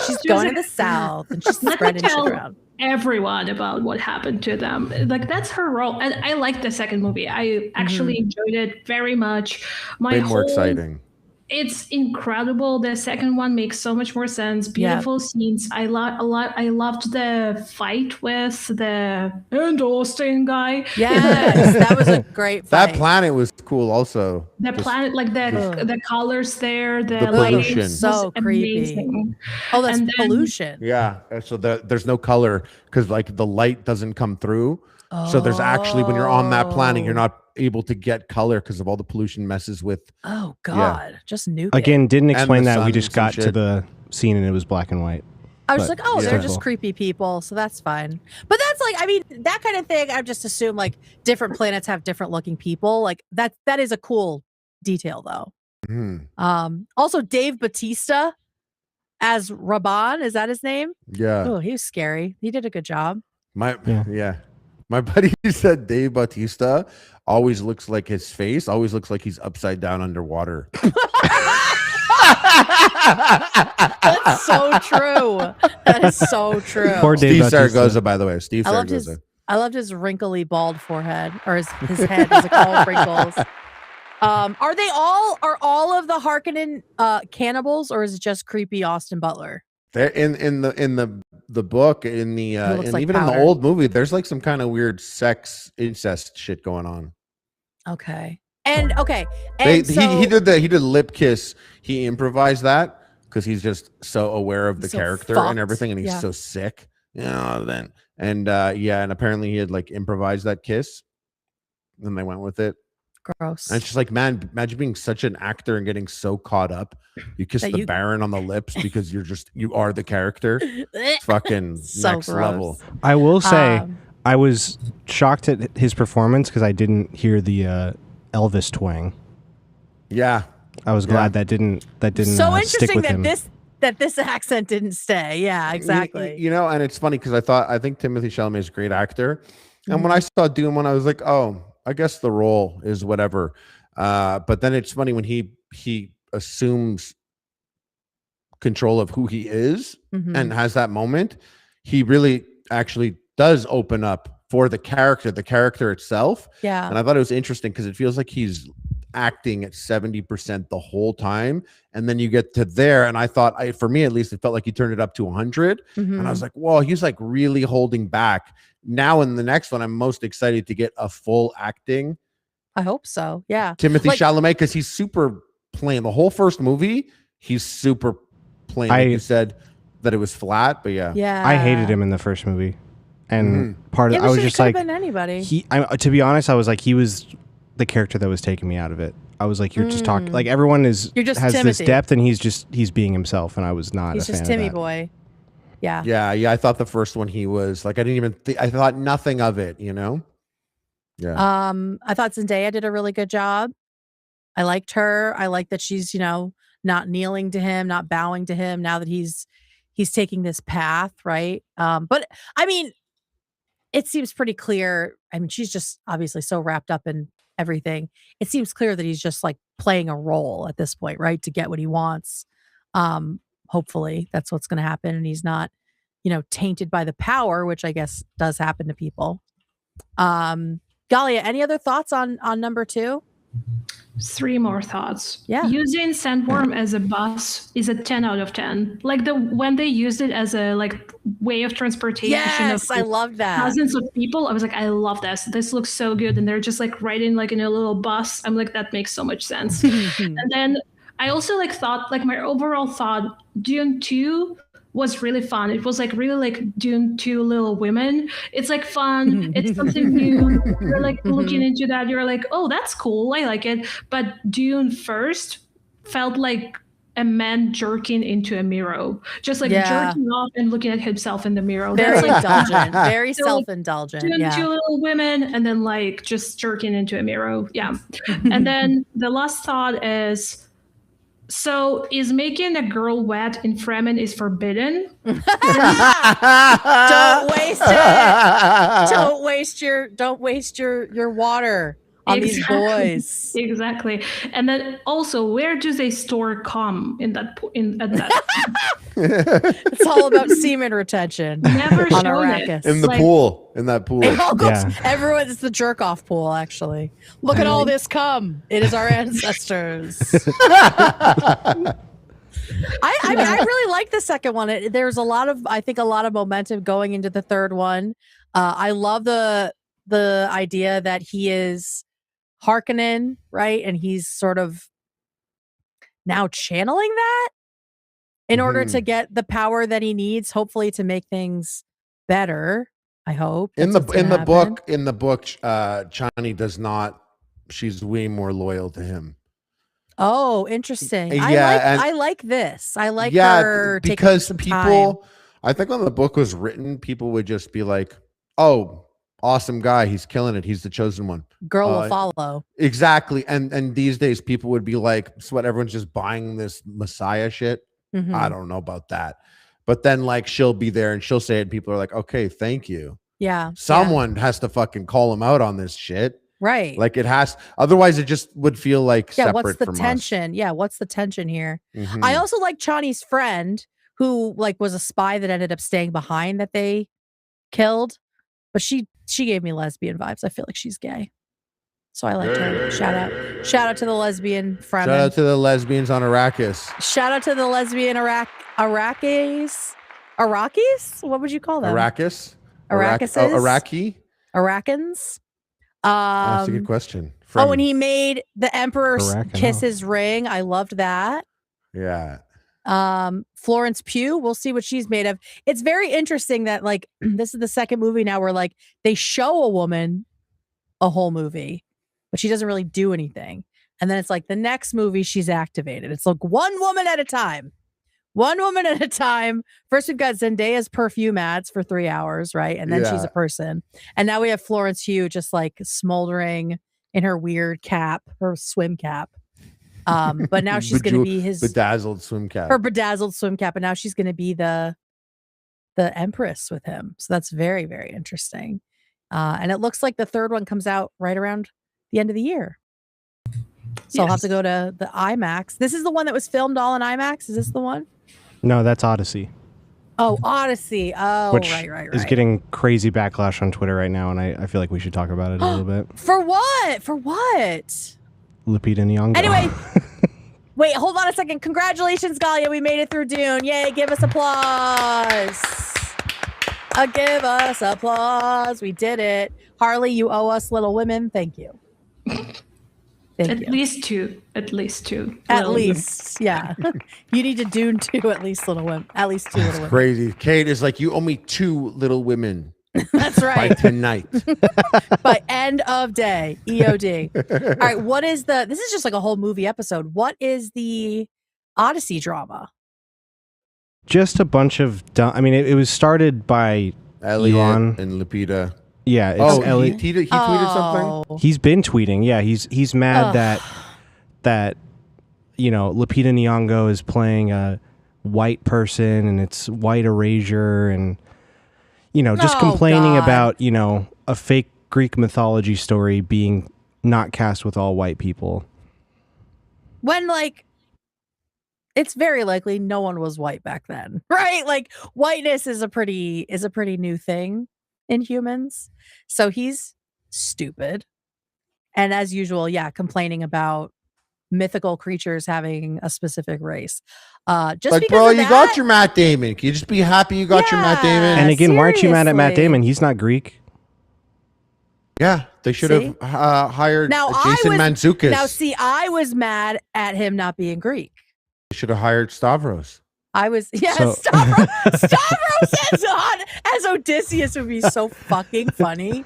she's going to the south and she's let me spreading shit tell around. everyone about what happened to them. Like that's her role, and I liked the second movie. I actually enjoyed it very much. Way more exciting. It's incredible. The second one makes so much more sense. Beautiful scenes. I loved the fight with the Austin guy. Yes, that was a great fight. That planet was cool. Also, The planet, like the colors there, the pollution. lighting, So was creepy. amazing. Oh, that's And then- pollution. yeah. So there's no color because like the light doesn't come through. So there's actually when you're on that planet, you're not able to get color because of all the pollution messes with. Oh God, just nuke Again, it. didn't explain the that. We sun just and some got to shit. the scene and it was black and white. I was But like, oh, they're yeah. just Cool. creepy people, so that's fine. But that's like, I mean, that kind of thing. I just assume like different planets have different looking people. Like that is a cool detail though. Also, Dave Bautista as Raban, is that his name? Yeah. Oh, he was scary. He did a good job. My buddy said Dave Bautista always looks like his face always looks like he's upside down underwater. That's so true. That is so true. Poor Dave Steve Bautista. Zaragoza, by the way. Steve I loved Zaragoza. I loved his wrinkly bald forehead, or his head is like all wrinkles. Are all of the Harkonnen cannibals, or is it just creepy Austin Butler? They're in the book, in the and like even in powder. the old movie, there's like some kind of weird sex incest shit going on. Okay. And He so, did lip kiss. He improvised that because he's just so aware of the So character fucked. and everything, and he's Yeah. so sick. And apparently he had like improvised that kiss, and they went with it. gross. And it's just like, man, imagine being such an actor and getting so caught up. You kiss That the you- Baron on the lips because you are the character. It's fucking So next gross. level. I will say, Um, I was shocked at his performance because I didn't hear the Elvis twang. Yeah. I was glad that didn't so stick interesting with that him. this accent didn't stay. Yeah, exactly. You know, and it's funny because I think Timothy Chalamet is a great actor. And when I saw Dune, I was like, oh, I guess the role is whatever. But then it's funny when he assumes control of who he is Mhm. and has that moment, he really actually does open up for the character itself. Yeah. And I thought it was interesting because it feels like he's acting at 70% the whole time. And then you get to there. And I thought, for me at least, it felt like he turned it up to 100. And I was like, whoa, he's like really holding back. Now in the next one, I'm most excited to get a full acting I hope so. Yeah. Timothy Like- Chalamet, because he's super plain. The whole first movie, he's super plain. Like you said that it was flat, but yeah. Yeah. I hated him in the first movie. And part of It I was could just have like been anybody. to be honest, I was like, he was the character that was taking me out of it. I was like, you're just talking like everyone has You're just this Timothy. depth and he's being himself, and I was not He's a just fan Timmy of that. boy. Yeah. Yeah. I thought the first one he was like, I didn't even think, I thought nothing of it, you know? Yeah. I thought Zendaya did a really good job. I liked her. I like that she's, not kneeling to him, not bowing to him now that he's taking this path, right? But I mean, it seems pretty clear. I mean, she's just obviously so wrapped up in everything. It seems clear that he's just like playing a role at this point, right? To get what he wants. Hopefully that's what's going to happen. And he's not, tainted by the power, which I guess does happen to people. Galya, any other thoughts on number 2? 3 more thoughts. Yeah. Using Sandworm as a bus is a 10 out of 10. Like when they used it as a way of transportation Yes, of I love that. thousands of people, I was like, I love this. This looks so good. And they're just riding in a little bus. I'm like, that makes so much sense. And then I also thought my overall thought, Dune 2 was really fun. It was really like Dune 2 Little Women. It's fun. It's something new. You're looking into that. You're like, oh, that's cool. I like it. But Dune first felt like a man jerking into a mirror, just jerking off and looking at himself in the mirror. Very That's indulgent, very So, self-indulgent. Dune Yeah. 2 Little Women, and then just jerking into a mirror. Yeah. And then the last thought is, so is making a girl wet in Fremen is forbidden? Don't waste it. Don't waste your water on these boys. Exactly. And then also, where do they store cum at that? It's all about semen retention Never on shown Arrakis. In the pool. In that pool. It all goes, Yeah. Everyone's the jerk off pool, actually. Look at all this cum. It is our ancestors. I mean, I really like the second one. There's a lot of momentum going into the third one. I love the idea that he is Harkonnen, right? And he's sort of now channeling that in order to get the power that he needs, hopefully to make things better. I hope In That's the what's gonna book, happen. Chani does not she's way more loyal to him. Oh, interesting. Yeah, I like this. I like Yeah, her because taking some people, time. I think when the book was written, people would just be like, "Oh, awesome guy, he's killing it. He's the chosen one." Girl will follow. Exactly. And these days people would be like, "So what? Everyone's just buying this Messiah shit." Mhm. I don't know about that. But then like she'll be there and she'll say it, and people are like, "Okay, thank you." Yeah. Someone has to fucking call him out on this shit. Right. Like it has. Otherwise, it just would feel like Yeah, separate what's the from tension? Yeah, what's the tension here? us. Mhm. I also like Chani's friend who like was a spy that ended up staying behind that they killed, but she gave me lesbian vibes. I feel like she's gay. So I liked her. Shout out to the lesbian friend. Shout out to the lesbians on Arrakis. Shout out to the lesbian Iraqis. What would you call them? Arrakis? Arrakises? Iraqi? Arakkans. That's a good question. Oh, and he made the Emperor Iraq, kiss his ring. I loved that. Yeah. Florence Pugh, we'll see what she's made of. It's very interesting that like this is the second movie now where like they show a woman a whole movie, but she doesn't really do anything. And then it's like the next movie she's activated. It's like one woman at a time. One woman at a time. First, we've got Zendaya's perfume ads for 3 hours, right? And then she's a person. And now we have Florence Pugh just like smoldering in her weird cap, her swim cap. But now she's going to be his bedazzled swim cap. Her bedazzled swim cap, and now she's going to be the Empress with him. So that's very, very interesting. And it looks like the third one comes out right around the end of the year. So I'll have to go to the IMAX. This is the one that was filmed all in IMAX. Is this the one? No, that's Odyssey. Oh, Odyssey. Oh, which right. is getting crazy backlash on Twitter right now, and I feel like we should talk about it a little bit. For what? For what? Lupita Nyong'o. Anyway, wait, hold on a second. Congratulations, Galya. We made it through Dune. Yay, give us applause. Give us applause. We did it. Harley, you owe us Little Women. Thank you. At least two. At least, yeah. You need to Dune 2, at least Little Women. At least 2 Little Women. Crazy. Kate is like, you owe me 2 Little Women. That's right. By tonight. By end of day. EOD. All right. What is this is just like a whole movie episode. What is the Odyssey drama? Just a bunch of it was started by Elliot Elon and Lupita. Yeah. It's Elliot. He tweeted something? He's been tweeting. Yeah. He's mad that Lupita Nyong'o is playing a white person and it's white erasure and just complaining about, a fake Greek mythology story being not cast with all white people. When it's very likely no one was white back then, right? Like whiteness is a pretty new thing in humans. So he's stupid. And as usual, complaining about mythical creatures having a specific race. Just like, because bro, of you that, got your Matt Damon. Can you just be happy you got your Matt Damon? And again, why aren't you mad at Matt seriously. Damon? He's not Greek. Yeah, they should have hired Jason Mantzoukas. Now, see, I was mad at him not being Greek. They should have hired Stavros. I was, Stavros as Odysseus would be so fucking funny.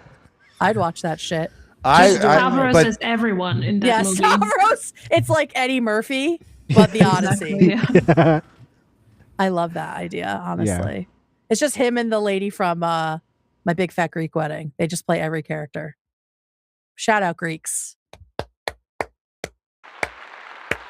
I'd watch that shit. Stavros is everyone in that movie. Stavros, it's like Eddie Murphy, but the Odyssey. Exactly, I love that idea, honestly. Yeah. It's just him and the lady from My Big Fat Greek Wedding. They just play every character. Shout out Greeks.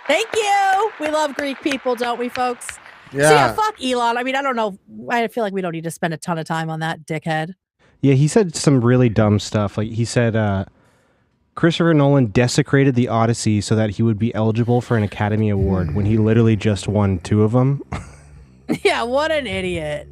Thank you. We love Greek people, don't we, folks? Yeah. So yeah, fuck Elon. I mean, I don't know. I feel like we don't need to spend a ton of time on that dickhead. Yeah, he said some really dumb stuff. Like he said, Christopher Nolan desecrated the Odyssey so that he would be eligible for an Academy Award when he literally just won 2 of them. Yeah, what an idiot.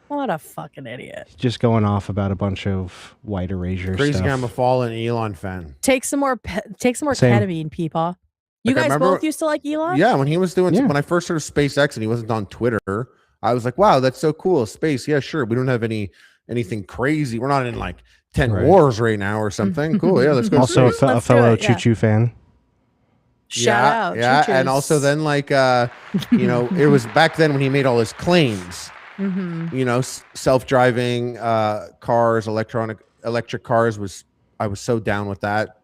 What a fucking idiot. Just going off about a bunch of white erasure Crazy stuff. I'm a fallen Elon fan. Take some more ketamine, people. You guys both used to like Elon? Yeah, when he was doing when I first heard of SpaceX and he wasn't on Twitter, I was like, wow, that's so cool. Space, yeah, sure. We don't have anything crazy. We're not in like 10 wars right now or something. Cool. Yeah, let's go. Also a fellow Choo-Choo fan. Shout out. Yeah, Choo-choos. and also then it was back then when he made all his claims. Mm-hmm. Self-driving cars, electric cars I was so down with that.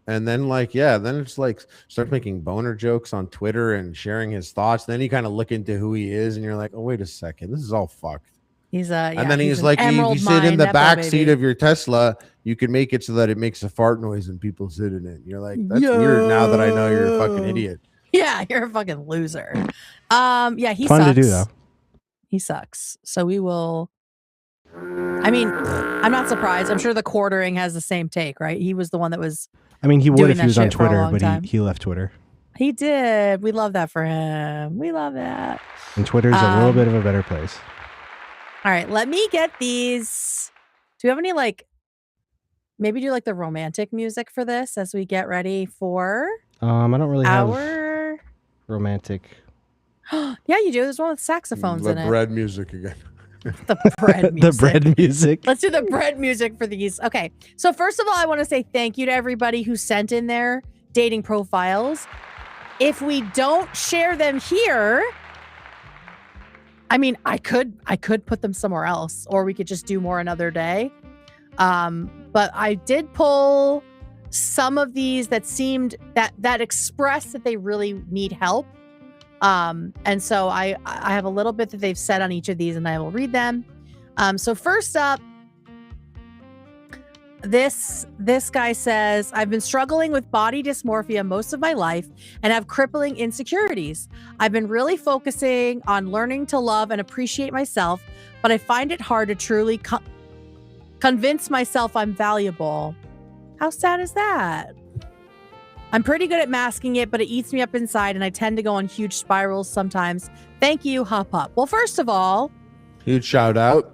And then then it's like start making boner jokes on Twitter and sharing his thoughts. Then you kind of look into who he is and you're like, oh, wait a second, this is all fucked. He's and then he's like, if you sit in the back seat of your Tesla, you can make it so that it makes a fart noise and people sit in it. You're like, that's weird now that I know you're a fucking idiot. Yeah, you're a fucking loser. Yeah, he Fun sucks. to do though. He sucks. So we will. I mean, I'm not surprised. I'm sure the quartering has the same take, right? He was the one that was. I mean, he would if he was on shit for a Twitter, long but time. he left Twitter. He did. We love that for him. We love that. And Twitter's a little bit of a better place. All right, let me get these. Do you have any maybe do the romantic music for this as we get ready for I don't really have romantic. Yeah, you do. There's one with saxophones in it. The bread music again. The bread music. The bread music. Let's do the bread music for these. Okay. So first of all, I want to say thank you to everybody who sent in their dating profiles. If we don't share them here, I mean, I could put them somewhere else, or we could just do more another day. But I did pull some of these that seemed that express that they really need help. And so I have a little bit that they've said on each of these, and I will read them. So first up, this guy says, I've been struggling with body dysmorphia most of my life and have crippling insecurities. I've been really focusing on learning to love and appreciate myself, but I find it hard to truly convince myself I'm valuable. How sad is that? I'm pretty good at masking it, but it eats me up inside, and I tend to go on huge spirals sometimes. Thank you, Hup Hup. Well, first of all, huge shout out.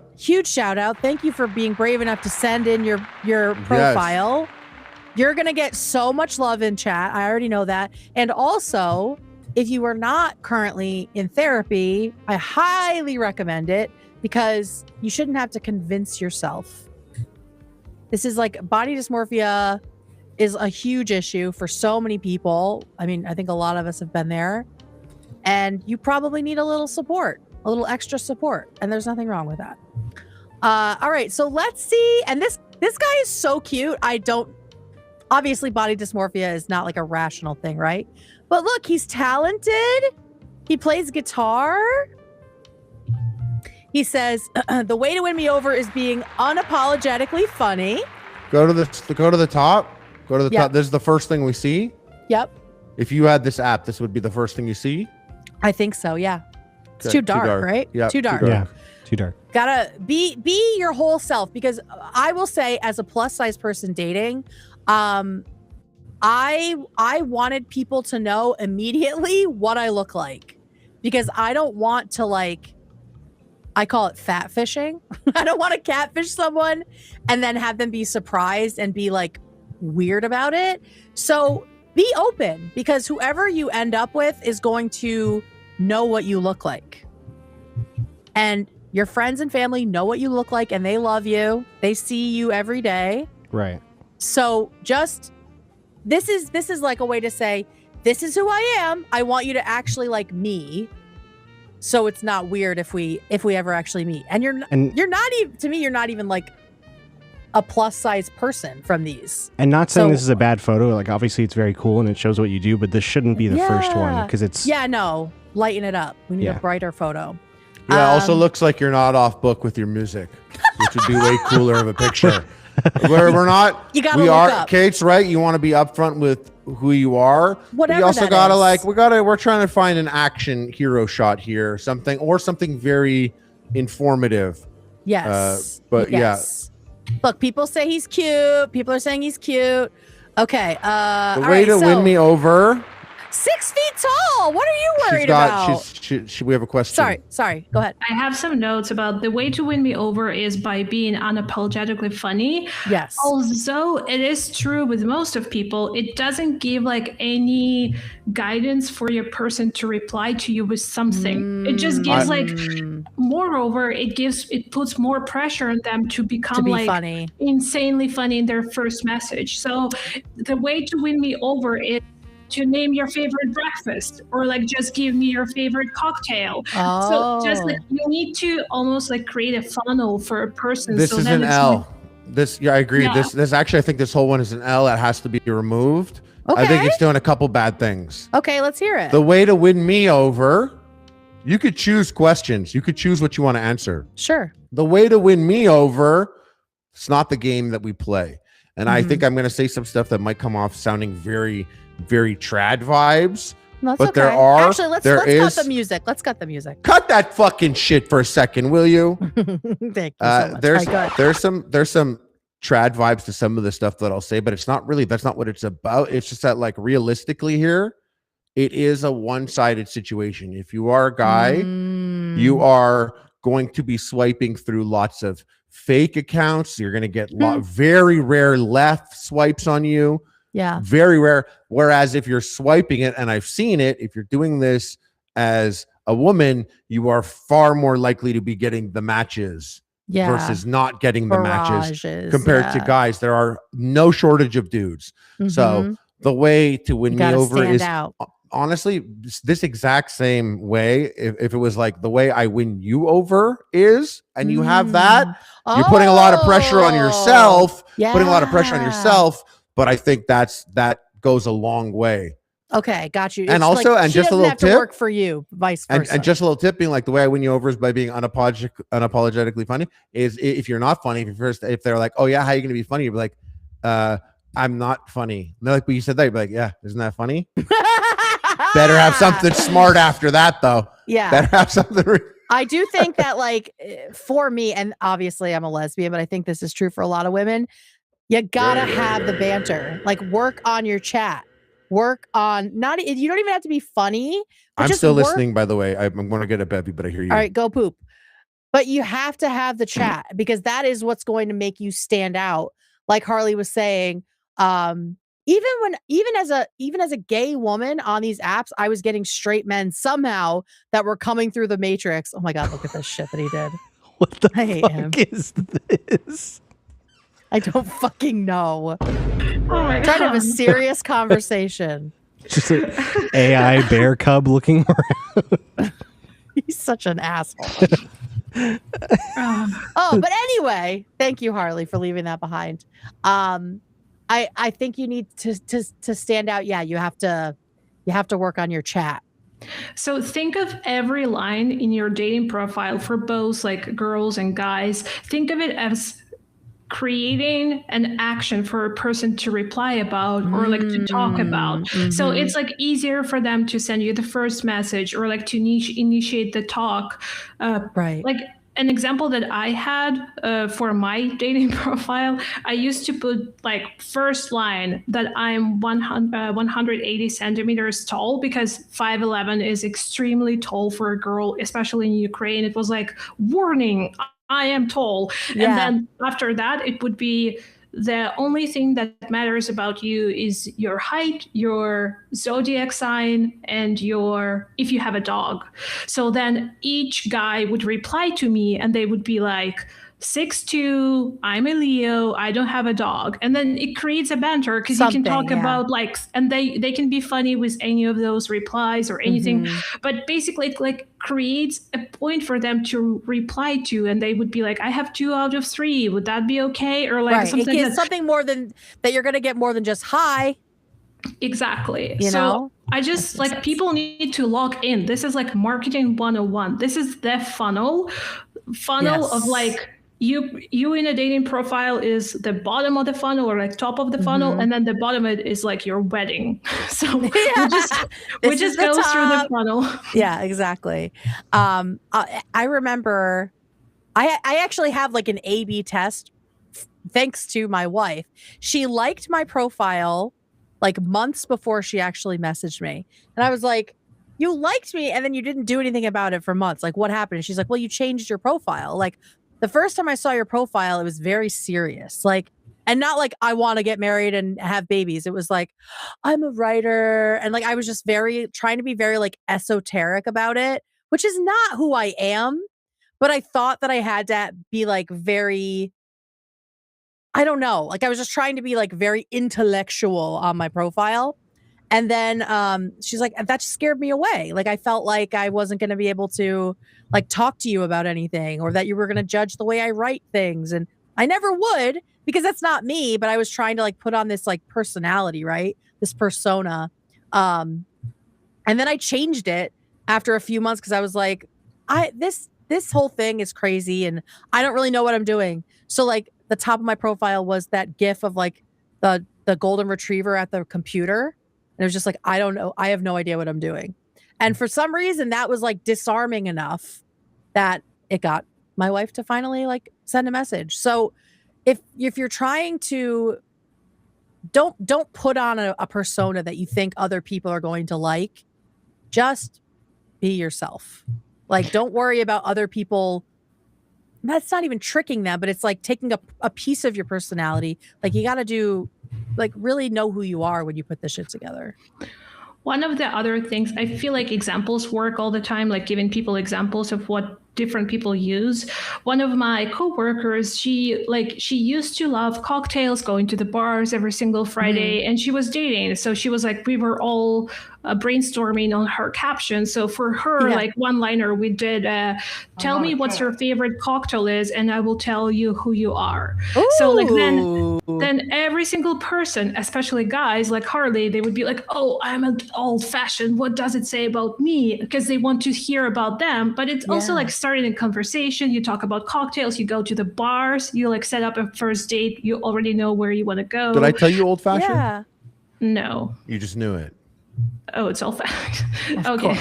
Thank you for being brave enough to send in your profile. Yes. You're going to get so much love in chat. I already know that. And also, if you are not currently in therapy, I highly recommend it, because you shouldn't have to convince yourself. This is body dysmorphia is a huge issue for so many people. I mean, I think a lot of us have been there, and you probably need a little support, a little extra support, and there's nothing wrong with that. All right, so let's see. And this guy is so cute. Obviously body dysmorphia is not a rational thing, right? But look, he's talented. He plays guitar. He says, the way to win me over is being unapologetically funny. Go to the top. Go to the top. This is the first thing we see. Yep. If you had this app, this would be the first thing you see. I think so. Yeah. It's too dark, right? Yeah. Too dark. Yeah. Too dark. Gotta be your whole self, because I will say, as a plus size person dating, I wanted people to know immediately what I look like, because I don't want to I call it fat fishing. I don't want to catfish someone and then have them be surprised and be weird about it. So be open, because whoever you end up with is going to know what you look like. And your friends and family know what you look like, and they love you. They see you every day. Right. So just, this is a way to say, this is who I am. I want you to actually like me. So it's not weird if we ever actually meet. And you're not even, to me, you're not even a plus size person from these. And not saying this is a bad photo. Obviously it's very cool and it shows what you do, but this shouldn't be the first one, because it's... Yeah, no. Lighten it up. We need a brighter photo. Yeah, also looks like you're not off book with your music, which would be way cooler of a picture. We're not. You gotta look up. Kate's right. You want to be upfront with who you are. Whatever. You also gotta we're trying to find an action hero shot here, something very informative. Yes. Yes. Look, people say he's cute. People are saying he's cute. Okay. The way to win me over. 6 feet tall. What are you worried about? We have a question. Sorry. Go ahead. I have some notes about the way to win me over is by being unapologetically funny. Yes. Although it is true with most of people, it doesn't give any guidance for your person to reply to you with something. It just gives moreover, it puts more pressure on them to become funny. Insanely funny in their first message. So the way to win me over is to name your favorite breakfast, or just give me your favorite cocktail. So just you need to almost create a funnel for a person. This is an L. I agree. Yeah. This actually, I think this whole one is an L that has to be removed. I think Okay. it's doing a couple bad things. Okay, let's hear it. The way to win me over, you could choose questions. You could choose what you want to answer. Sure. The way to win me over, it's not the game that we play. And I think I'm going to say some stuff that might come off sounding very, very trad vibes. That's But okay. there are- Actually, let's there cut is- the music. Let's cut the music. Cut that fucking shit for a second, will you? Thank you so much. There's All right, good. there's some trad vibes to some of the stuff that I'll say, but it's not really, that's not what it's about. It's just that, like, realistically here, it is a one-sided situation. If you are a guy, you are going to be swiping through lots of fake accounts. You're going to get very rare left swipes on you. Yeah. Very rare. Whereas if you're swiping it, and I've seen it, if you're doing this as a woman, you are far more likely to be getting the matches Yeah. versus not getting the matches Barrages, compared to yeah. guys. There are no shortage of dudes. So Mhm. the way to win You me gotta over stand is out. honestly this exact same way. If it was like the way I win you over is, and you have that, you're putting a lot of pressure on yourself, putting a lot of pressure on Yeah. yourself. But I think that goes a long way. Okay, got you. And It's also- like and she just a doesn't little have to tip. work for you, vice versa. And just a little tip, being like, the way I win you over is by being unapologetically funny. Is if you're not funny, if they're like, oh yeah, how are you gonna be funny? You'd be like, I'm not funny. And they're like, but you said that. You'd be like, yeah, isn't that funny? Better have something smart after that, though. Yeah. Better have something. I do think that, like, for me, and obviously I'm a lesbian, but I think this is true for a lot of women. You gotta have the banter. Like, work on your chat. Work on you don't even have to be funny. But I'm just still work. listening, by the way. I'm going to get a bevy, but I hear you. All right, go poop. But you have to have the chat because that is what's going to make you stand out. Like Harley was saying, even as a gay woman on these apps, I was getting straight men somehow that were coming through the matrix. Oh my God, look at this shit that he did. What the I hate fuck him. is this? I don't fucking know. Oh my Trying to have a God. serious conversation. Just an AI bear cub looking around. He's such an asshole. Oh, but anyway, thank you, Harley, for leaving that behind. I think you need to stand out. Yeah, you have to work on your chat. So think of every line in your dating profile for both like girls and guys. Think of it as creating an action for a person to reply about or like to talk about. So it's like easier for them to send you the first message or like to initiate the talk. Right. Like an example that I had for my dating profile, I used to put like first line that I'm 180 centimeters tall because 5'11" is extremely tall for a girl, especially in Ukraine. It was like, warning, I am tall. Yeah. And then after that, it would be the only thing that matters about you is your height, your zodiac sign, and if you have a dog. So then each guy would reply to me and they would be like, 6'2", I'm a Leo, I don't have a dog. And then it creates a banter because you can talk about like, and they can be funny with any of those replies or anything. But basically it like creates a point for them to reply to. And they would be like, I have 2 out of 3. Would that be okay? Or like something It something more than that you're going to get more than just hi. Exactly. You know? I just like people need to log in. This is like marketing 101. This is the funnel of like, you in a dating profile is the bottom of the funnel or like top of the funnel, and then the bottom of it is like your wedding. So we just go through the funnel. Yeah, exactly. I remember I actually have like an A/B test thanks to my wife. She liked my profile like months before she actually messaged me. And I was like, you liked me and then you didn't do anything about it for months. Like, what happened? And she's like, well, you changed your profile. Like, the first time I saw your profile, it was very serious. Like, and not like I want to get married and have babies. It was like, I'm a writer. And like, I was just trying to be very like esoteric about it, which is not who I am. But I thought that I had to be like very, I don't know. Like I was just trying to be like very intellectual on my profile. And then she's like, that just scared me away. Like I felt like I wasn't going to be able to like talk to you about anything or that you were going to judge the way I write things. And I never would because that's not me, but I was trying to like put on this like personality, right? This persona. And then I changed it after a few months because I was like, this whole thing is crazy and I don't really know what I'm doing. So like the top of my profile was that gif of like the golden retriever at the computer. And it was just like, I don't know. I have no idea what I'm doing. And for some reason that was like disarming enough that it got my wife to finally like send a message. So if you're trying to don't put on a persona that you think other people are going to like, just be yourself. Like, don't worry about other people. That's not even tricking them, but it's like taking a piece of your personality. Like you got to really know who you are when you put this shit together. One of the other things, I feel like examples work all the time, like giving people examples of what different people use. One of my coworkers, she used to love cocktails, going to the bars every single Friday, and she was dating. So she was like, we were all brainstorming on her caption. So for her, like one liner, we did, tell me what's your favorite cocktail is, and I will tell you who you are. Ooh. So like then every single person, especially guys like Harley, they would be like, oh, I'm an old fashioned. What does it say about me? Because they want to hear about them. But it's also like starting a conversation. You talk about cocktails, you go to the bars, you like set up a first date. You already know where you want to go. Did I tell you old fashioned? Yeah. No. You just knew it. Oh, it's old fashioned. Okay.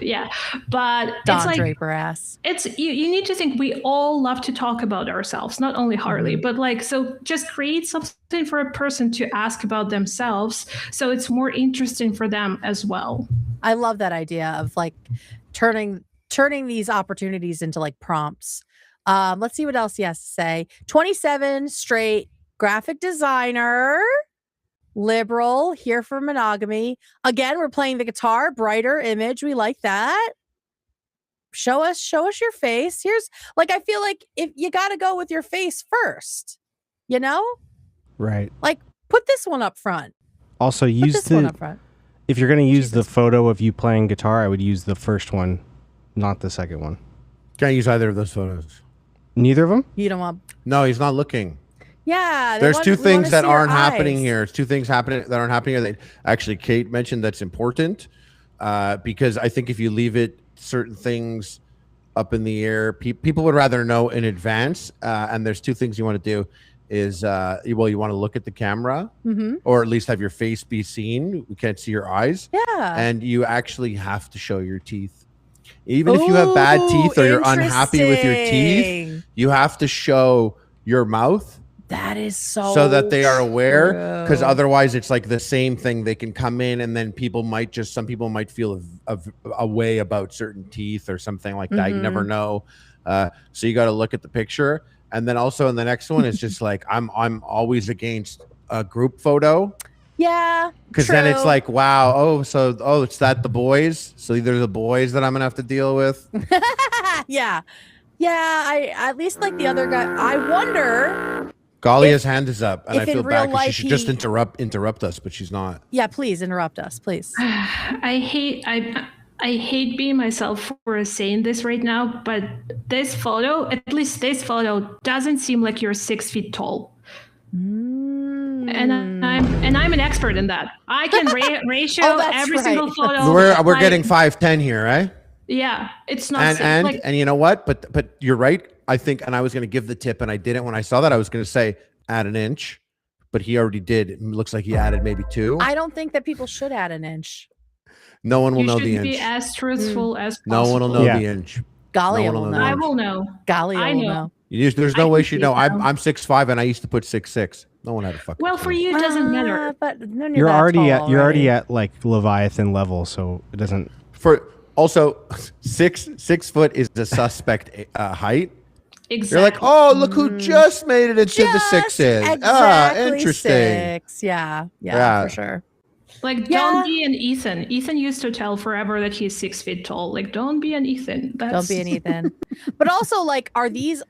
Yeah. But Don it's like Draper ass. It's you need to think we all love to talk about ourselves, not only Harley, but like, so just create something for a person to ask about themselves so it's more interesting for them as well. I love that idea of like turning these opportunities into like prompts. Let's see what else he has to say. 27, straight, graphic designer, liberal, here for monogamy. Again, we're playing the guitar, brighter image. We like that. Show us your face. Here's like, I feel like if you got to go with your face first, you know? Right. Like put this one up front. Also use one up front. If you're going to use the photo of you playing guitar, I would use the first one, not the second one. Can't use either of those photos. Neither of them? You don't want. No, he's not looking. Yeah. There's two things that aren't happening here. It's two things that aren't happening here. That actually Kate mentioned that's important because I think if you leave it certain things up in the air, people would rather know in advance. And there's two things you want to do is, you want to look at the camera or at least have your face be seen. We can't see your eyes. Yeah. And you actually have to show your teeth. Even if you have bad teeth or you're unhappy with your teeth, you have to show your mouth. That is so that they are aware, because otherwise it's like the same thing. They can come in and then some people might feel a way about certain teeth or something like that. You never know. So you got to look at the picture. And then also in the next one, it's just like, I'm always against a group photo. Yeah. Because then it's like, wow. It's that the boys. So they're the boys that I'm going to have to deal with. Yeah. Yeah. I at least like the other guy. I wonder. Galya's hand is up, and I feel bad because she should just interrupt us, but she's not. Yeah, please interrupt us, please. I hate being myself for saying this right now, but this photo, at least this photo, doesn't seem like you're 6 feet tall. And I'm an expert in that. I can ratio every single photo. We're getting 5'10" here, right? Yeah, it's not. And you know what? But you're right. I think, and I was going to give the tip, and I didn't. When I saw that, I was going to say add an inch, but he already did. It looks like he added maybe 2. I don't think that people should add an inch. No one will know the inch. You should be as truthful as possible. No one will know the inch. Galya will know. I will know. Galya will know. There's no way she'd know. I'm 6'5", and I used to put 6'6". No one had a fucking. Well, for you, it doesn't matter. But you're already at like Leviathan level, so it doesn't. Also, 6 foot is the suspect height. Exactly. You're like, oh, look who just made it into the 6s. Exactly Interesting. 6. Yeah, for sure. Like, don't be an Ethan. Ethan used to tell forever that he's 6 feet tall. Like, don't be an Ethan. Don't be an Ethan. But also, like, are these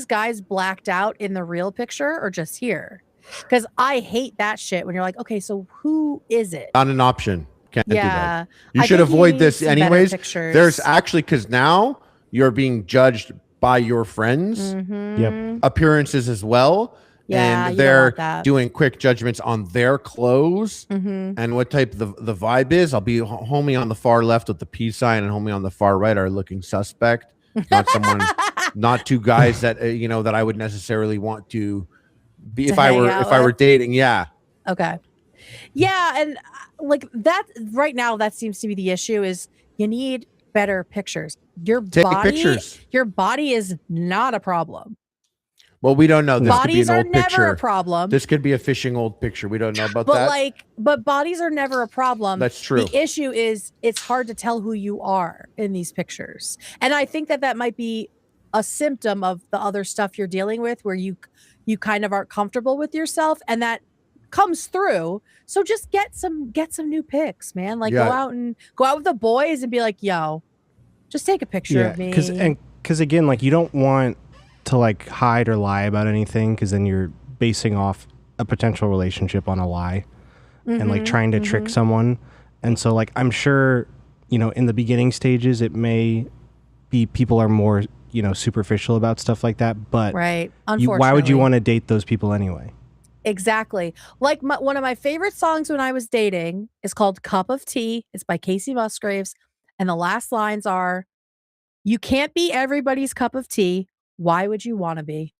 guys blacked out in the real picture or just here? Because I hate that shit when you're like, okay, so who is it? Not an option. Can't do that. You I should think avoid this anyways. pictures. There's actually, because now you're being judged by your friends Mhm. appearances as well. Yeah, and you don't want they're that. doing quick judgments on their clothes Mhm. and what type the vibe is. I'll be homie on the far left with the peace sign, and homie on the far right are looking suspect. Not someone, not two guys that you know that I would necessarily want to be To if I hang were out if I were with? dating. Yeah, Okay. Yeah, and like that right now, that seems to be the issue is you need better pictures. take pictures. Your body is not a problem. Well, we don't know. This could be Bodies an are old never picture. a problem. This could be a fishing old picture. We don't know about But that. but bodies are never a problem. That's true. The issue is it's hard to tell who you are in these pictures. And I think that might be a symptom of the other stuff you're dealing with where you kind of aren't comfortable with yourself, and that comes through. So just get some new pics, man. Like Yeah. go out with the boys and be like, "Yo, just take a picture of me." Because again, like, you don't want to like hide or lie about anything, because then you're basing off a potential relationship on a lie and like trying to trick someone. And so like, I'm sure, you know, in the beginning stages, it may be people are more, you know, superficial about stuff like that, but Right. Unfortunately. why would you want to date those people anyway? Exactly. Like one of my favorite songs when I was dating is called Cup of Tea. It's by Casey Musgraves. And the last lines are, "You can't be everybody's cup of tea. Why would you want to be?"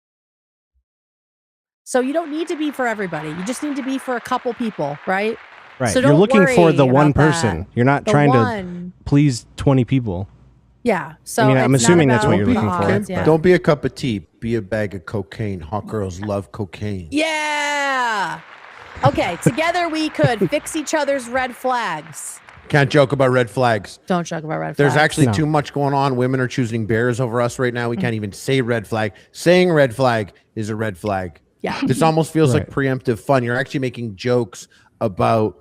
So you don't need to be for everybody. You just need to be for a couple people, right? Right. So You're don't looking for worry the one about that. person. You're not The trying one. to please 20 people. Yeah. So I mean, I'm it's not assuming that's what about you're the looking for, odds, but- yeah. Don't be a cup of tea. Be a bag of cocaine. Hot girls love cocaine. Yeah. Okay. Together we could fix each other's red flags. Can't joke about red flags. Don't joke about red There's flags. actually No. too much going on. Women are choosing bears over us right now. We can't even say red flag. Saying red flag is a red flag. Yeah. This almost feels like Right. preemptive fun. You're actually making jokes about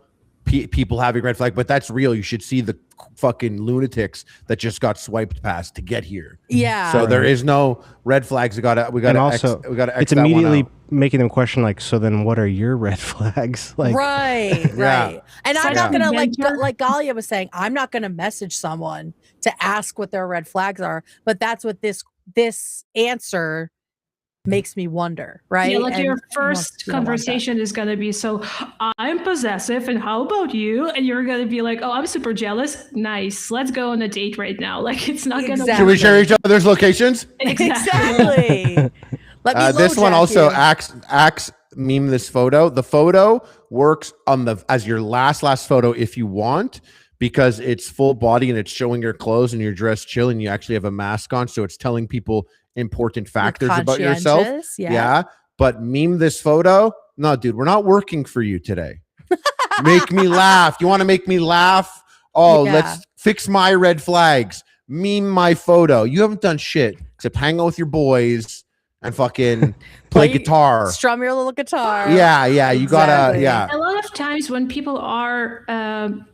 people having red flag, but that's real. You should see the fucking lunatics that just got swiped past to get here. Yeah. So there is no red flags. We got And to also, it's immediately making them question, like, so then what are your red flags? Like, Right. Yeah. And I'm Such not a gonna mentor. like Galya was saying, I'm not gonna message someone to ask what their red flags are, but that's what this answer makes me wonder, right? Yeah, like your And first you don't want that. conversation is gonna be, so I'm possessive, and how about you? And you're gonna be like, oh, I'm super jealous. Nice, let's go on a date right now. Like, it's not gonna. Exactly. Should we share each other's locations? Exactly. Let me This one LoJack also you. acts meme this photo. The photo works on as your last photo if you want, because it's full body and it's showing your clothes and you're dressed chill and you actually have a mask on, so it's telling people important You're factors about yourself. conscientious, yeah. But meme this photo. No, dude, we're not working for you today. Make me laugh. You want to make me laugh? Oh, Yeah. let's fix my red flags. Meme my photo. You haven't done shit except hang out with your boys and fucking play Play- guitar. Strum your little guitar. Yeah, you gotta, Exactly. yeah. A lot of times when people are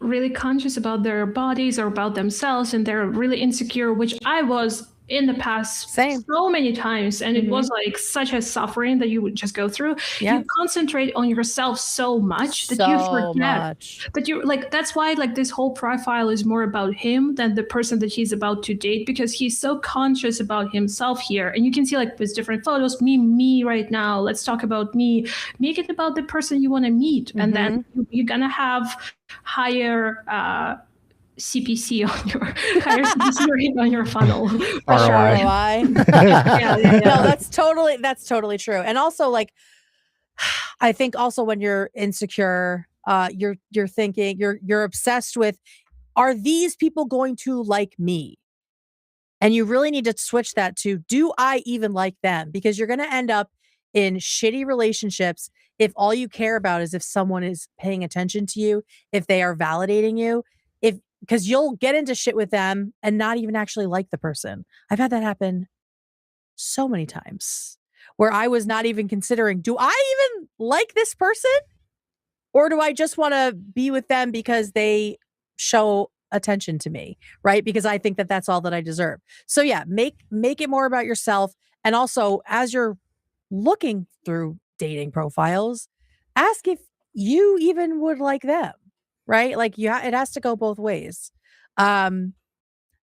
really conscious about their bodies or about themselves, and they're really insecure, which I was in the past Same. so many times, and it was like such a suffering that you would just go through. Yeah. You concentrate on yourself so much that So you forget much. that you're like, that's why like this whole profile is more about him than the person that he's about to date, because he's so conscious about himself here. And you can see like with different photos, me right now, let's talk about me, make it about the person you want to meet. And then you're gonna have higher CPC on your higher CPC rate on your funnel. For sure. ROI. ROI. Yeah. No, that's totally true. And also, like, I think also when you're insecure, you're thinking you're obsessed with, are these people going to like me? And you really need to switch that to, do I even like them? Because you're going to end up in shitty relationships if all you care about is if someone is paying attention to you, if they are validating you, because you'll get into shit with them and not even actually like the person. I've had that happen so many times where I was not even considering, do I even like this person? Or do I just want to be with them because they show attention to me, right? Because I think that that's all that I deserve. So yeah, make it more about yourself. And also, as you're looking through dating profiles, ask if you even would like them, right? Like, it has to go both ways.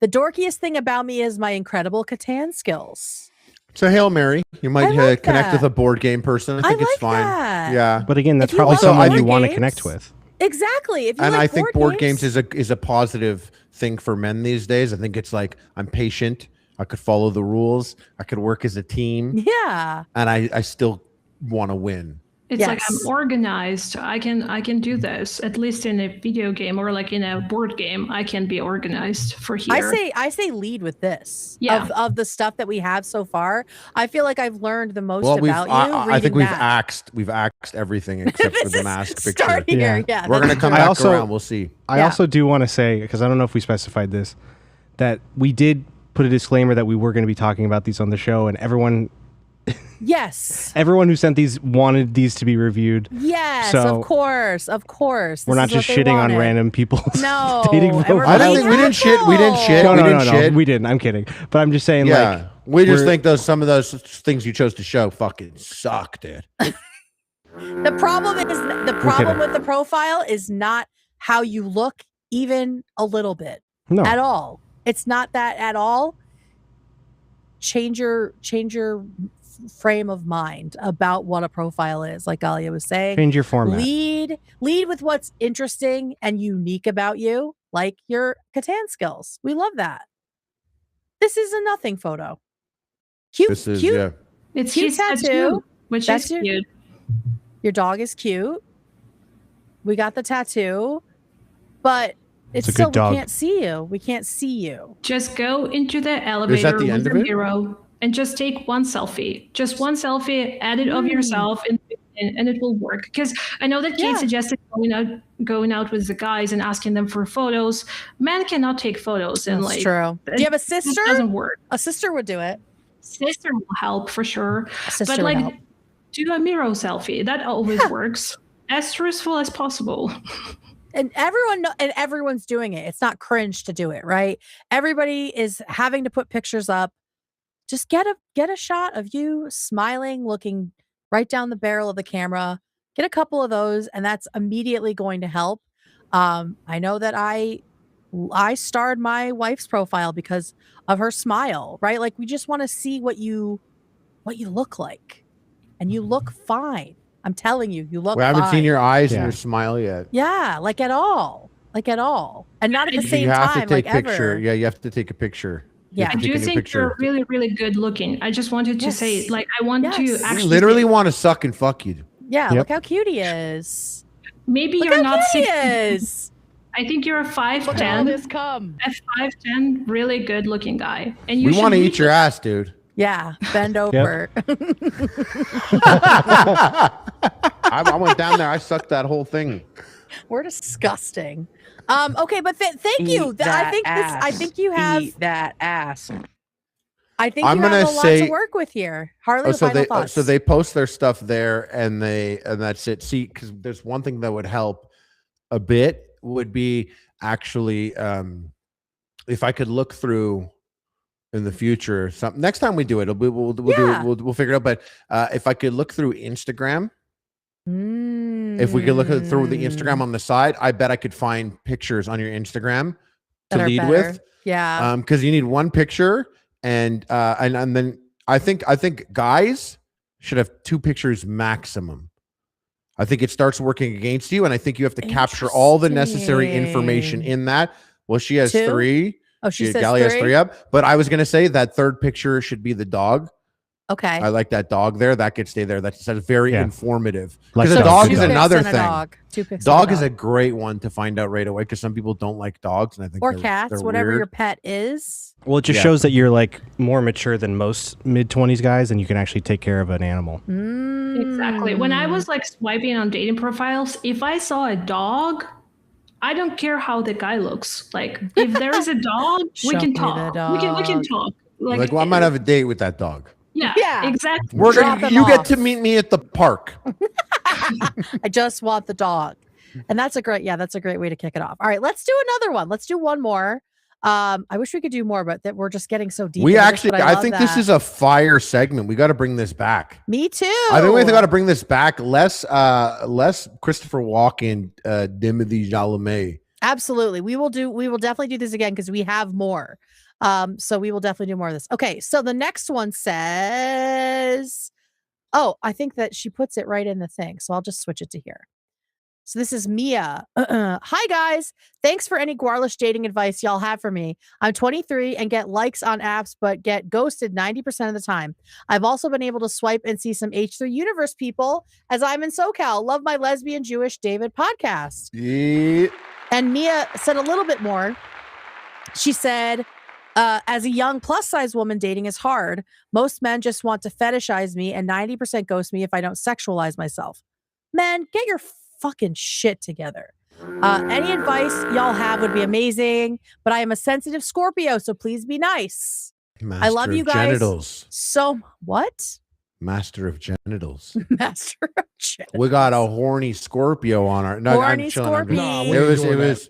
The dorkiest thing about me is my incredible Catan skills. So Hail Mary, you might like connect with that. a board game person. I think it's like fine. that. Yeah, But again, that's If you probably love someone board you want to games- connect with. Exactly. If you and like I think board games games is a positive thing for men these days. I think it's like I'm patient. I could follow the rules. I could work as a team, yeah. and I still want to win. It's like Yes. I'm organized. I can do this. At least in a video game or like in a board game, I can be organized for here. I say lead with this. Yeah. Of the stuff that we have so far. I feel like I've learned the most Well, about you. I think reading that. we've axed everything except for This the is mask picture. starting here. Yeah. Yeah, We're that's gonna come true. back also- around. We'll see. I Yeah. also do want to say, because I don't know if we specified this, that we did put a disclaimer that we were going to be talking about these on the show, and everyone Yes. who sent these wanted these to be reviewed. Yes, So- of course. We're not just shitting on random people's No, dating and we're profiles. I don't think we didn't shit. We didn't shit. No, we no, didn't no, shit. no. We didn't. I'm kidding. But I'm just saying, Yeah, like, we just we're- think some of those things you chose to show fucking suck, dude. The problem kidding. with the profile is not how you look even a little bit no. at all. It's not that at all. Change your frame of mind about what a profile is, like Galya was saying. Change your format. Lead with what's interesting and unique about you, like your Catan skills. We love that. This is a nothing photo. Cute, This is cute. yeah. It's Cute his tattoo. which That's is your- cute. Your dog is cute. We got the tattoo, but it's a still good dog. we can't see you. We can't see you. Just go into the elevator the with end the of it? mirror and just take one selfie. Just one selfie, add it of yourself, and it will work. Because I know that Kate Yeah. suggested going out with the guys and asking them for photos. Men cannot take photos, and That's like true. Do you have a it just sister? doesn't work. A sister would do it. Sister will help for sure, A sister but would like help. do a mirror selfie. That always works. As truthful as possible. And everyone's doing it. It's not cringe to do it, right? Everybody is having to put pictures up. Just get a shot of you smiling, looking right down the barrel of the camera. Get a couple of those, and that's immediately going to help. I know that I starred my wife's profile because of her smile, right? Like we just want to see what you look like, and you look fine. I'm telling you, you look. We haven't fine. seen your eyes and Yeah. your smile yet. Yeah, like at all, and not at the same you have time, to take like picture. ever. Yeah, you have to take a picture. You Yeah. have I to take do a new think picture. you're really, really good looking. I just wanted to say, Yes. like, I want to Yes. We actually literally want to suck and fuck you. Yeah, Yep. look how cute he is. maybe Look you're how not cute he 6. is. I think you're a Look at all 5'10", this cum. a 5'10", really good looking guy, and you We should want to meet eat your ass, dude. Yeah, bend over. I went down there. I sucked that whole thing. We're disgusting. Okay, but thank you. I think you have. Eat that ass. I think I'm you have gonna a lot say- to work with here. Harley, Oh, so final they thoughts. so they post their stuff there, and that's it. See, because there's one thing that would help a bit would be actually if I could look through in the future. Next time we do it, we'll do Yeah. it. We'll figure it out. But if I could look through Instagram, if we could look through the Instagram on the side, I bet I could find pictures on your Instagram That to are lead better. with. Yeah. Because you need one picture, and then I think guys should have 2 pictures maximum. I think it starts working against you, and I think you have to capture all the necessary information Interesting. in that. Well, she has 2? 3. Oh, she says Galya has 3? 3 up, but I was gonna say that third picture should be the dog. Okay. I like that dog there. That could stay there. That's very Yeah. informative. Like Because So a dog two is pics another and a thing. Dog. 2 pics. Dog and is a great one to find out right away because some people don't like dogs, and I think or they're cats, whatever weird. your pet is. Well, it just Yeah. shows that you're like more mature than most mid-20s guys, and you can actually take care of an animal. Exactly. When I was like swiping on dating profiles, if I saw a dog, I don't care how the guy looks. Like if there is a dog, we Show can me the talk. We can dog. talk. Like, well, I might have a date with that dog. Yeah, Yeah. exactly. We're Drop gonna. him You get off. to meet me at the park. I just want the dog. And that's a great way to kick it off. All right, let's do another one. Let's do one more. I wish we could do more, but that we're just getting so deep. We into this, actually, but I love think this that. is a fire segment. We got to bring this back. Me too. I think we got to bring this back. Less Christopher Walken, Timothy Chalamet. Absolutely. We will definitely do this again because we have more. So we will definitely do more of this. Okay, so the next one says, oh, I think that she puts it right in the thing. So I'll just switch it to here. So this is Mia. Hi, guys. Thanks for any Guarlish dating advice y'all have for me. I'm 23 and get likes on apps, but get ghosted 90% of the time. I've also been able to swipe and see some H3 Universe people as I'm in SoCal. Love my lesbian Jewish David podcast. Yeah. And Mia said a little bit more. She said, as a young plus size woman, dating is hard. Most men just want to fetishize me and 90% ghost me if I don't sexualize myself. Men, get your fucking shit together. Any advice y'all have would be amazing, but I am a sensitive Scorpio, so please be nice. Master I love you of guys. Genitals. So what? Master of genitals. Master of genitals. We got a horny Scorpio on our. No, Horny I'm chilling. Scorpio. Nah, It was. It was.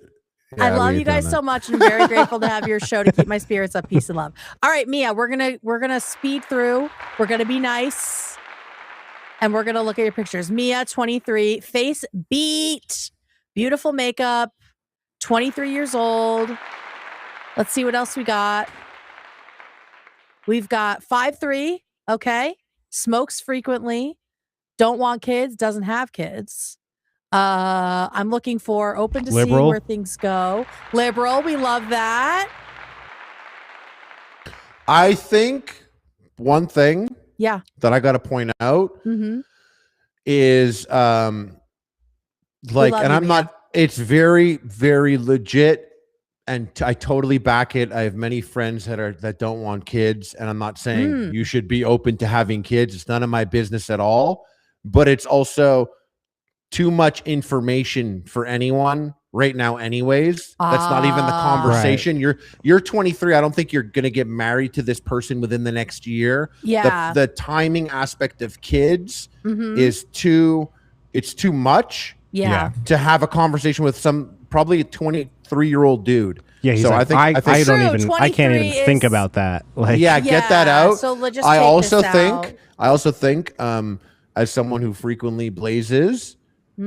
I yeah, love we you ain't guys doing so that. much. I'm very grateful to have your show to keep my spirits up. Peace and love. All right, Mia, we're gonna speed through. We're gonna be nice, and we're gonna look at your pictures. Mia, 23, face beat, beautiful makeup, 23 years old. Let's see what else we got. We've got 5'3", okay. Smokes frequently, don't want kids, doesn't have kids. I'm looking for open to seeing Liberal. where things go. Liberal, we love that. I think one thing Yeah. that I got to point out Mm-hmm. is like, love and you, I'm Mia. not. It's very, very legit, and I totally back it. I have many friends that don't want kids, and I'm not saying you should be open to having kids. It's none of my business at all. But it's also too much information for anyone right now anyways. That's not even the conversation. You're 23. I don't think you're going to get married to this person within the next year. Yeah. The timing aspect of kids Mhm. is too much Yeah. to have a conversation with probably a 23-year-old dude. Yeah, he's so like, I think I don't True, even. I can't 23 even think is- about that. Like, yeah, get that out. So let's just I take also this think out. as someone who frequently blazes,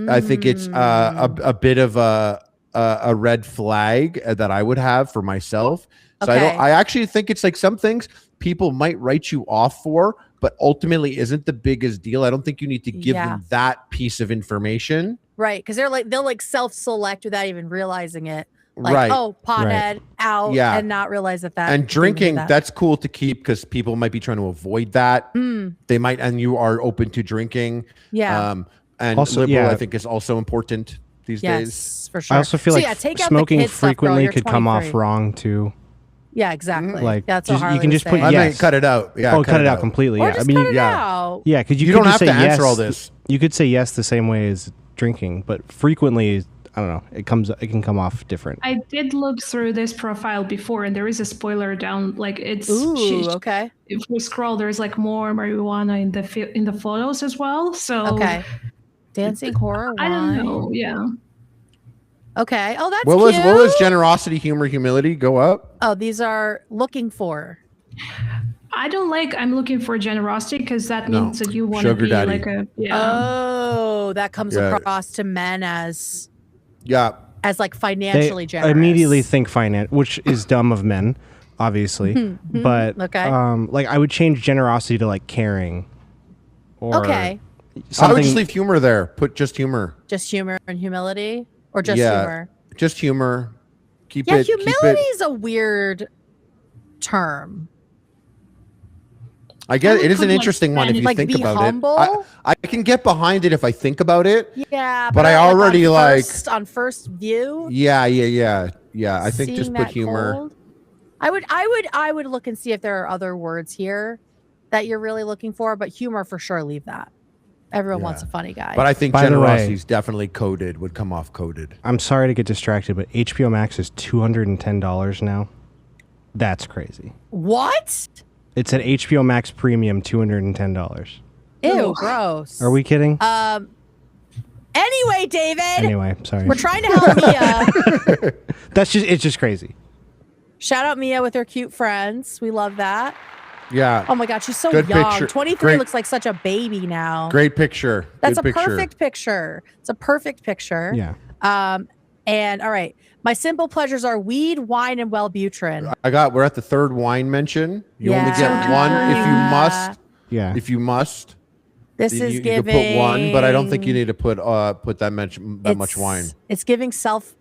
I think it's a bit of a red flag that I would have for myself. So Okay. I actually think it's like some things people might write you off for, but ultimately isn't the biggest deal. I don't think you need to give them that piece of information. Right, because they'll like self-select without even realizing it. Like, Right. oh, pothead out, Yeah. and not realize that. And drinking, that's cool to keep because people might be trying to avoid that. They might, and you are open to drinking. Yeah. And Also, liberal, yeah. I think, is also important these days. Yes, for sure. I also feel So, like yeah, take out the smoking kid stuff, girl. frequently You're could come off 23. wrong too. Yeah, exactly. Like, that's just- what you Harley can was just put saying. I yes. mean, cut it out. Yeah. Oh, cut it out completely. Or Yeah, just I mean, cut it out. yeah, because You don't could have say to answer yes, all this. You could say yes the same way as drinking, but frequently, I don't know. It can come off different. I did look through this profile before, and there is a spoiler down. Like it's Ooh, okay. If we scroll, there's like more marijuana in the photos as well. So Okay. Dancing horror. I don't wine. know. Yeah. Okay. Oh, that's What cute. was generosity, humor, humility? Go up. Oh, these are looking for. I'm looking for generosity because that No. means that you want to Sugar be daddy. like a Oh, that comes Yeah. across to men as Yeah. like financially They generous. immediately think finance, which is dumb of men, obviously. But Okay. like I would change generosity to like caring. Or Okay. I would something. just leave humor there. Put just humor. Just humor and humility, or just Yeah. humor. Just humor. Keep Yeah, it. keep humility it. is a weird term. I guess I would it is put, an like, interesting one if you like, think be about humble? it. I can get behind it if I think about it. Yeah, But I like, already, on first view. Yeah. I think just seeing put that humor. cold. I would look and see if there are other words here that you're really looking for, but humor for sure. Leave that. Everyone wants a funny guy. But I think By the way- generosity is definitely coded. Would come off coded. I'm sorry to get distracted, but HBO Max is $210 now. That's crazy. What? It's at HBO Max Premium, $210. Ew, gross. Are we kidding? Anyway, David. Anyway, sorry. We're trying to help Mia. It's just crazy. Shout out Mia with her cute friends. We love that. Yeah. Oh my God, she's so Good young. picture. 23 Great. looks like such a baby now. Great picture. That's Good a picture. perfect picture. It's a perfect picture. Yeah. And all right, my simple pleasures are weed, wine, and Wellbutrin. We're at the third wine mention. You only get Yeah. one if you must. Yeah. If you must. This you, is you giving. could put one, but I don't think you need to put that much wine. It's giving self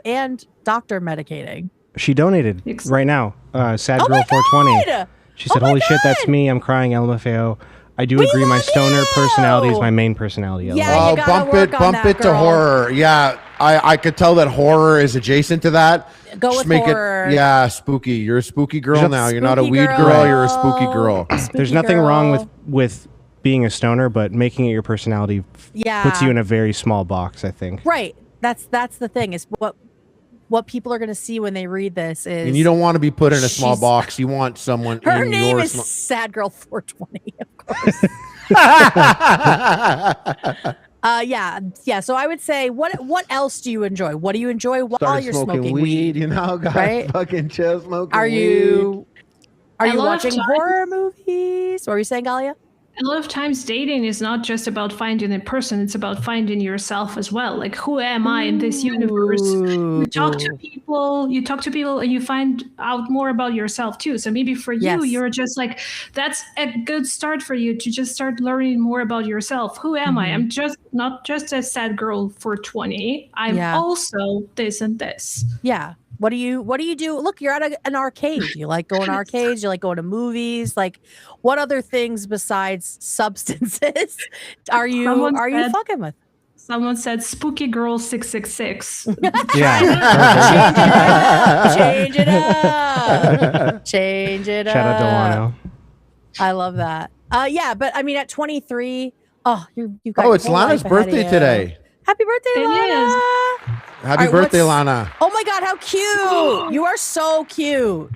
and doctor medicating. She donated right now. Sad Oh Girl my 420. God! She said, Oh my "Holy shit, that's God! me. I'm crying, LMFAO. I do We agree. My love stoner you! personality is my main personality." Yeah, LOL." you gotta work on that, to girl. horror. Yeah, I could tell that horror is adjacent to that. Go Just with make horror. it, spooky. You're a spooky girl There's now. You're not a Spooky weed girl. You're a spooky girl. There's nothing wrong with being a stoner, but making it your personality puts you in a very small box, I think. Right. That's the thing is what people are going to see when they read this is. And you don't want to be put in a small She's- box. You want someone. Her in name your is Sad Girl 420, of course. Yeah. So I would say, what else do you enjoy? What do you enjoy while Started you're smoking weed? You know, guys, Right? fucking chill smoking. Are you A lot of watching times- horror movies? What were you saying, Galya? A lot of times dating is not just about finding a person, it's about finding yourself as well. Like, who am I in this universe? You talk to people and you find out more about yourself too. So maybe for you, Yes. you're just like, that's a good start for you to just start learning more about yourself. Who am I? I'm just not just a sad girl for 20. I'm also this and this. Yeah. What do you do? Look, you're at an arcade. You like going to arcades. You like going to movies. Like, what other things besides substances are you fucking with? Someone said spooky girl 666. Yeah. Change it up. Change it up. Shout out Delano. I love that. Yeah, but I mean, at 23, you've got. Oh, it's your whole Lana's life ahead of birthday you. today. Happy birthday, It Lana! is. Happy All right, birthday, what's- Lana. Oh my God, how cute! You are so cute.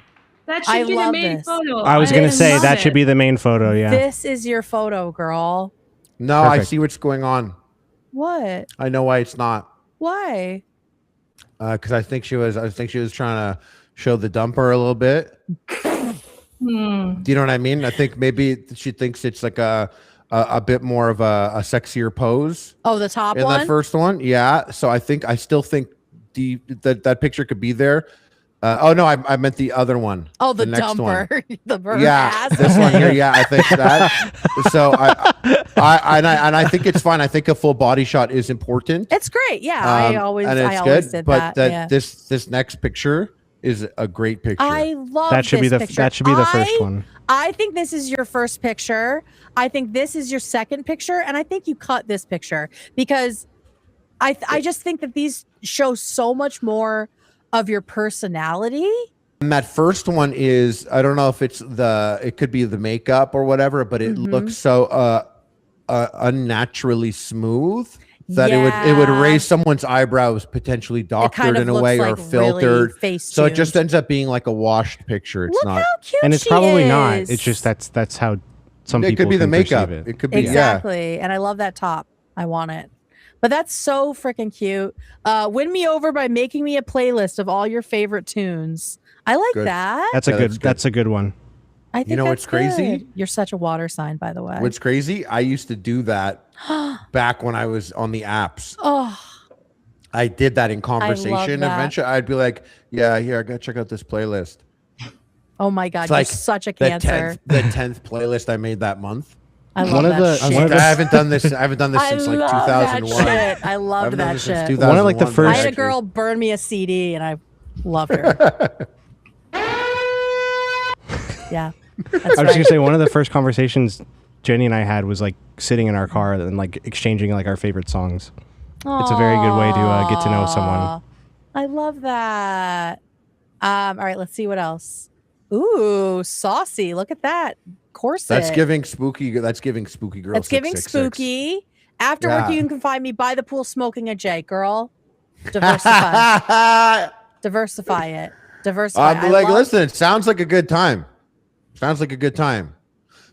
That I should be the love main this. photo. I was going to say that should be the main photo, yeah. This is your photo, girl. No, I Perfect. see what's going on. What? I know why it's not. Why? Because I think she was trying to show the dumper a little bit. Do you know what I mean? I think maybe she thinks it's like a bit more of a sexier pose Oh, the top in one? that first one. Yeah. So I still think that picture could be there. Oh no, I meant the other one. Oh, the next dumper. one. The bird Yeah, ass. this one here. Yeah, I think that. So I think it's fine. I think a full body shot is important. It's great. Yeah, I always did but that. Yeah. this next picture is a great picture. I love That should be this the picture. that should be the first one. I think this is your first picture. I think this is your second picture, and I think you cut this picture because I just think that these show so much more of your personality. And that first one is, I don't know if it could be the makeup or whatever, but it looks so unnaturally smooth that it would raise someone's eyebrows, potentially doctored in a way or filtered. Really so it just ends up being like a washed picture. It's Look not. how cute And it's she probably not. is. It's just that's how some It people could be the can makeup. perceive It could be exactly. And I love that top. I want it. But that's so freaking cute. Win me over by making me a playlist of all your favorite tunes. I like Good. that. That's a good one. I think You know that's what's crazy? good. You're such a water sign, by the way. What's crazy? I used to do that back when I was on the apps. Oh, I did that in conversation. that. Eventually, I'd be like, "Yeah, here, I gotta check out this playlist." oh my God. It's You're like such a the cancer. 10th playlist I made that month. I love One of that the- shit. one of the- I haven't done this. I haven't done this I since like love 2001. that shit. I loved haven't done that this since shit. One of, like, the 2001, first- I had a actually. girl burn me a CD and I loved her. Yeah. That's I was right. just gonna say one of the first conversations Jenny and I had was like sitting in our car and like exchanging like our favorite songs. It's a very good way to get to know someone. Aw, I love that. All right, let's see what else. Ooh, saucy. Look at that corset. That's giving spooky. That's giving spooky girl. That's giving 666. spooky. After work, Yeah. you can find me by the pool smoking a J, girl. Diversify. Diversify it. Diversify. I'm like, listen, it sounds like a good time. Sounds like a good time.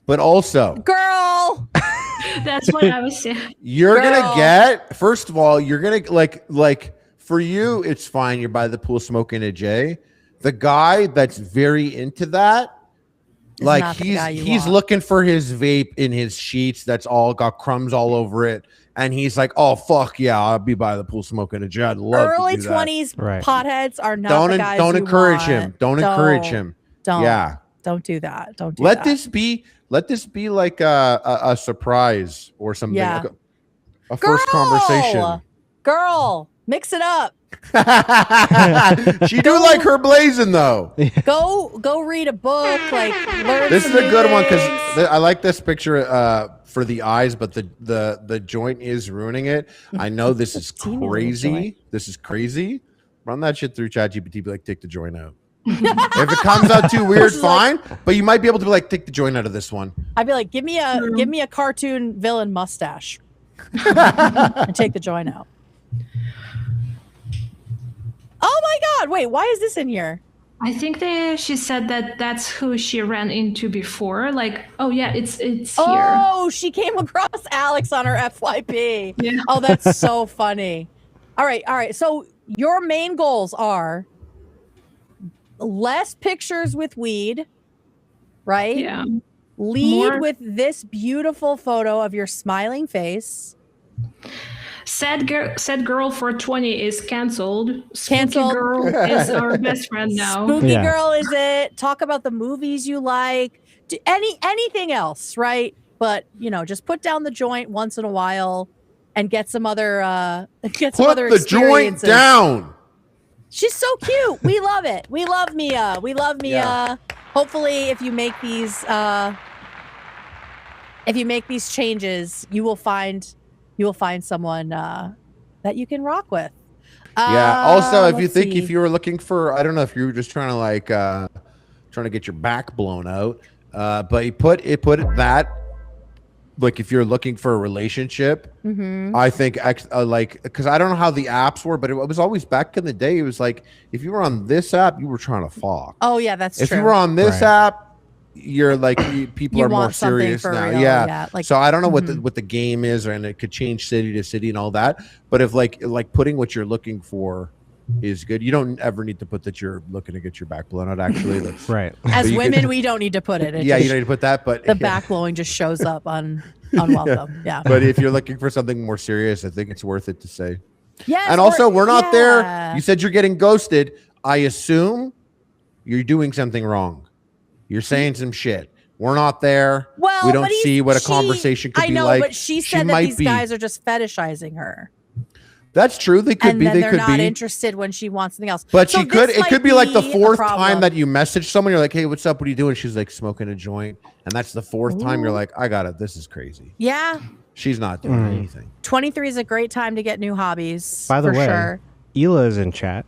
But also, girl. That's what I was saying. you're Girl. gonna get, first of all, you're gonna like for you, it's fine. You're by the pool smoking a J. The guy that's very into that, Is like not the guy you he's want. looking for his vape in his sheets that's all got crumbs all over it, and he's like, "Oh fuck yeah, I'll be by the pool smoking a joint. I'd love Early to do that." 20s Right. potheads are not the guys Don't you encourage want. him. Don't encourage him. Don't. Yeah. Don't do that. Don't do Let that. this be like a surprise or something. Yeah. Like a first conversation. Girl, mix it up. She do like her blazing though. Go read a book. Like learn. This is some a new good one because things. I like this picture for the eyes, but the joint is ruining it. I know this is Teeny little joint. crazy. This is crazy. Run that shit through ChatGPT. Be like, take the joint out. If it comes out too weird, fine. But you might be able to be like, take the joint out of this one. I'd be like, give me a cartoon villain mustache, and take the joint out. Oh my God! Wait, why is this in here? I think she said that that's who she ran into before. Like, oh yeah, it's here. Oh, she came across Alex on her FYP. Yeah. Oh, that's so funny. All right. So your main goals are less pictures with weed, right? Yeah. Lead More- with this beautiful photo of your smiling face. Sad girl for 20 is canceled. Spooky Canceled. girl is our best friend now. Spooky Yeah. girl is it? Talk about the movies you like. Anything else, right? But just put down the joint once in a while and get some other Put the joint experiences. down. She's so cute. We love it. We love Mia. Yeah. Hopefully, if you make these changes, you will find someone that you can rock with. Yeah. Also, if you let's think see. if you were looking for, I don't know if you were just trying to like trying to get your back blown out, but you put it that. Like if you're looking for a relationship, I think like because I don't know how the apps were, but it was always back in the day. It was like if you were on this app, you were trying to fuck. Oh yeah, that's If true. you were on this Right. app, you're like people You are more want something serious for now. real, Yeah. yeah, like- So I don't know what the game is, and it could change city to city and all that. But if like putting what you're looking for is good, you don't ever need to put that you're looking to get your back blown out. Actually, that's Right. As but you women, could- we don't need to put it. It yeah, just- you don't need to put that. But the back blowing just shows up unwelcome. Yeah. But if you're looking for something more serious, I think it's worth it to say. Yes. And also, we're not there. yeah. You said you're getting ghosted. I assume you're doing something wrong. You're saying some shit. We're not there. Well, we don't but see what a conversation could I be know, like. but she said that might these be. guys are just fetishizing her, That's true. They could and be. then They they're could not be. interested when she wants something else. But So she could. this It might could be like the a fourth problem. time that you message someone. You're like, "Hey, what's up? What are you doing?" She's like, "Smoking a joint," and that's the fourth time. You're like, "I got it. This is crazy." Yeah, She's not doing anything. 23 is a great time to get new hobbies. By the for way, sure. Ela is in chat,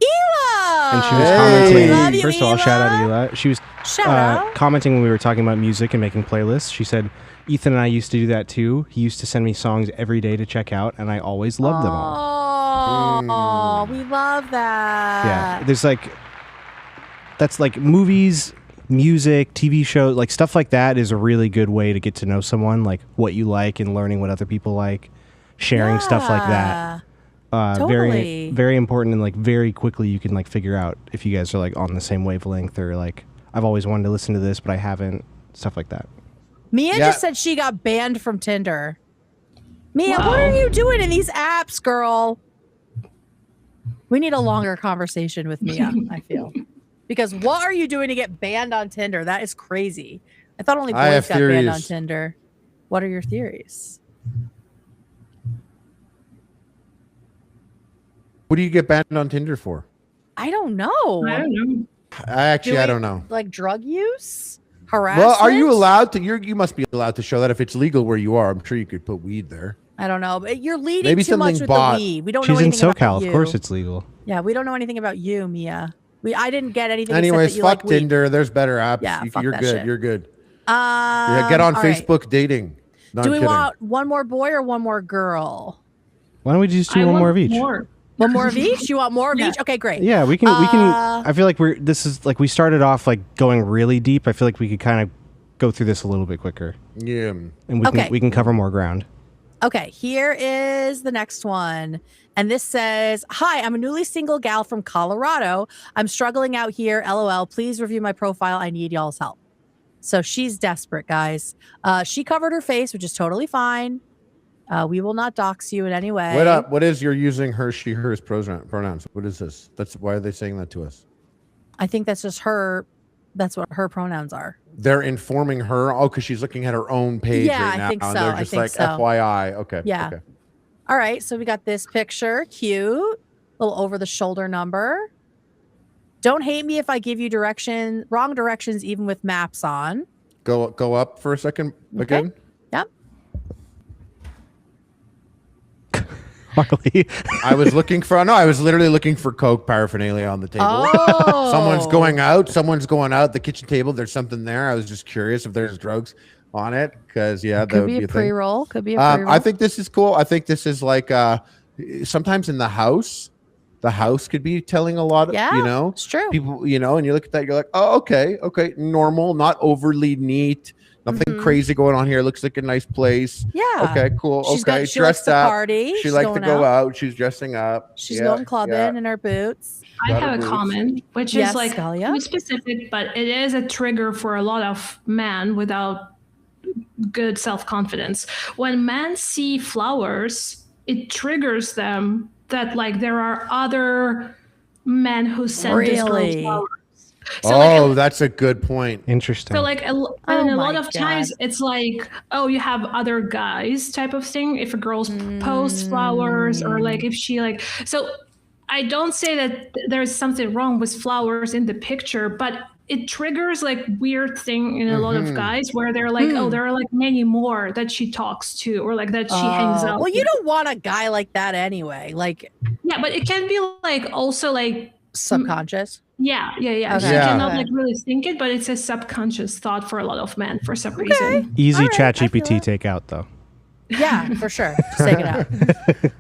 Ela, and she was Hey. commenting. Love you, First of all, shout out to Ela. She was Shout out. commenting when we were talking about music and making playlists. She said, "Ethan and I used to do that too. He used to send me songs every day to check out, and I always loved them all." Oh, we love that. Yeah, there's that's like movies, music, TV shows, like stuff like that is a really good way to get to know someone, like what you like and learning what other people like, sharing stuff like that. Very, Totally. very important, and like very quickly you can like figure out if you guys are like on the same wavelength, or like I've always wanted to listen to this but I haven't, stuff like that. Mia Yeah. just said she got banned from Tinder. Mia, Wow. what are you doing in these apps, girl? We need a longer conversation with Mia, I feel. Because what are you doing to get banned on Tinder? That is crazy. I thought only I have boys got banned on theories. Tinder. What are your theories? What do you get banned on Tinder for? I don't know. I don't know. I Doing, don't know. Like drug use? Harassment? Well, are you allowed to? You must be allowed to show that if it's legal where you are. I'm sure you could put weed there. I don't know. But you're leading Maybe too much something with bought. the weed. We don't know She's in anything about SoCal, you. of course it's legal. Yeah, we don't know anything about you, Mia. I didn't get anything. Anyways, except that you fuck like weed. Tinder. There's better apps. Yeah, fuck You're that good. shit. You're good. Yeah, get on All right. Facebook dating. No, Do I'm we kidding. want one more boy or one more girl? Why don't we just do I one want more of each? more. One more of each? You want more of Yeah. each? Okay, great. Yeah, we can. Uh, I feel like this is like we started off like going really deep. I feel like we could kind of go through this a little bit quicker, Yeah. and Okay. we can cover more ground. Okay, here is the next one. And this says, "Hi, I'm a newly single gal from Colorado. I'm struggling out here. LOL. Please review my profile. I need y'all's help." So she's desperate, guys. She covered her face, which is totally fine. We will not dox you in any way. What is you're using her, she, hers pronouns? What is this? Why are they saying that to us? I think that's just her. That's what her pronouns are. They're informing her. Oh, because she's looking at her own page right now. I think so. And they're just like, so. FYI. Okay. Yeah. Okay. All right. So we got this picture. Cute. Little over the shoulder number. Don't hate me if I give you wrong directions, even with maps on. Go up for a second again. Yep. Harley. I was literally looking for Coke paraphernalia on the table. Oh. Someone's going out the kitchen table. There's something there. I was just curious if there's drugs on it. Because that would be a pre-roll. Could be a pre-roll. I think this is cool. I think this is like sometimes in the house could be telling a lot of, it's true. People, and you look at that, you're like, oh, okay, normal, not overly neat, nothing crazy going on here. Looks like a nice place. Yeah. Okay, cool. She likes to party. She likes to go out. She's dressing up. She's going clubbing in her boots. I have a comment, which Yes, is like Galya? too specific, but it is a trigger for a lot of men without good self-confidence. When men see flowers, it triggers them that like there are other men who send this girl flowers. So that's a good point. Interesting. So like a lot of times it's like, oh, you have other guys type of thing. If a girl posts flowers or like if she like, so I don't say that there's something wrong with flowers in the picture, but it triggers like weird thing in a lot of guys where they're like, oh, there are like many more that she talks to or like that she hangs out. Well, you don't want a guy like that anyway. Like, yeah, but it can be like also like subconscious. Yeah. Okay. She cannot like really think it, but it's a subconscious thought for a lot of men for some reason. Easy ChatGPT take out though. Yeah, for sure. Just take it out.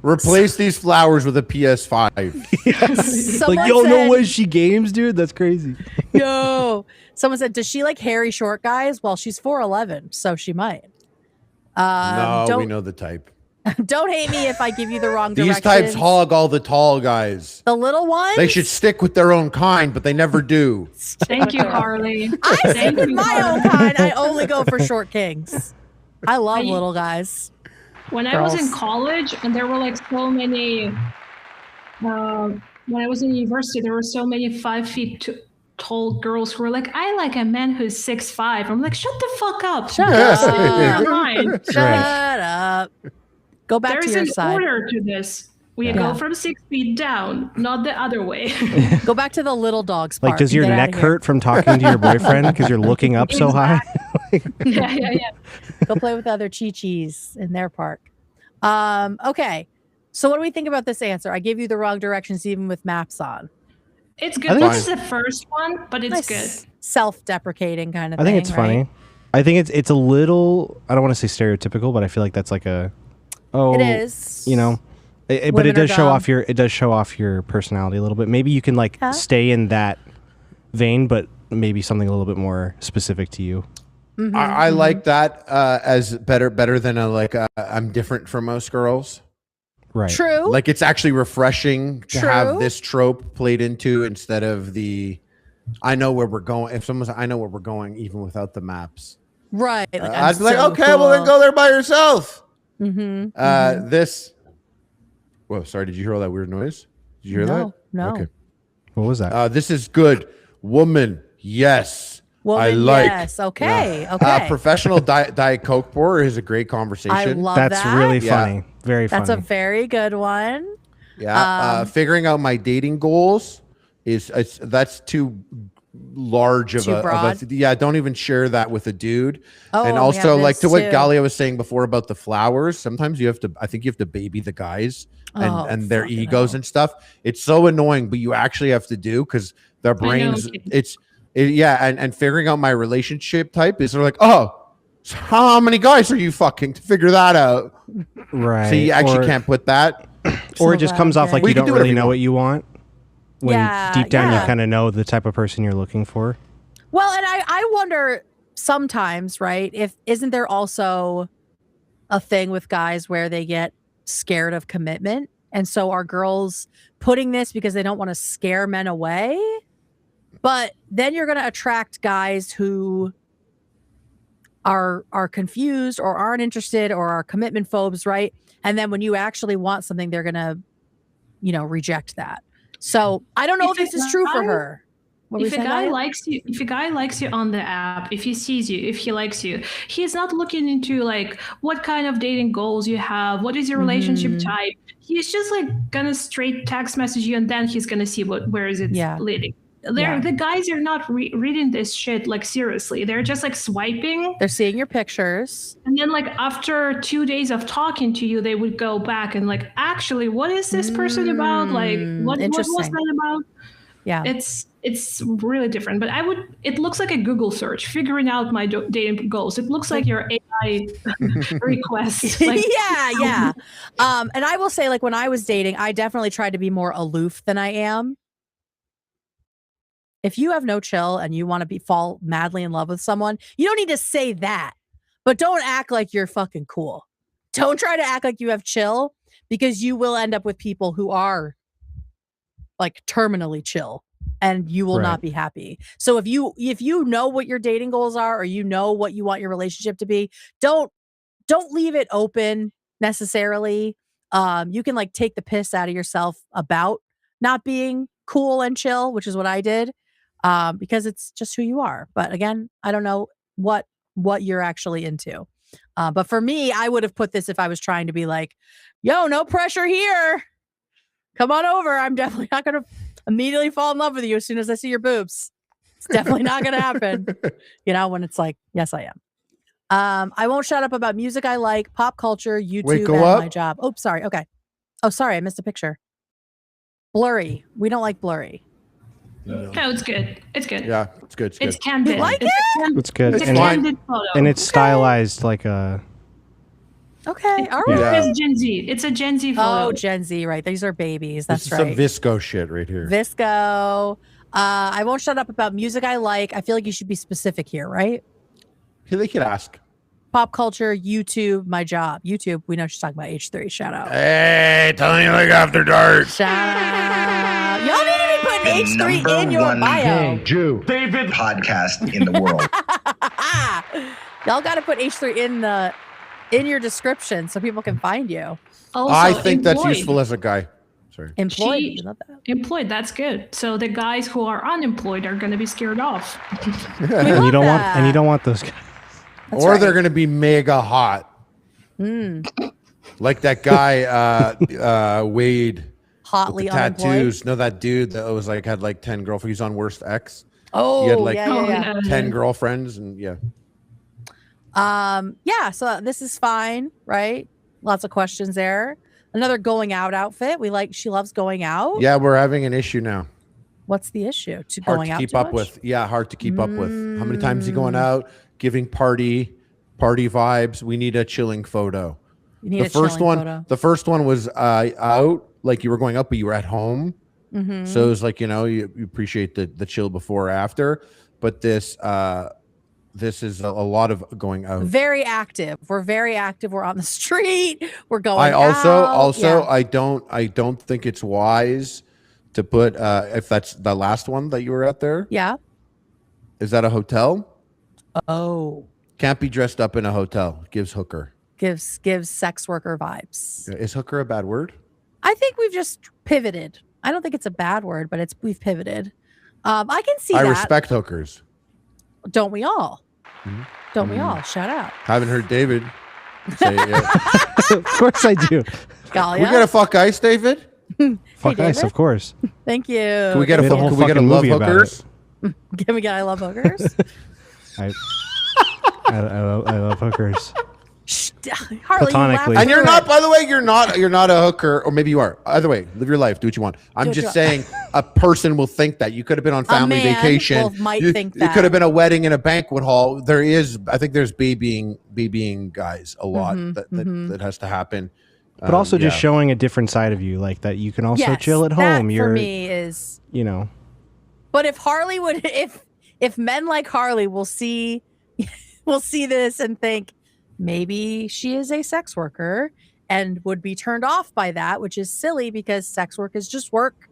Replace these flowers with a PS5. Yes. Like, no way she games, dude. That's crazy. Yo. Someone said, does she like hairy short guys? Well, she's 4'11", so she might. No, we know the type. Don't hate me if I give you the wrong directions. These types hog all the tall guys. The little ones? They should stick with their own kind, but they never do. Thank you, Harley. I stick with my own kind. I only go for short kings. I love little guys. When I was in college, and there were like so many, when I was in university, there were so many 5 feet tall girls who were like, I like a man who's 6'5". I'm like, shut the fuck up. Shut up. Shut up. Go back to your side. There's an order to this. We go from 6 feet down, not the other way. Go back to the little dogs part. Like, does your neck hurt from talking to your boyfriend because you're looking up so high? Yeah. Go play with other chi-chis in their park. Okay. So what do we think about this answer? I gave you the wrong directions even with maps on. It's good. This is the first one, but it's good. Self-deprecating kind of thing. I think it's funny. I think it's a little, I don't want to say stereotypical, but I feel like that's like it is. But it does show off your personality a little bit. Maybe you can like stay in that vein, but maybe something a little bit more specific to you. I like that as better than I'm different from most girls. Right. True. Like it's actually refreshing to have this trope played into instead of I know where we're going. If someone's I know where we're going even without the maps. Right. I'd be like, okay, well then go there by yourself. This. Whoa, sorry. Did you hear all that weird noise? Did you hear that? No. Okay. What was that? This is good. Woman, yes. I like. Yes. Okay. Okay. Professional Diet Coke pourer is a great conversation. I love That's that. really funny. Very funny. That's a very good one. Yeah. Figuring out my dating goals that's too large of a yeah. Don't even share that with a dude. And also, like to what Galya was saying before about the flowers. Sometimes I think you have to baby the guys and their egos and stuff. It's so annoying, but you actually have to do because their brains. And figuring out my relationship type is they're like, oh, so how many guys are you fucking to figure that out? Right. So you actually can't put that. Or it just comes off like you don't really know what you want. When deep down you kind of know the type of person you're looking for. Well, and I wonder sometimes, right, isn't there also a thing with guys where they get scared of commitment? And so are girls putting this because they don't want to scare men away? But then you're going to attract guys who are confused or aren't interested or are commitment phobes, right? And then when you actually want something, they're gonna, reject that. So I don't know if this is true for her. If a guy likes you on the app, if he sees you, if he likes you, he's not looking into like what kind of dating goals you have, what is your relationship type. He's just like gonna straight text message you, and then he's gonna see where is it leading. The guys are not reading this shit like seriously. They're just like swiping. They're seeing your pictures, and then like after 2 days of talking to you, they would go back and like, actually, what is this person about? Like, what was that about? Yeah, it's really different. But it looks like a Google search, figuring out my dating goals. It looks like your AI request. Like, yeah. And I will say, like, when I was dating, I definitely tried to be more aloof than I am. If you have no chill and you want to fall madly in love with someone, you don't need to say that, but don't act like you're fucking cool. Don't try to act like you have chill, because you will end up with people who are like terminally chill, and you will not be happy. So if you know what your dating goals are, or you know what you want your relationship to be, don't leave it open necessarily. You can like take the piss out of yourself about not being cool and chill, which is what I did, because it's just who you are. But again, I don't know what you're actually into. But for me, I would have put this if I was trying to be like, yo, no pressure here. Come on over. I'm definitely not going to immediately fall in love with you as soon as I see your boobs. It's definitely not going to happen. When it's like, yes, I am. I won't shut up about music I like, pop culture, YouTube, and my job. Oh, sorry. Okay. Oh, sorry. I missed a picture. Blurry. We don't like blurry. No, it's good. It's good. Yeah, it's good. It's candid. You like it? It's good. It's a candid photo. And it's stylized like a... Okay, all right. Yeah. It's Gen Z. It's a Gen Z photo. Oh, Gen Z, right. These are babies. That's this is right. some Visco shit right here. Visco. I won't shut up about music I like. I feel like you should be specific here, right? They could ask. Pop culture, YouTube, my job. YouTube, we know she's talking about H3. Shout out. Hey, telling you like after dark. Shout out. Y'all need to be putting H3 in your bio. Jew. David Podcast in the world. Y'all got to put H3 in your description so people can find you. Also, I think that's employed. useful as a guy. Sorry. Employed. You love that. Employed, that's good. So the guys who are unemployed are going to be scared off. And you don't want those guys. That's or right. they're going to be mega hot. Like that guy, Wade. Hotly with the tattoos. unemployed. No, that dude that was like had like 10 girlfriends. He's on Worst X. Oh, he had like yeah. 10 girlfriends, and yeah. So this is fine, right? Lots of questions there. Another going out outfit. She loves going out. Yeah, we're having an issue now. What's the issue? Hard Going to out keep too up much? with. Yeah, hard to keep up with. How many times is he going out, giving party vibes? We need a chilling photo. You need a chilling photo. The first one was out, like you were going out, but you were at home. Mm-hmm. So it was like, you appreciate the chill before or after. But this is a lot of going out. Very active. We're very active. We're on the street. We're going I also out. I don't think it's wise to put if that's the last one that you were at there. Yeah. Is that a hotel? Oh. Can't be dressed up in a hotel. Gives hooker. Gives sex worker vibes. Is hooker a bad word? I think we've just pivoted. I don't think it's a bad word, but we've pivoted. I can see I that. respect hookers. Don't we all? Mm-hmm. Don't we all? Shout out. Haven't heard David say it. Of course I do. Galya. We gotta fuck ice, David. Fuck ice, David? of course. Thank you. Can we get a Made a whole can we get a fucking love movie about hookers? Can we get I love hookers? I love hookers. Shh, Harley, Platonically. you And you're laughed not, by the way, you're not a hooker, or maybe you are. Either way, live your life, do what you want. I'm Do what just you saying, a person will think that. You could have been on family man vacation. might you, think It that. could have been a wedding in a banquet hall. I think there's babying guys a lot that has to happen. But also just showing a different side of you, like that you can also chill at home. That for me is, But if Harley would, if men like Harley will see this and think maybe she is a sex worker and would be turned off by that, which is silly because sex work is just work.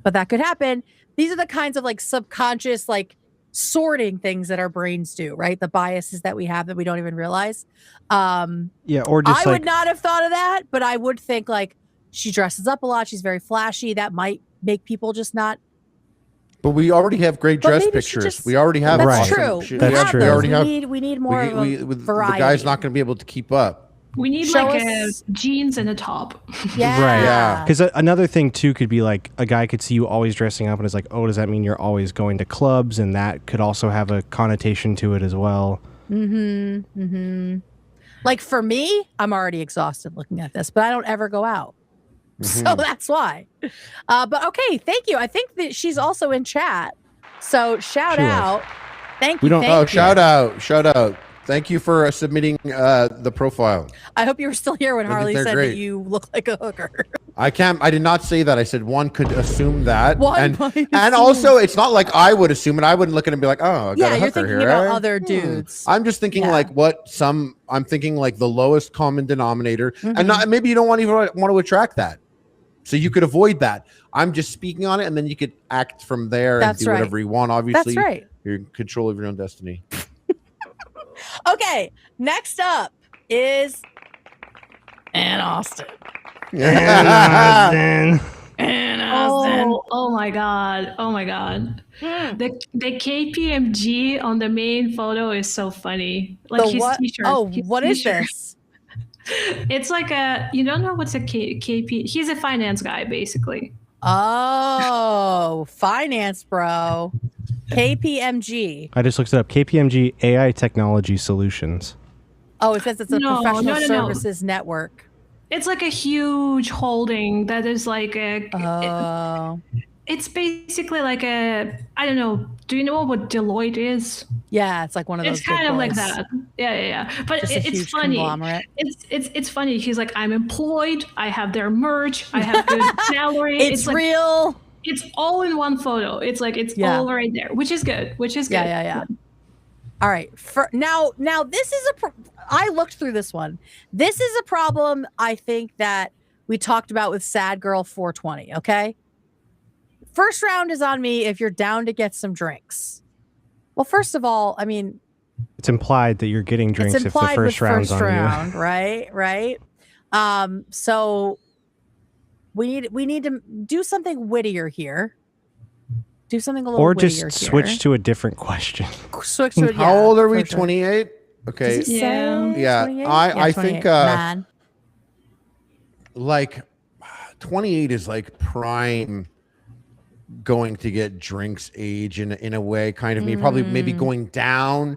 But that could happen. These are the kinds of like subconscious like sorting things that our brains do, right? The biases that we have that we don't even realize. Yeah, or just I would not have thought of that, but I would think like she dresses up a lot. She's very flashy. That might make people just not. But we already have great But dress maybe she pictures. just- We already have. That's Right. true. She- We That's have true. We those. already have. We need more of a The variety. guy's not going to be able to keep up. We need Show like us- jeans and a top. Yeah. Right. Yeah. Because another thing too could be like a guy could see you always dressing up and is like, oh, does that mean you're always going to clubs? And that could also have a connotation to it as well. Like for me, I'm already exhausted looking at this, but I don't ever go out. So that's why. But okay, thank you. I think that she's also in chat. So shout She was. out. Thank We you. don't- Thank Oh, you. shout out. Thank you for submitting the profile. I hope you were still here when I think Harley they're said great. that you look like a hooker. I did not say that. I said one could assume that. One might and assume. also, it's not like I would assume it. I wouldn't look at it and be like, oh, I got Yeah, a you're hooker thinking here. about eh? other dudes. I'm just thinking Yeah. I'm thinking like the lowest common denominator. Mm-hmm. And not, maybe you don't want to attract that. So you could avoid that. I'm just speaking on it, and then you could act from there That's and do right. whatever you want. Obviously, That's right. you're in control of your own destiny. Okay, next up is Ann Austin. Then Ann Austin. Oh my god. Oh my god. The KPMG on the main photo is so funny. Like The his what? t-shirt. Oh, his what is t-shirt. this? It's like you don't know what's a KP. He's a finance guy, basically. Oh, finance bro. KPMG. I just looked it up. KPMG AI Technology Solutions. Oh, it says it's a No, professional no. services network. It's like a huge holding that is like Oh, it's basically like I don't know. Do you know what Deloitte is? yeah, it's like one of those. It's kind big of like boys. that. Yeah. But Just a it's huge funny. conglomerate. It's funny. He's like, I'm employed. I have their merch. I have good salary. It's like, real. It's all in one photo. It's like it's Yeah. all right there, which is good. Yeah. All right. Now this is I looked through this one. This is a problem I think that we talked about with Sad Girl 420, okay? First round is on me if you're down to get some drinks. Well, first of all, I mean, It's implied that you're getting drinks it's if the implied first with round's first on you. round, right? So we need to do something wittier here. Do something a little Or wittier just here. switch to a different question. Switch to How old are we? for sure. 28. Okay. Does he Yeah. say Yeah, 28? I 28. think, Man. Like 28 is like prime going to get drinks age in a way, kind of me. Probably maybe going down.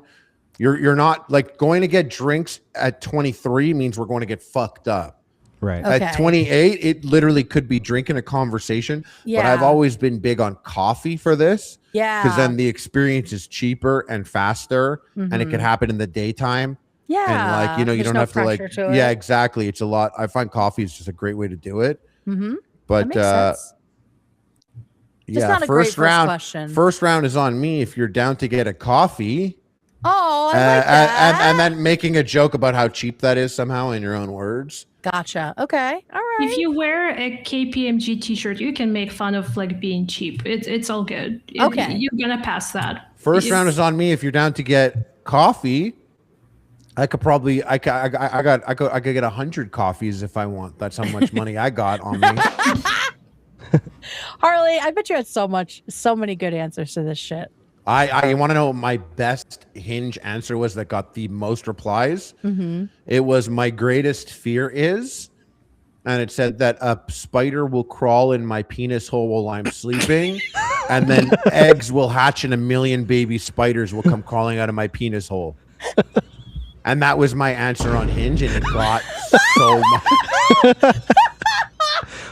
You're not like going to get drinks at 23 means we're going to get fucked up. Right. Okay. At 28, it literally could be drinking a conversation. But I've Yeah. always been big on coffee for this. Yeah. Because then the experience is cheaper and faster, and it could happen in the daytime. Yeah. And like, you There's don't no have to like, pressure to yeah, it. exactly. It's a lot. I find coffee is just a great way to do it. Mm-hmm. But That makes sense. yeah, not a great first first round. question. First round is on me if you're down to get a coffee. Oh, I like that. And then making a joke about how cheap that is somehow in your own words. Gotcha. Okay. All right. If you wear a KPMG t-shirt, you can make fun of like being cheap. It's all good. Okay. You're gonna pass that. First It's- round is on me if you're down to get coffee. I could probably I could get 100 coffees if I want. That's how much money I got on me. Harley, I bet you had so many good answers to this shit. I want to know what my best Hinge answer was that got the most replies. Mm-hmm. It was my greatest fear is, and it said that a spider will crawl in my penis hole while I'm sleeping, and then eggs will hatch and 1 million baby spiders will come crawling out of my penis hole. And that was my answer on Hinge, and it got so much.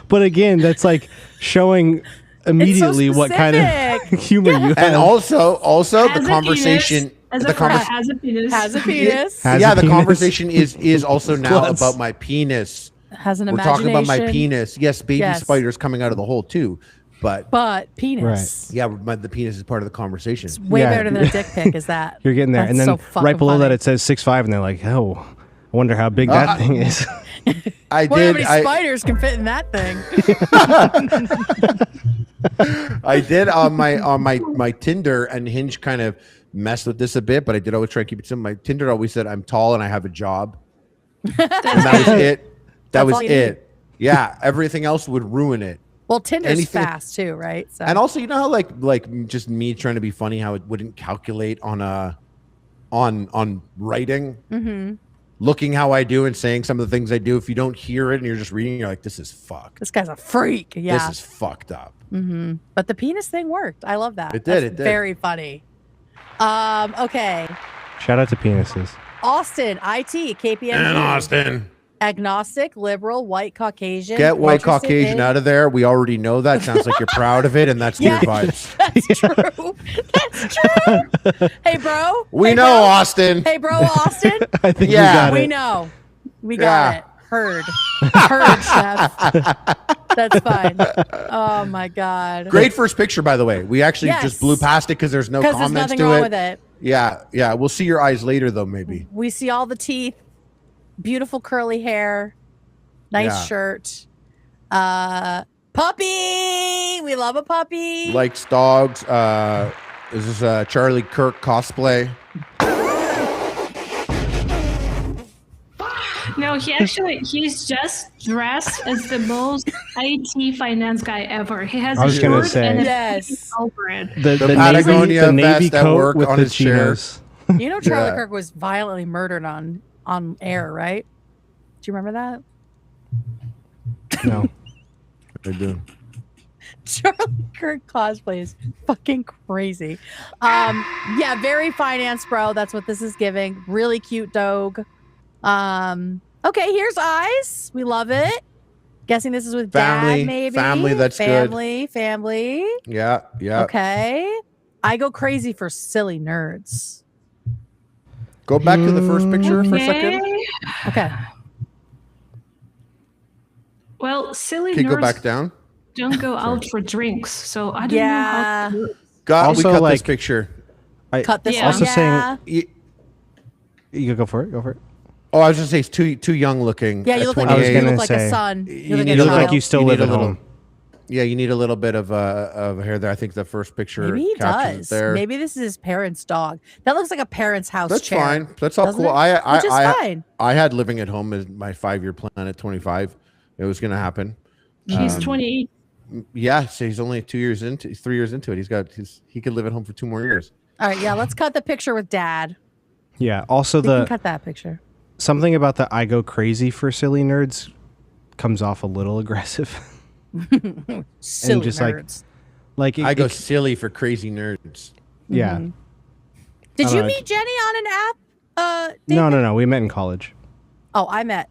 But again, that's like showing immediately what kind specific. of humor you have. And also Has the a conversation. penis, as The a friend conversation. has a penis. Has a penis. Has Yeah, a the penis. conversation is also now Plus. about my penis. Has an We're imagination. talking about my penis. Yes, baby Yes. spiders coming out of the hole too. But But penis. yeah, the penis is part of the conversation. Way Yeah. better than a dick pic, is that? You're getting there. That's And then so fucking right below that funny. it says 6'5", and they're like, oh, I wonder how big that thing is. I Wonder how did. many spiders can fit in that thing. I did on my Tinder, and Hinge kind of messed with this a bit, but I did always try to keep it simple. My Tinder always said I'm tall and I have a job. And that was it. That was it. Yeah, everything else would ruin it. Well, Tinder's fast too, right? So. And also, you know how like just me trying to be funny, how it wouldn't calculate on writing, looking how I do and saying some of the things I do. If you don't hear it and you're just reading, you're like, this is fucked. This guy's a freak. Yeah, this is fucked up. But the penis thing worked. I love that. It did. That's very funny. Okay. Shout out to penises. Austin, IT, KPMG. And Austin. Agnostic, liberal, white Caucasian. Get white interested Caucasian in- out of there. We already know that. Sounds like you're proud of it, and that's Yeah. your vibes. That's true. That's true. Hey, bro. We Hey, know, bro. Austin. Hey, bro, Austin. I think Yeah. we got We it. know. We got it. Heard, chef. That's fine. Oh my god. Great first picture, by the way. We actually Yes. just blew past it because there's no Because there's comments nothing to wrong it. with it. Yeah. We'll see your eyes later, though. Maybe. We see all the teeth. Beautiful curly hair. Nice Yeah. shirt. Puppy. We love a puppy. Likes dogs. Is this a Charlie Kirk cosplay? No, he's just dressed as the most IT finance guy ever. He has I a was gonna shirt say. and a Yes. over it. The Patagonia Navy vest at coat work with on the his chair. chinos. You know Charlie Yeah. Kirk was violently murdered on air, right? Do you remember that? No. I do. Charlie Kirk cosplay is fucking crazy. Yeah, very finance, bro. That's what this is giving. Really cute dog. Okay, here's eyes. We love it. Guessing this is with Family, dad, maybe. family, that's good. Family. Yeah. Okay. I go crazy for silly nerds. Go back to the first picture for a second. Okay. Well, silly Okay, nerds go back down. don't go out for drinks, so I don't know Yeah. how to do it. We Also, cut this like- picture. Cut this Yeah. one. Also Yeah. You go for it. Go for it. Oh, I was just saying, it's too young looking. Yeah, you at look like, 28. you gonna look like a say, son. you You look need like You a look like child. you still You live need at a little- home. Yeah, you need a little bit of hair there. I think the first picture. Maybe he captures it does. There. Maybe this is his parents' dog. That looks like a parent's house That's chair. fine. That's all doesn't cool. it? Which is fine. I had living at home as my 5-year plan at 25. It was going to happen. He's 28. Yeah, so he's only 3 years into it. He could live at home for 2 more years. All right, yeah, let's cut the picture with dad. Yeah. Also, We can the cut that picture. something about the I go crazy for silly nerds comes off a little aggressive. Silly just, nerds. Like I go silly for crazy nerds. Yeah. Mm-hmm. Did I you don't know. meet Jenny on an app? No. We met in college. Oh, I met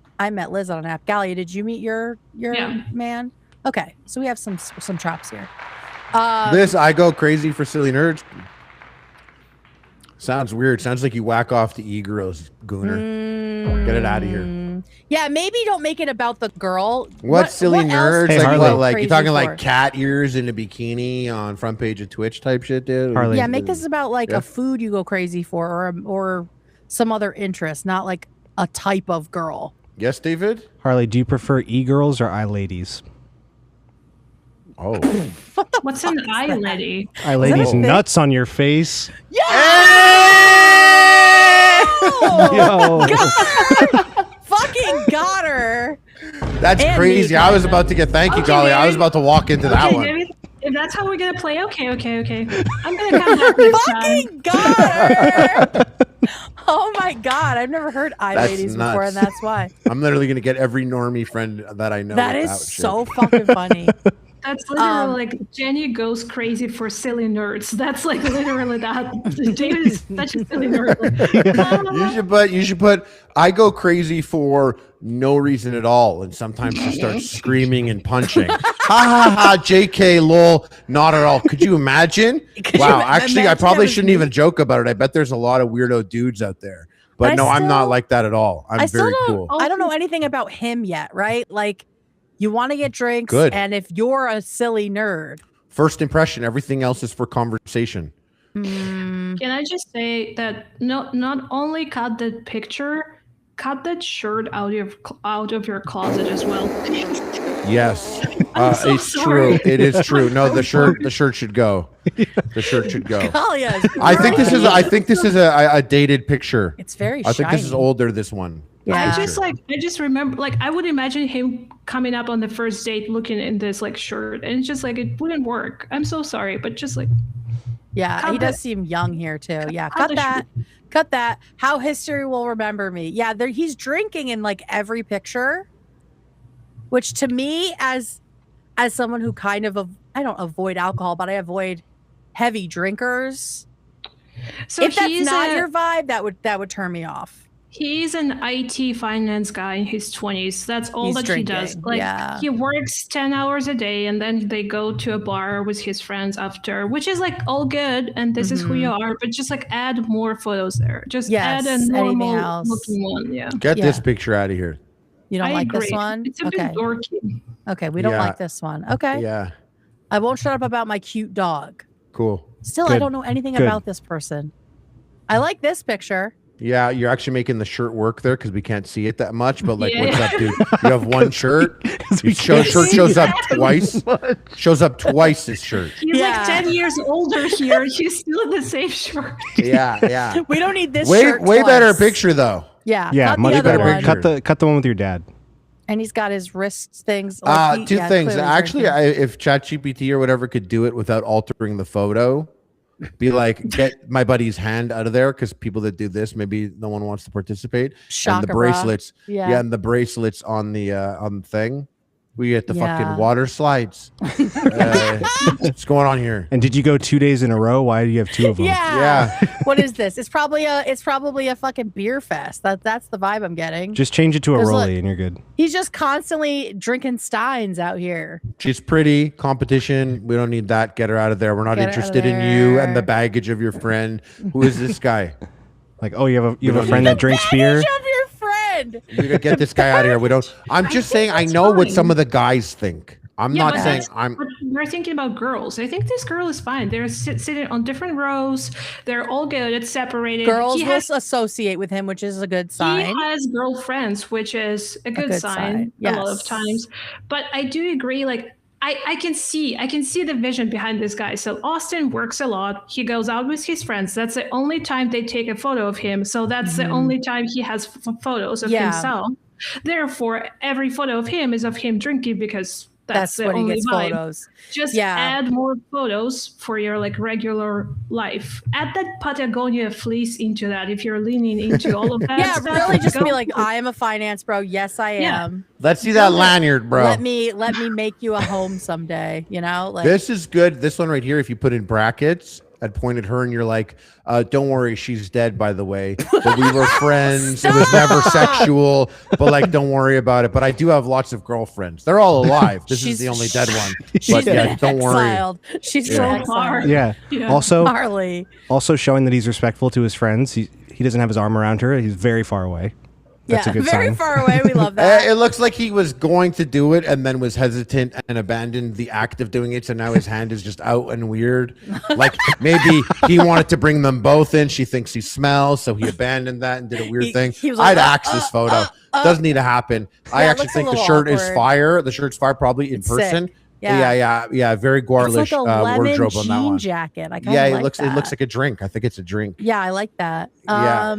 Liz on an app. Galya, did you meet your Yeah. man? Okay, so we have some chops here. This I go crazy for silly nerds. Sounds weird. Sounds like you whack off to e-girls, gooner. Get it out of here. Yeah, maybe don't make it about the girl. What silly else nerds? do Hey, Like you Harley. go what? Like crazy you talking for? like cat ears in a bikini on front page of Twitch type shit, dude? Harley. Yeah, make this about like Yeah. a food you go crazy for, or some other interest, not like a type of girl. Yes, David. Harley, do you prefer e-girls or i-ladies? Oh. What's an eye lady? I-ladies thing? nuts on your face. Oh, Yo. fucking got her. That's And crazy. me, I was kinda. about to get thank you, Okay, Golly. I was maybe- about to walk into that Okay, one. maybe if that's how we're gonna play, okay. I'm gonna come back next time. Fucking got her. Oh my god, I've never heard eye That's ladies before, nuts. and that's why. I'm literally gonna get every normie friend that I know. That with is that shit. so fucking funny. That's literally like Jenny goes crazy for silly nerds. That's like literally that. David is such a silly nerd. You should put I go crazy for no reason at all, and sometimes just start screaming and punching. Ha ha ha! JK lol. Not at all. Could you imagine? Wow. Actually, I imagine probably that was shouldn't me? even joke about it. I bet there's a lot of weirdo dudes out there. But I no, I'm not still- like that at all. I'm I still very don't. cool. I don't know anything about him yet, right? Like, you want to get drinks, Good. and if you're a silly nerd, First impression. Everything else is for conversation. Can I just say that not only cut the picture, cut that shirt out of your closet as well. Yes, so it's sorry. true. It is true. No, the shirt should go. The shirt should go. Galya is I think this is. great. I think this is a dated picture. It's very I think this is shiny. older. This one. Yeah. I just remember, like, I would imagine him coming up on the first date looking in this like shirt, and it's just like it wouldn't work. I'm so sorry, but just like, Yeah, cut he does that- seem young here too. Yeah, cut cut the that. Cut that. How history will remember me. Yeah, he's drinking in like every picture, which to me, as someone who kind of I don't avoid alcohol, but I avoid heavy drinkers. so If that's he's not your vibe, that would turn me off. He's an IT finance guy in his 20s. That's all He's that he does. drinking, Like yeah. he works 10 hours a day and then they go to a bar with his friends after, which is like all good and this is who you are, but just like add more photos there. Just Yes, add a anything normal else. looking one. Yeah. Get Yeah. this picture out of here. You don't I like agree. this one? It's a Okay. bit dorky. Okay, we don't Yeah. like this one. Okay. Yeah. I won't shut up about my cute dog. Cool. Still, I Good. don't know anything Good. about this person. I like this picture. Yeah, you're actually making the shirt work there because we can't see it that much. But like, Yeah. what's up, dude? You have one shirt. we Shirt can't shows up twice. Shows up twice. This shirt. He's Yeah. like 10 years older here. He's still in the same shirt. Yeah, yeah. We don't need this Way shirt way better twice. picture though. Yeah, Yeah, cut much the other better. one. Cut the one with your dad. And he's got his wrist things. Like Two things. clearly Actually, drinking. if ChatGPT or whatever could do it without altering the photo, be like, get my buddy's hand out of there because people that do this, maybe no one wants to participate. And Chakra the bra. bracelets, Yeah. and the bracelets on the thing. We get the Yeah. fucking water slides. What's going on here? And did you go 2 days in a row? Why do you have two of them? Yeah. What is this? It's probably a fucking beer fest. That's the vibe I'm getting. Just change it to a There's rollie like- and you're good. He's just constantly drinking steins out here. She's pretty. Competition. We don't need that. Get her out of there. We're not Get her out of interested in you and the there. baggage of your friend. Who is this guy? Like, oh, you have don't a friend need that drinks beer. Baggage of your friend. We gotta get this guy out of here. We don't. I'm just saying. I that's know what fine. some of the guys think. I'm Yeah, not but saying that's- I'm. but we're thinking about girls. I think this girl is fine. They're sitting on different rows. They're all good. It's separated. Girls He will has, associate with him, which is a good he sign. has girlfriends, which is a good good sign, sign, a lot of yes. times. But I do agree. Like I can see the vision behind this guy. So Austin works a lot. He goes out with his friends. That's the only time they take a photo of him. So that's the only time he has photos of Yeah. himself. Therefore, every photo of him is of him drinking because that's the when he only gets vibe. photos. Just Yeah. add more photos for your like regular life. Add that Patagonia fleece into that if you're leaning into all of that. Yeah, stuff. really just Go be like, for it. I am a finance bro. Yes, I Yeah. am. Let's see that lanyard, bro. Let me make you a home someday. You know, like This is good. This one right here. If you put in brackets, I'd point at her and you're like, "Don't worry, she's dead. By the way, but we were friends. It was never sexual. But like, don't worry about it. But I do have lots of girlfriends. They're all alive. This is She's- the only dead one. she's But yeah, been don't worry. exiled. She's Yeah. been So far. exiled. Yeah. Yeah. Also, Harley. also showing that he's respectful to his friends. He doesn't have his arm around her. He's very far away. That's yeah, a good very sign. far away. We love It that. looks like he was going to do it and then was hesitant and abandoned the act of doing it. So now his hand is just out and weird. Like maybe he wanted to bring them both in. She thinks he smells, so he abandoned that and did a weird thing. he was like, I'd axe this photo. Doesn't need to happen. I Yeah, it actually looks a think the little shirt is awkward. fire. The shirt's fire probably in It's person. sick. Yeah. Yeah. Very It's Garlish like a lemon wardrobe on that jean one. jacket. I kind Yeah, of it like looks that. it looks like a drink. I think it's a drink. Yeah, I like that. Yeah.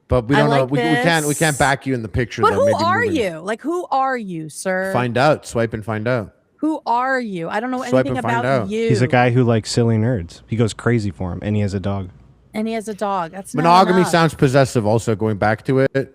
But we I don't know. like We can't this. back you in the picture. But though. who Maybe are moving- you? Like, who are you, sir? Find out. Swipe and find out. Who are you? I don't know Swipe anything and find about out. you. He's a guy who likes silly nerds. He goes crazy for him, and he has a dog. and he has a dog. That's not Monogamy enough. sounds possessive. Also, going back to it,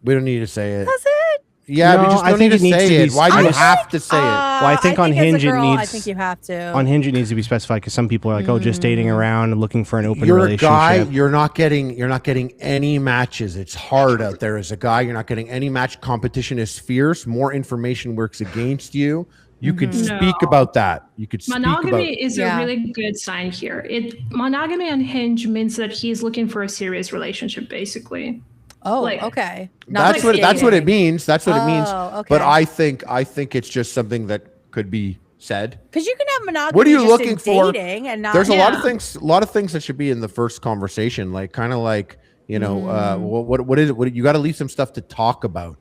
we don't need to say it. Does it? Yeah, we No, just I don't think need to it needs say to it. be Why do you honest. have to say it? Well, I think on as a Hinge it girl, I needs- think you have to. On Hinge, it needs to be specified because some people are like, "Oh, just dating around and looking for an open You're a relationship." guy. You're not getting any matches. It's hard out there as a guy. You're not getting any match. Competition is fierce. More information works against you. You could Mm-hmm. speak No. about that. You could speak Monogamy about. is Yeah. a really good sign here. Monogamy on Hinge means that he's looking for a serious relationship, basically. Oh, like- okay. That's what it means. That's what it means. Oh, okay. But I think it's just something that could be said. Because you can have monogamy. What are you just looking in for? Dating and not. There's a lot of Yeah. things. A lot of things that should be in the first conversation. Like kind of like You know, what is it? What you got to leave some stuff to talk about.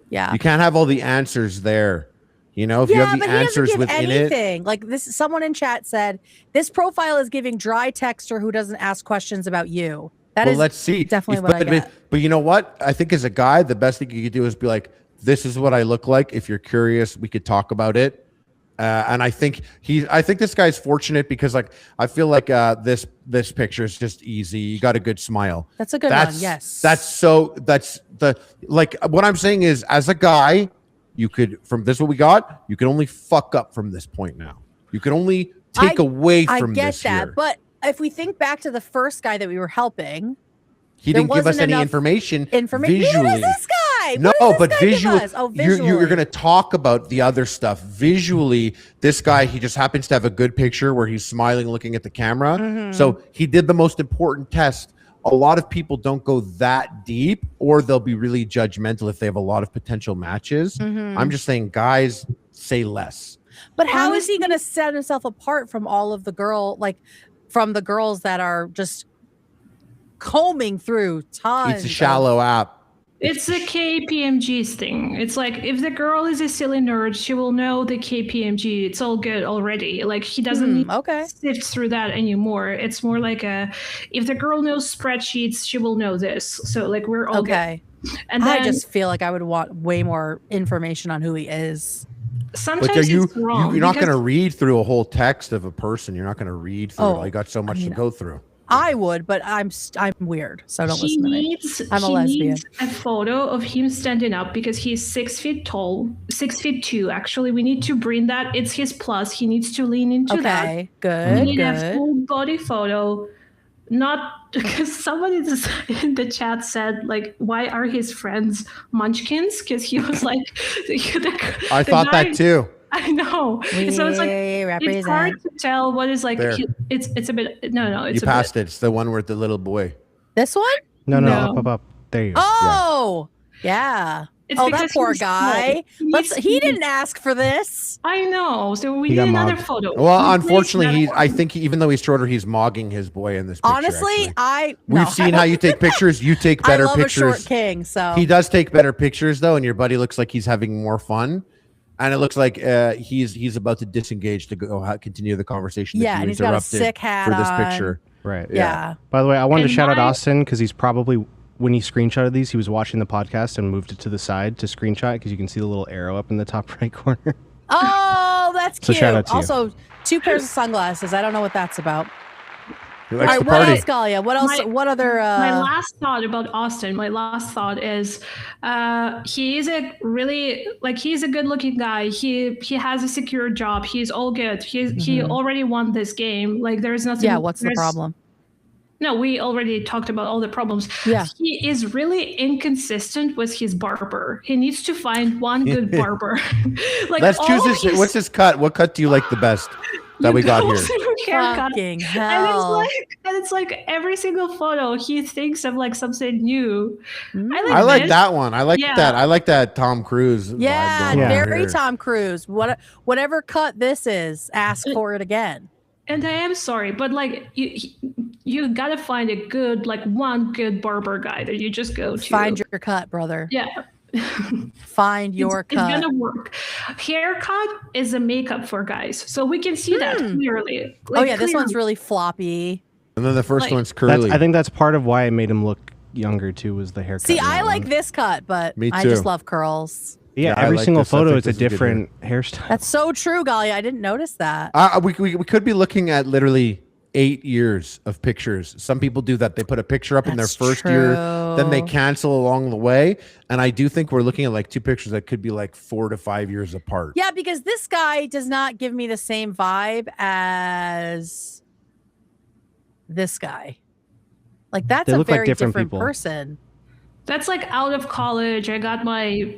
Yeah. You can't have all the answers there. You know, if you have the answers within anything. Like this, someone in chat said, this profile is giving dry texter who doesn't ask questions about you. That is let's see. Definitely what I get. But you know what? I think as a guy, the best thing you could do is be like, this is what I look like. If you're curious, we could talk about it. And I think this guy's fortunate because like I feel like this picture is just easy. You got a good smile. That's a good one. Yes. That's the like what I'm saying is as a guy, you could from this what we got, you can only fuck up from this point now. You can only take away from this. I get that, here. But if we think back to the first guy that we were helping, he didn't give us any information visually. Neither does this guy. No, but visually, visually. You're going to talk about the other stuff. Visually, this guy, he just happens to have a good picture where he's smiling, looking at the camera. Mm-hmm. So he did the most important test. A lot of people don't go that deep, or they'll be really judgmental if they have a lot of potential matches. Mm-hmm. I'm just saying, guys, say less. But how is he going to set himself apart from all of the from the girls that are just combing through tons? It's a shallow app. It's the KPMG's thing. It's like if the girl is a silly nerd, she will know the KPMG. It's all good already. Like he doesn't need to sift through that anymore. It's more like if the girl knows spreadsheets, she will know this. So like we're all good. And then, I just feel like I would want way more information on who he is. Sometimes it's wrong. You're not going to read through a whole text of a person. You're not going to read through it all. You got so much to go through. I would, but I'm weird, so don't listen to me. I'm a lesbian. He needs a photo of him standing up because he's 6 feet tall, 6'2". Actually, we need to bring that. It's his plus. He needs to lean into that. Okay, good. We need a full body photo. Not because somebody in the chat said like, why are his friends munchkins? Because he was like, I thought that too. I know. So it's like it's hard to tell what is like. It's a bit. No. It's you passed it. It's the one with the little boy. This one? No. Up. There you go. Oh, yeah. That poor guy. He didn't ask for this. I know. So we need another photo. Well, unfortunately, I think even though he's shorter, he's mogging his boy in this picture. Honestly, we've seen how you take pictures. You take better pictures. I love a short king, so he does take better pictures though, and your buddy looks like he's having more fun. And it looks like he's about to disengage to go continue the conversation. Yeah, and he's got a sick hat for this on. picture. Right. Yeah. By the way, I wanted to shout out Austin because he's probably, when he screenshotted these, he was watching the podcast and moved it to the side to screenshot because you can see the little arrow up in the top right corner. Oh, that's cute. So shout out to also, 2 pairs of sunglasses. I don't know what that's about. He likes to what party. else, Galya? What else? What other? My last thought about Austin. My last thought is, he is he's a good-looking guy. He has a secure job. He's all good. He already won this game. Like there's nothing. Yeah. What's the problem? No, we already talked about all the problems. Yeah. He is really inconsistent with his barber. He needs to find one good barber. Let's choose his. What's his cut? What cut do you like the best that we got here? Fucking hell. And it's like every single photo he thinks of like something new. I like that one. I like that. I like that Tom Cruise. Yeah, vibe very here. Tom Cruise. Whatever cut this is, ask for it again. And I am sorry, but like you gotta find a good one good barber guy that you just go to. Find your cut, brother. Yeah. Find your cut. It's gonna work. Haircut is a makeup for guys, so we can see that clearly. This one's really floppy. And then the first one's curly. I think that's part of why it made him look younger too. Was the haircut? See, I like this cut, but I just love curls. Yeah, every single photo is a different hairstyle. That's so true, Galya. I didn't notice that. We could be looking at literally 8 years of pictures. Some people do that. They put a picture up in their first year, then they cancel along the way. And I do think we're looking at like 2 pictures that could be like 4 to 5 years apart. Yeah, because this guy does not give me the same vibe as this guy. Like that's a very different person. That's like out of college. I got my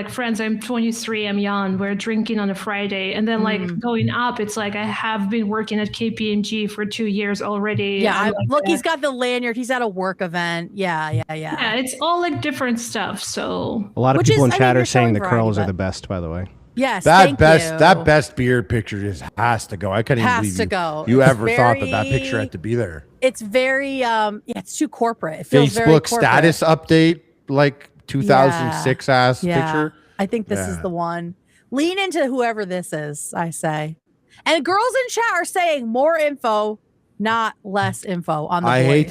friends. I'm 23. I'm young. We're drinking on a Friday, and then going up, it's like I have been working at KPMG for 2 years already. Yeah, look, he's got the lanyard. He's at a work event. Yeah. Yeah, it's all like different stuff. So a lot of people in chat are saying the curls are the best. By the way. Yes, That thank you. best beard picture just has to go. I couldn't even Has believe to go. you It's ever thought that picture very- had to be there. It's very it's too corporate. It feels very Facebook corporate. status update, like 2006 ass picture. I think this is the one. Lean into whoever this is, I say. And girls in chat are saying more info, not less info on the I boys. hate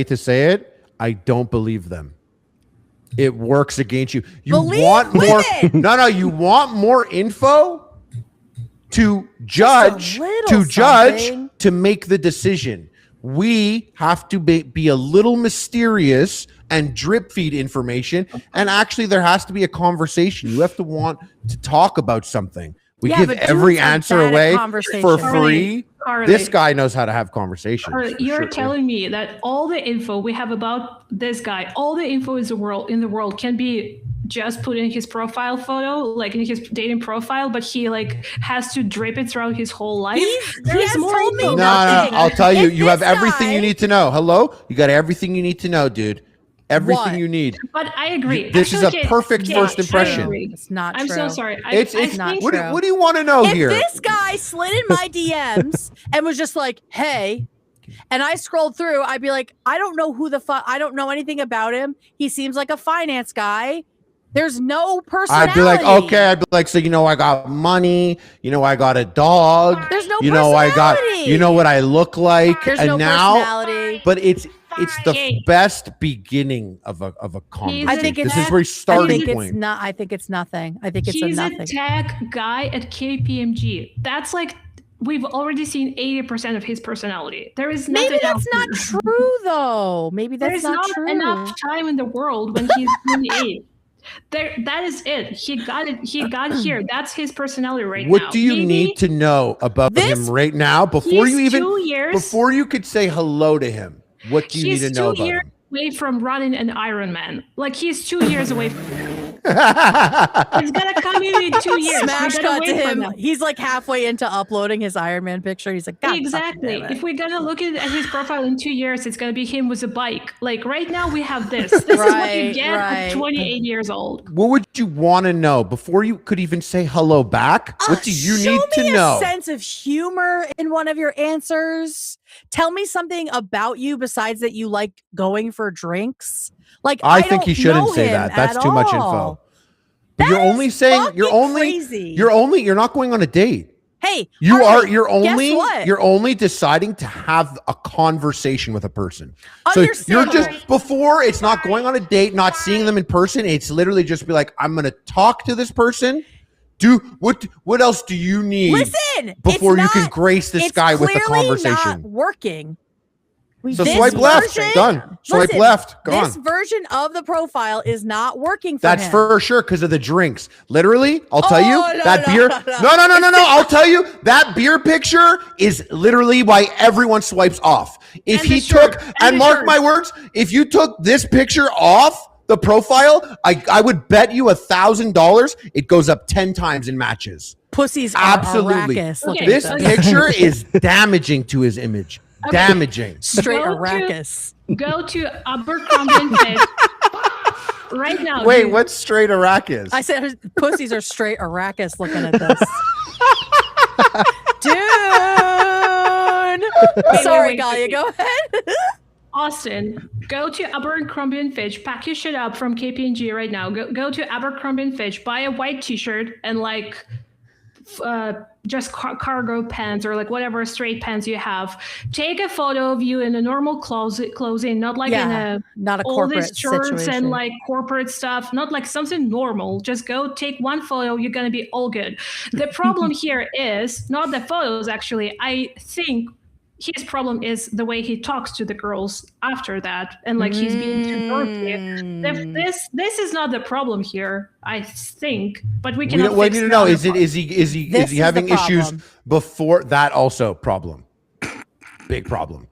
to say it. I don't believe them. It works against you. You Believe want more? women! No. You want more info to judge, little something. to make the decision. We have to be a little mysterious and drip feed information. And actually, there has to be a conversation. You have to want to talk about something. We give but every dudes are answer bad at away conversation. for Carly, free. This guy knows how to have conversations. Carly, for you're sure. telling me that all the info we have about this guy, all the info in the world can be just put in his profile photo, like in his dating profile, but he like has to drip it throughout his whole life. He has told me No, nothing. I'll tell you. If You have this everything guy- you need to know. Hello? You got everything you need to know, dude. Everything What? you need. But I agree. This is Actually, a perfect Kate, first I impression. agree. It's not I'm true. so sorry. It's I not think what, true. what do you want to know If here? this guy slid in my DMs and was just like, "Hey," and I scrolled through, I'd be like, "I don't know who the fuck. I don't know anything about him. He seems like a finance guy. There's no personality." I'd be like, okay. I'd be like, so I got money. I got a dog. There's no I got. personality. What I look like. There's and no now, personality. but it's the Okay. best beginning of a conversation. I think it's this is where I starting think point. it's not. I think it's nothing. I think it's he's a a nothing. tech guy at KPMG. That's like we've already seen 80% of his personality. There is nothing Maybe that's else not here. true, though. Maybe that's There's not not true. enough time in the world when he's 28. That is it. He got it. He got here. That's his personality right now. What do you Maybe need to know about This- him right now before he's you even 2 years. before you could say hello to him? What do you He's need to know 2 about years him? away from running an Ironman. Like he's 2 years away from it's gonna come in 2 years. Smash We gotta cut to wait for him. that. He's like halfway into uploading his Iron Man picture. He's like, God Exactly. fucking damn it. If we're gonna look at his profile in 2 years, it's gonna be him with a bike. Like right now, we have this. This is what you Right, get right. at 28 years old. What would you want to know before you could even say hello back? What do you Show need me to know? a sense of humor in one of your answers. Tell me something about you besides that you like going for drinks. Like I don't think he shouldn't know say him that. That's at too much all. info. But That you're only is saying fucking crazy. you're not going on a date. Hey, You're guess what? only deciding to have a conversation with a person. So you're Understandable. just before it's not going on a date, not seeing them in person. It's literally just be like, I'm gonna talk to this person. What else do you need Listen before it's you can not- grace this it's guy with a clearly conversation? Not working. So This swipe left, version- done. Swipe Listen, left, gone. This version of the profile is not working for That's him. for sure because of the drinks. Literally, I'll tell you no, that no, beer. no. No. I'll tell you that beer picture is literally why everyone swipes off. If And he the shirt, took, and and the mark shirt. my words, if you took this picture off the profile, I would bet you $1,000 it goes up 10 times in matches. Pussies are Absolutely. Arrakis. Look Okay, at This them. picture is damaging to his image. Okay. Damaging. Straight Go to- Arrakis. Go to Abercrombie and Fitch right now. Wait, dude. what's straight Arrakis? I said pussies are straight Arrakis looking at this. Dune. Sorry, wait, Galya, wait. go ahead. Austin, go to Abercrombie and Fitch, pack your shit up from KPMG right now. Go to Abercrombie and Fitch, buy a white T-shirt and like just cargo pants or like whatever straight pants you have. Take a photo of you in a normal clothing, not like in a not a all corporate these shirts situation. and like corporate stuff, not like something normal. Just go take one photo, you're gonna be all good. The problem here is not the photos, actually. I think his problem is the way he talks to the girls after that, and like he's being too dorky. This is not the problem here, I think, but we We cannot. don't, we fix need to the know other is part. he This is having the issues problem. before that? Also problem, big problem.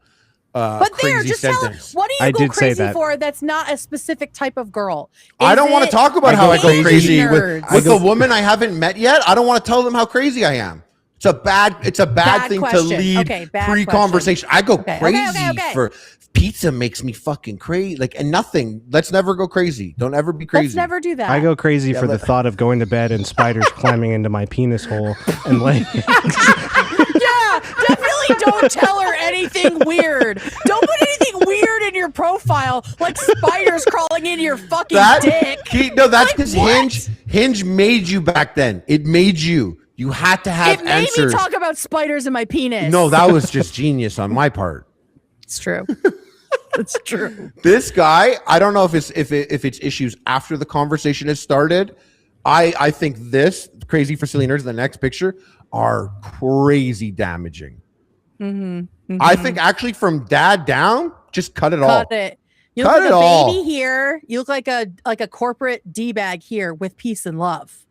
But there, crazy just tell sentence. what do you I go did say crazy that. for that's not a specific type of girl? I Is don't want to it- talk about I how go I go crazy crazy nerds. with a woman I haven't met yet. I don't want to tell them how crazy I am. It's a bad thing question. to lead Bad pre-conversation. I go crazy okay. for pizza makes me fucking crazy. Like, and nothing. Let's never go crazy. Don't ever be crazy. Let's never do that. I go crazy for the thought of going to bed and spiders climbing into my penis hole and like. Yeah, definitely don't tell her anything weird. Don't put anything weird in your profile, like spiders crawling into your fucking dick. That's because Hinge made you back then. It made you. You had to have answers. It made me talk about spiders in my penis. No, that was just genius on my part. It's true. It's true. This guy, I don't know if it's issues after the conversation has started. I think this crazy for silly nerds, the next picture, are crazy damaging. I think actually from dad down, just cut it all. Cut it. You look like a baby here. You look like a corporate D-bag here with peace and love.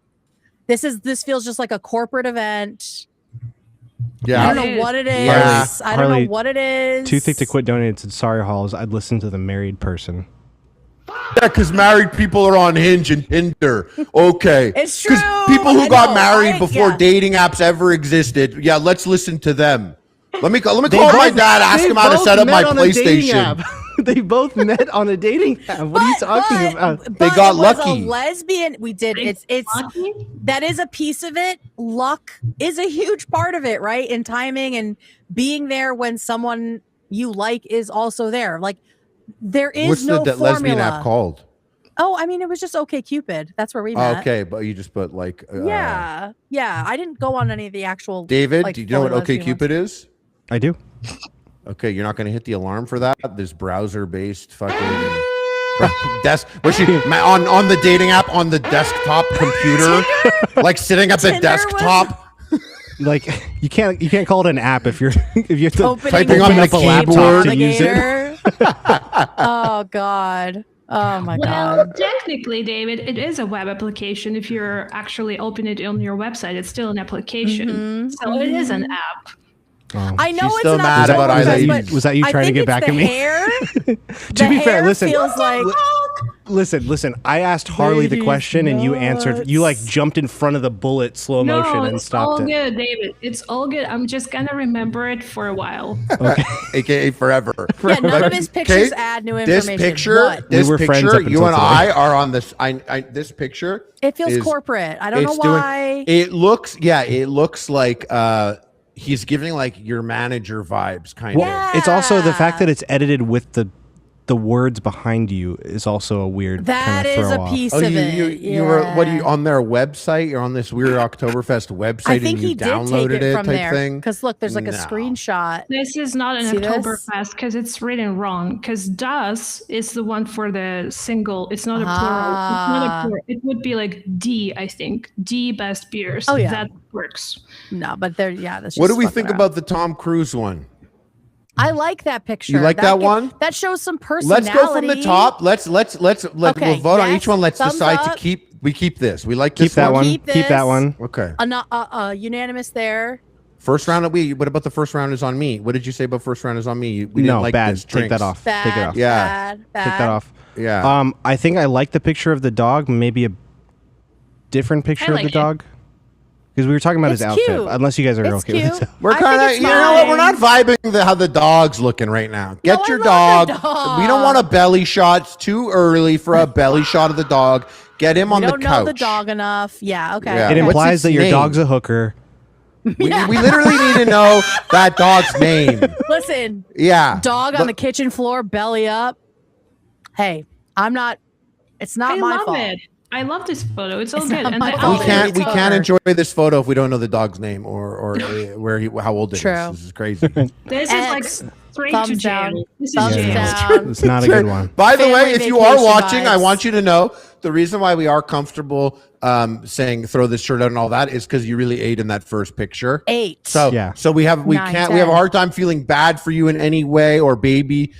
This feels just like a corporate event. Yeah. I don't know what it is. Yeah. I don't know what it is. Too thick to quit donating to Sorry Halls. I'd listen to the married person. Yeah, because married people are on Hinge and Tinder. Okay. It's true. Because people who got married before dating apps ever existed. Yeah, let's listen to them. Let me call my dad, ask him how to set up my PlayStation. They both met on a dating app. What are you talking about? They got lucky. A lesbian. We did. It's that is a piece of it. Luck is a huge part of it, right? And timing and being there when someone you like is also there. Like there is What's no the formula. lesbian app called? Oh, I mean, it was just OkCupid. That's where we met. Okay, but you just put like yeah. I didn't go on any of the actual. David, like, do you know what OkCupid is? I do. Okay, you're not going to hit the alarm for that. This browser-based fucking desk. Was she on the dating app on the desktop computer, like sitting at the Tinder desktop? Like you can't call it an app if you're typing on the keyboard to use it. Oh God. Oh my Well, God. technically, David, it is a web application. If you're actually opening it on your website, it's still an application. So it is an app. I know She's it's still an mad about application, Was that you trying to get back at me? To be fair, listen. Feels like Listen. I asked Harley the question, and you answered. You like jumped in front of the bullet slow motion and stopped it. It's all good, David. It's all good. I'm just gonna remember it for a while. Okay. AKA forever. Yeah, none of his pictures add new information. This We were friends picture, up until you and today. I are on this. This picture. It feels corporate. I don't know why. It looks like he's giving like your manager vibes, kind of. It's also the fact that it's edited with the words behind you is also a weird That kind of is throw a off. piece of it. You were on their website? You're on this weird Oktoberfest website. I think and you he did downloaded take it from type there. thing. Because look, there's like a screenshot. This is not an See this? Oktoberfest because it's written wrong. Because das is the one for the single. It's not a plural. It's not a plural. It would be like D, I think. D best beers. Oh, yeah. That works. No, but that's What just do we fucking think around. about the Tom Cruise one? I like that picture. You like that one? That shows some personality. Let's go from the top. Let's Okay, we'll vote on yes, each one. Let's thumbs decide up. to keep this. We like Keep this that one. Keep Keep that this. one. Okay. Unanimous there. First round. What about the first round is on me? What did you say about first round is on me? We didn't like bad. this. Take that Drinks. off. Bad, Take it off. Yeah. bad. Take that off. Yeah. I think I like the picture of the dog. Maybe a different picture of like the it. dog. Because we were talking about It's his outfit. cute. Unless you guys are It's okay with cute. it. We're I kind of, think you it's know what? We're fine. not vibing how the dog's looking right now. Get your I dog. love the dog. We don't want a belly shot. It's too early for a belly shot of the dog. Get him on We the don't couch. know the dog enough. Yeah, okay. Yeah. It okay. What's implies its that your name? dog's a hooker. We literally need to know that dog's name. Listen, Yeah. dog on the kitchen floor, belly up. Hey, it's not I my love fault. it. I love this photo. It's all It's good. not And my the fault. We outfit can't It's enjoy over. this photo if we don't know the dog's name or how old it is. True. This is crazy. This X, is like straight thumbs to jail. down. This is Thumbs jail. down. It's not a good one. By the way, Family if you are vacation watching, I vibes. want you to know the reason why we are comfortable saying throw this shirt out and all that is because you really ate in that first picture. 8. So Yeah. so we have 9, can't we have a 10. hard time feeling bad for you in any way or baby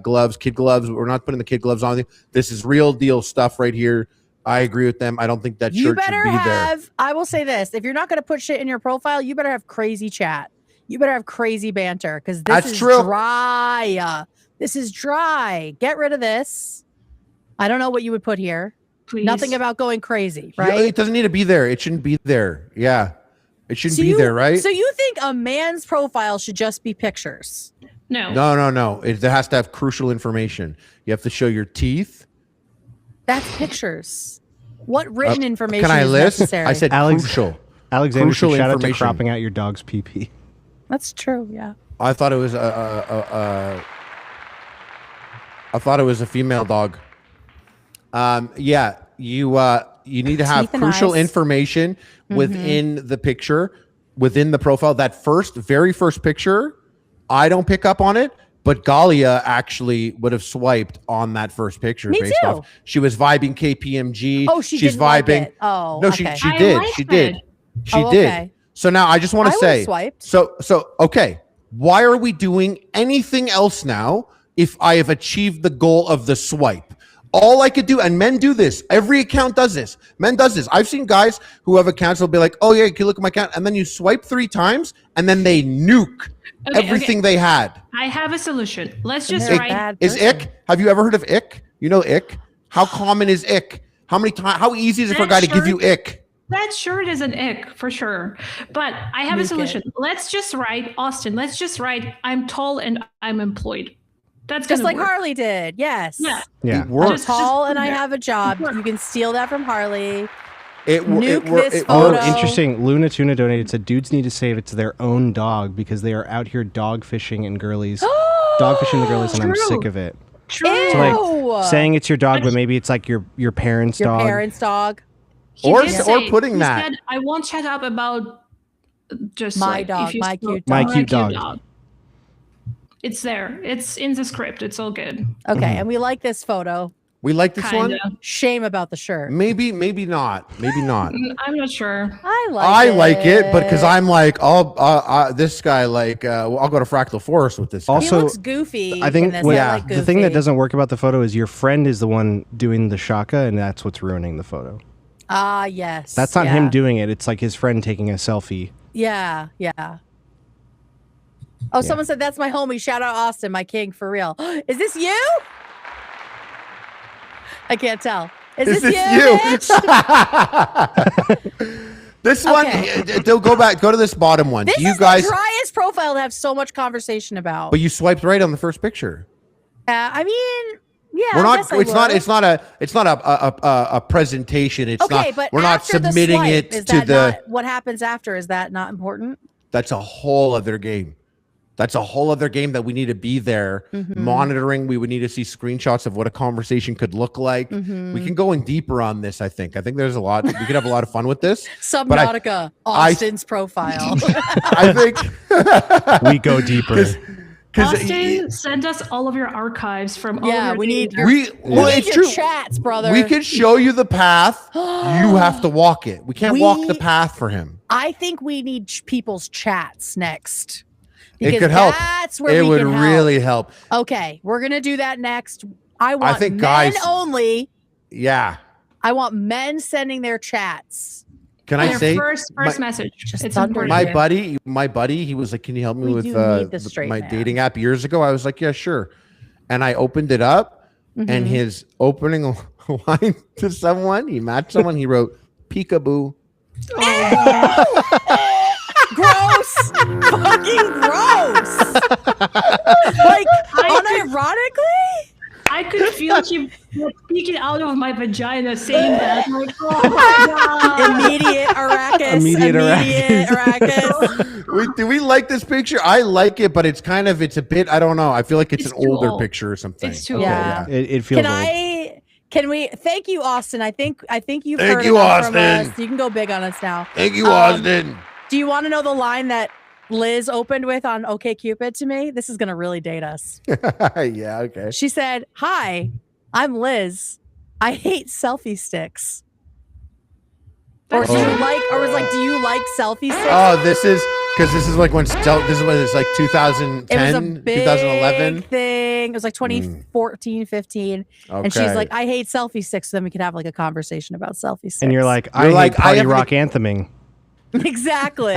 gloves, kid gloves. We're not putting the kid gloves on. This is real deal stuff right here. I agree with them. I don't think that You shirt should better be there. have, I will say this, if you're not going to put shit in your profile, you better have crazy chat. You better have crazy banter because this That's is true. dry. This is dry. Get rid of this. I don't know what you would put here. Please. Nothing about going crazy, Yeah, right? it doesn't need to be there. It shouldn't be there. Yeah. It shouldn't be you, there, right? So you think a man's profile should just be pictures? No. No. It has to have crucial information. You have to show your teeth. That's pictures. What written information Can I is list? necessary? I said crucial. Alexander, Crucial shout out to information. cropping out your dog's pee-pee. That's true. Yeah. I thought it was a female dog. Yeah, you need to have Teeth and crucial eyes. information within the picture, within the profile. That very first picture, I don't pick up on it, but Galya actually would have swiped on that first picture Me based too. off. She was vibing KPMG. Oh, she's didn't vibing. vibing. Oh, no, okay. she I did. liked She did. it. She Oh, did. okay. So now I just want I to would've say, swiped. so okay, why are we doing anything else now if I have achieved the goal of the swipe? All I could do, and men do this. Every account does this. Men does this. I've seen guys who have accounts will be like, "Oh yeah, you can look at my account," and then you swipe 3 times, and then they nuke everything they had. I have a solution. Let's just They're write. bad Is person. ick? Have you ever heard of ick? You know ick? How common is ick? How many times? How easy is it for a guy to give you ick? That shirt is an ick for sure. But I have a Nuke solution. it. Let's just write, Austin, let's just write, I'm tall and I'm employed. That's Just gonna like work. Harley did. Yes. Yeah. Yeah. It works. I'm tall and I Yeah. have a job. You can steal that from Harley. Nuke this Oh, photo. interesting. Luna Tuna donated, said dudes need to save it to their own dog because they are out here dog fishing and girlies. Dog fishing the girlies, and I'm True. sick of it. True. Ew. Like saying it's your dog, but maybe it's like your parents' Your dog. parents' dog. He Or- did or say- putting he that. said, I won't shut up about just My like, dog, if you my spoke- cute My dog. cute dog. It's there. It's in the script. It's all good. Okay, and we like this photo. We like this one. Kinda. Shame about the shirt. Maybe not. Maybe not. I'm not sure. I like it, but because I'm like, this guy, like, I'll go to Fractal Forest with this guy. He Also, looks goofy. I think in this. what- I like the thing that goofy. doesn't work about the photo is your friend is the one doing the shaka, and that's what's ruining the photo. Ah, yes. That's not yeah. him doing it. It's like his friend taking a selfie. Yeah, yeah. Oh, someone said that's my homie. Shout out Austin, my king, for real. Is this you? I can't tell. Is this you? Bitch? This one, they'll go back. Go to this bottom one. This Do you is guys? the driest profile to have so much conversation about. But you swiped right on the first picture. I mean, yeah. We're I not. guess I It's not. would. It's not a presentation. It's Okay, not. but We're not after the submitting swipe, it is to that the. not, what happens after? Is that not important? That's a whole other game. That's a whole other game that we need to be there monitoring. We would need to see screenshots of what a conversation could look like. We can go in deeper on this. I think there's a lot. We could have a lot of fun with this. But Subnautica, Austin's profile. I think We go deeper. Austin, send us all of your archives from all Yeah, of your we need dating your- apps. well, We need it's your true. chats, brother. We can show you the path. You have to walk it. We can't walk the path for him. I think we need people's chats next. It Because could help. That's where It we would can help. really help. Okay, we're gonna do that next. I want think men guys- only. Yeah. I want men sending their chats. Can I Their say first message. Just It's thunder. important. my buddy, he was like, "Can you help me We with do need the straight my man. dating app?" Years ago, I was like, "Yeah, sure." And I opened it up, and his opening line to someone, he matched someone. He wrote, "Peekaboo." Gross. Fucking gross. Like, unironically? I could feel you peeking out of my vagina saying that. Like, oh my God. Immediate Arrakis. Immediate Arrakis. Do we like this picture? I like it, but it's a bit. I don't know. I feel like it's It's an too older old. picture or something. It's too Okay, old. yeah. It feels Can we thank you, Austin? I think you've Thank heard you, enough from Austin. us. You can go big on us now. Thank you, Austin. Do you want to know the line that Liz opened with on OkCupid to me? This is gonna really date us. Yeah. Okay. She said, "Hi, I'm Liz. I hate selfie sticks." Or do you like? Or was like, "Do you like selfie sticks?" Oh, this is like when this is when it's like 2010, It was a big 2011. thing. It was like 2014, 15. And she's Okay. like, "I hate selfie sticks." So then we could have like a conversation about selfie sticks. And you're like, You're I like, hate I party haven't- rock antheming. exactly.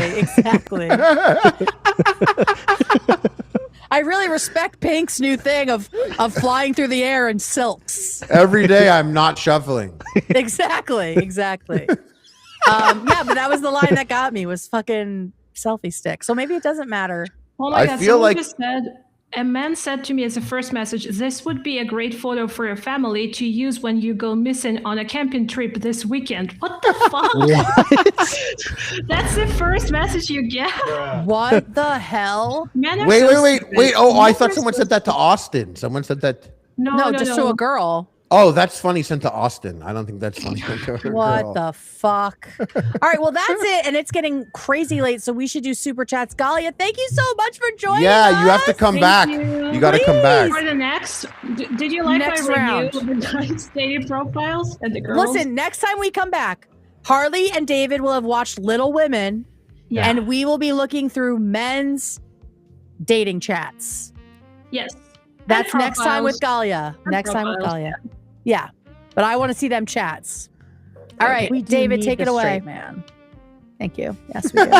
I really respect Pink's new thing of flying through the air in silks. Every day I'm not shuffling. Exactly. Yeah, but that was the line that got me was fucking selfie stick. So maybe it doesn't matter. Oh my I God, feel someone like- just said, a man said to me as a first message, this would be a great photo for your family to use when you go missing on a camping trip this weekend. What the fuck? That's the first message you get? What the hell? Men are Wait. so stupid. Oh, I thought Men are someone so said that to Austin. Someone said that. No, just to a girl. Oh, that's funny sent to Austin. I don't think that's funny sent to a What girl. the fuck? All right, well, that's it. And it's getting crazy late, so we should do super chats. Galya, thank you so much for joining us. Yeah, you have to come Thank back. you. You got to come back. For the next, did you like Next my round. review of the guys' dating profiles and the girls? Listen, next time we come back, Harley and David will have watched Little Women, Yeah. and we will be looking through men's dating chats. Yes. That's And next time with profiles. Galya. And Next time with profiles. Galya. Yeah. But I want to see them chats. All right, We do David, need take the it away. straight man. Thank you. Yes, we do.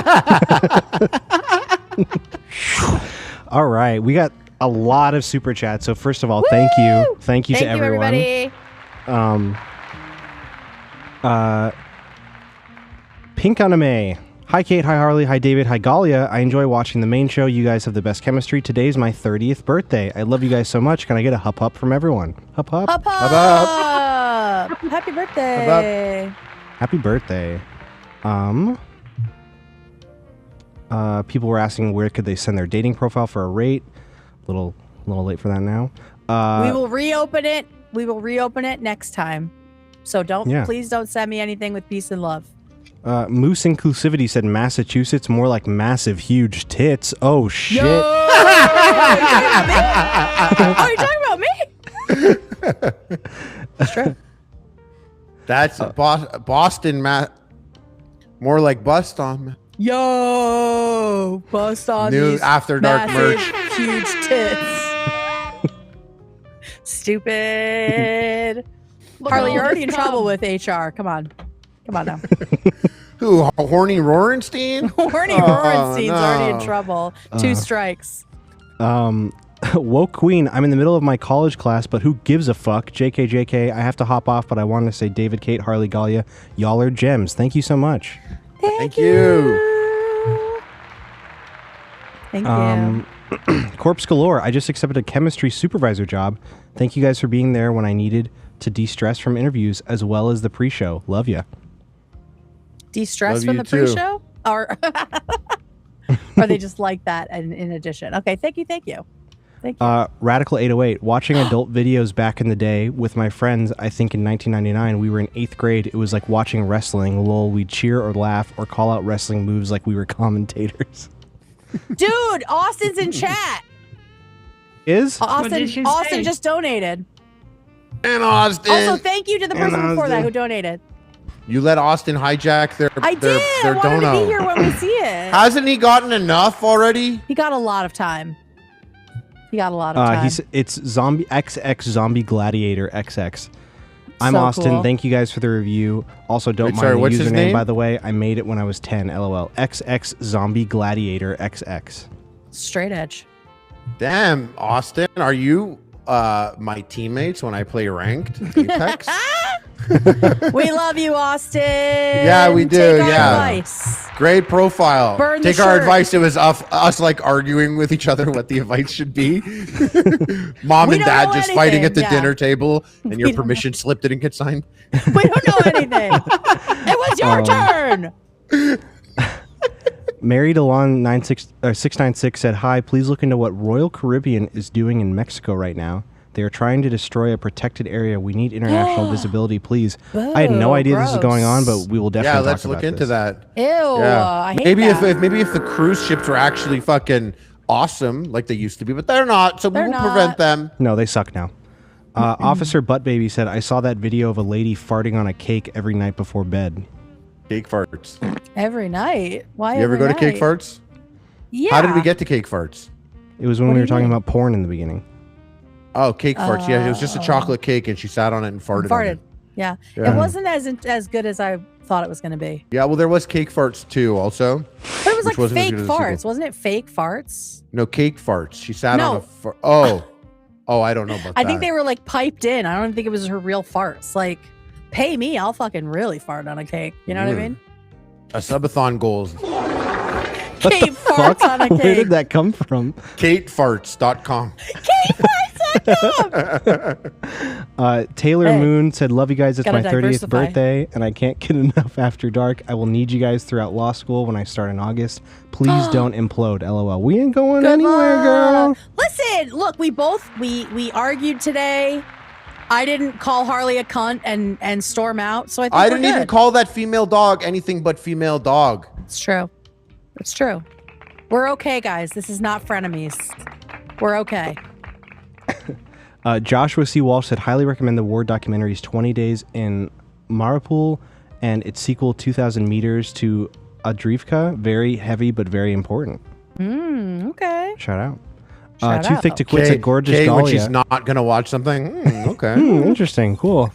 All right, we got a lot of super chats. So first of all, thank you to Thank you, everyone. everybody. Pink Anime. Hi Kate, hi Harley, hi David, hi Galya. I enjoy watching the main show. You guys have the best chemistry. Today's my 30th birthday. I love you guys so much. Can I get a hup hup from everyone? Hup hup. Up, up. up. Happy birthday. Happy birthday. People were asking where could they send their dating profile for a rate. Little late for that now. We will reopen it. We will reopen it next time. So please don't send me anything with peace and love. Moose Inclusivity said Massachusetts, more like massive huge tits. Oh shit. Yo! Are you talking about me? That's true. That's Boston, Matt. More like bust on. Yo, bust on New these After Dark massive, merch. huge tits. Stupid. Harley, you're already in trouble with HR. Come on now. Who? Horny Rorenstein? Horny Rorenstein's already in trouble. 2 strikes. Woke Queen, I'm in the middle of my college class, but who gives a fuck? JK, I have to hop off, but I wanted to say David, Kate, Harley, Galya, y'all are gems. Thank you so much. Thank you. Thank you. Corpse Galore, I just accepted a chemistry supervisor job. Thank you guys for being there when I needed to de-stress from interviews as well as the pre-show. Love ya. De-stress Love from you the too. pre-show? Or are they just like that in addition? Okay, thank you. Thank you. Radical 808, watching adult videos back in the day with my friends. I think in 1999 we were in 8th grade. It was like watching wrestling. Lol, we'd cheer or laugh or call out wrestling moves like we were commentators. Dude, Austin's in chat. Is What did he Austin say? just donated. And Austin. Also, thank you to the person And before that Austin. who donated. You let Austin hijack their I did. their I wanted dono. to be here when we see it. Hasn't he gotten enough already? He got a lot of time. He got a lot of time. It's zombie XX zombie gladiator XX. I'm So Austin. cool. Thank you guys for the review. Also, don't Wait, mind sorry, the what's his username, name? by the way. I made it when I was 10. LOL. XX zombie gladiator XX. Straight edge. Damn, Austin, are you my teammates when I play ranked Apex? We love you, Austin. Yeah, we do, Take our yeah. advice. Great profile. Burn the Take our shirt. advice. It was us like arguing with each other what the advice should be. Mom We and don't dad know just fighting at the anything, yeah. dinner table, and We your don't know. permission slip didn't get signed. We don't know anything. It was your turn. Married Elon 696 said, "Hi, please look into what Royal Caribbean is doing in Mexico right now. They are trying to destroy a protected area. We need international visibility, please." I had no Boo, idea this was going on, gross. but we will definitely Yeah, let's talk look about into this. that. Ew. Yeah, I hate maybe that. if the cruise ships were actually fucking awesome like they used to be, but they're not. So They're we will not. prevent them. No, they suck now. Officer Buttbaby said, "I saw that video of a lady farting on a cake every night before bed." Cake farts. Every night. Why? You ever every go to cake night? farts? Yeah. How did we get to cake farts? It was when What we do were you talking mean? about porn in the beginning. Oh, cake farts. Yeah, it was just a Oh. chocolate cake, and she sat on it and farted. On Farted. it. Yeah. Yeah. It wasn't as good as I thought it was going to be. Yeah, well, there was cake farts too, also. But it was Which like wasn't as fake good as the farts, sequel. wasn't it? Fake farts. No, cake farts. She sat No. on a oh, I don't know about that. I think they were like piped in. I don't think it was her real farts. Like, pay me, I'll fucking really fart on a cake. You know what I mean? A subathon goals. Kate farts on a cake. Where did that come from? KateFarts.com. Taylor Hey. Moon said, love you guys. It's Gotta my 30th diversify. birthday, and I can't get enough after dark. I will need you guys throughout law school when I start in August. Please don't implode. LOL. We ain't going Good anywhere, luck. girl. Listen, look, we argued today. I didn't call Harley a cunt and storm out, so I think I we're didn't even good. call that female dog anything but female dog. It's true. It's true. We're okay, guys. This is not frenemies. We're okay. Joshua C. Walsh said, highly recommend the war documentaries 20 Days in Mariupol and its sequel 2,000 Meters to Adrivka. Very heavy, but very important. Okay. Shout out. Shout Too out. Thick to Quit said, gorgeous Kate, when Galya. she's not gonna watch something. Okay. Interesting. Cool.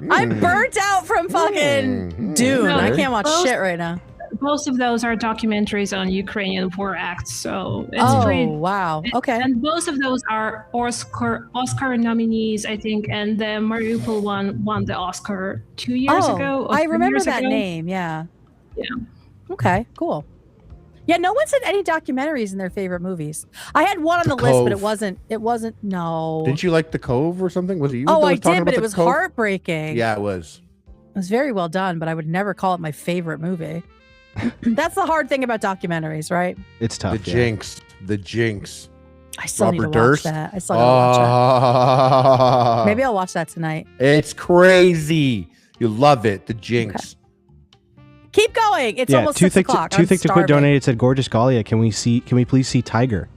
I'm burnt out from fucking Dune. No, I can't watch those- shit right now. Most of those are documentaries on Ukrainian war acts, so it's Oh, great. wow. Okay. And both of those are Oscar nominees, I think, and the Mariupol one won the Oscar 2 years ago. or I 3 remember years that ago. name. Yeah. Yeah. Okay, cool. Yeah, no one said any documentaries in their favorite movies. I had one on the list, but it Cove. wasn't, no. Didn't you like The Cove or something? Was it you? Oh, that I was talking did, but about it The was Cove? heartbreaking. Yeah, it was. It was very well done, but I would never call it my favorite movie. That's the hard thing about documentaries, right? It's tough. The Jinx. The Jinx. I still need to Robert watch Durst? that. I still gotta watch that. Oh, Maybe I'll watch that tonight. it's crazy. You love it. The Jinx. Keep going. It's almost Too 6 Thick o'clock. Too I'm Thick to Quit starving. donated said, gorgeous Galya. Can we please see Tiger?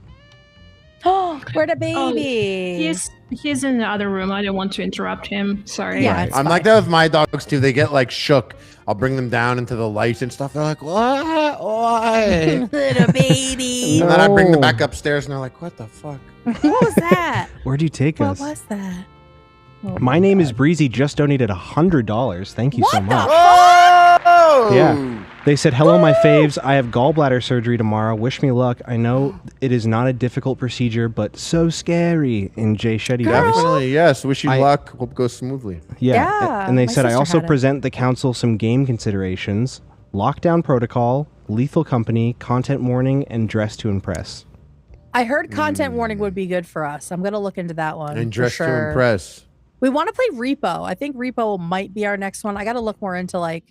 Oh, where the Oh, baby? He's in the other room. I don't want to interrupt him. Sorry. Yeah, it's I'm like that with my dogs too. They get like shook. I'll bring them down into the lights and stuff. They're like, what? Why? Little baby. And then I bring them No. back upstairs and they're like, what the fuck? What was that? Where'd you take What us? was that? Oh My name is Breezy. Just donated $100. Thank you so What the much. Oh! Yeah. They said, hello, my faves. I have gallbladder surgery tomorrow. Wish me luck. I know it is not a difficult procedure, but so scary. In Jay Shetty. Girl. Definitely, yes. Wish you I- luck. Hope it goes smoothly. Yeah, And they my said, I sister also had it. present the council some game considerations, lockdown protocol, lethal company, content warning, and dress to impress. I heard content warning would be good for us. I'm gonna look into that one. And for dress sure. to impress. We want to play Repo. I think Repo might be our next one. I got to look more into like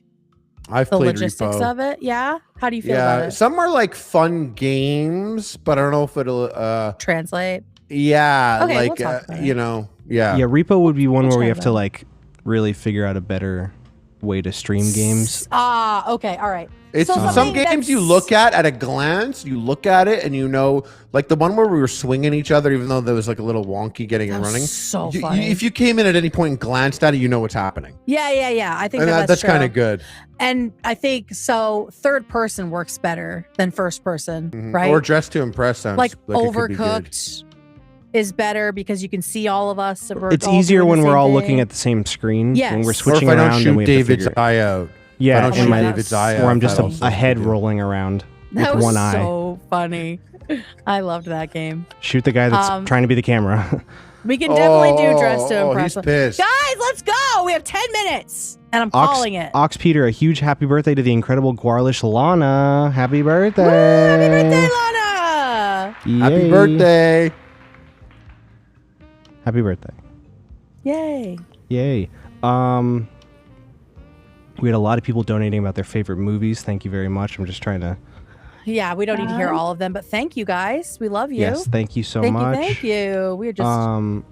I've the played logistics Repo. of it. Yeah. How do you feel about Yeah, it? some are like fun games, but I don't know if it'll. Translate. Yeah, Okay, we'll like talk about it. you know, yeah. Yeah, Repo would be one We'll where we try have to that. like really figure out a better way to stream games. Ah, okay. All right. It's So some something games you that's- look at a glance. You look at it and you know, like the one where we were swinging each other, even though there was like a little wonky getting That and was running. so You- funny. if you came in at any point and glanced at it, you know what's happening, Yeah. I think and that's true. kind of good. And I think so. Third person works better than first person, Mhm. right? Or dress to impress sounds like it could be good. Overcooked is better because you can see all of us. And we're It's all easier doing the when we're same all thing. looking at the same screen. Yes. When we're Or Or switching if I don't around, then shoot we have to David's figure. eye out. Yeah, I don't Oh shoot my God. David's eye out. or I'm just that'll a head do. rolling around That with was one eye. so funny. I loved that game. Shoot the guy that's trying to be the camera. We can definitely do dress to Oh, impress. he's pissed. Guys, let's go. We have 10 minutes, and I'm calling it. Ox Peter, a huge happy birthday to the incredible Guarlish Lana. Happy birthday. Happy birthday, Lana! Happy Yay. birthday. Happy birthday. Yay! Yay. We had a lot of people donating about their favorite movies. Thank you very much. I'm just trying to. Yeah, we don't need to hear all of them, but thank you guys. We love you. Yes, thank you so thank much. you, thank you. We're just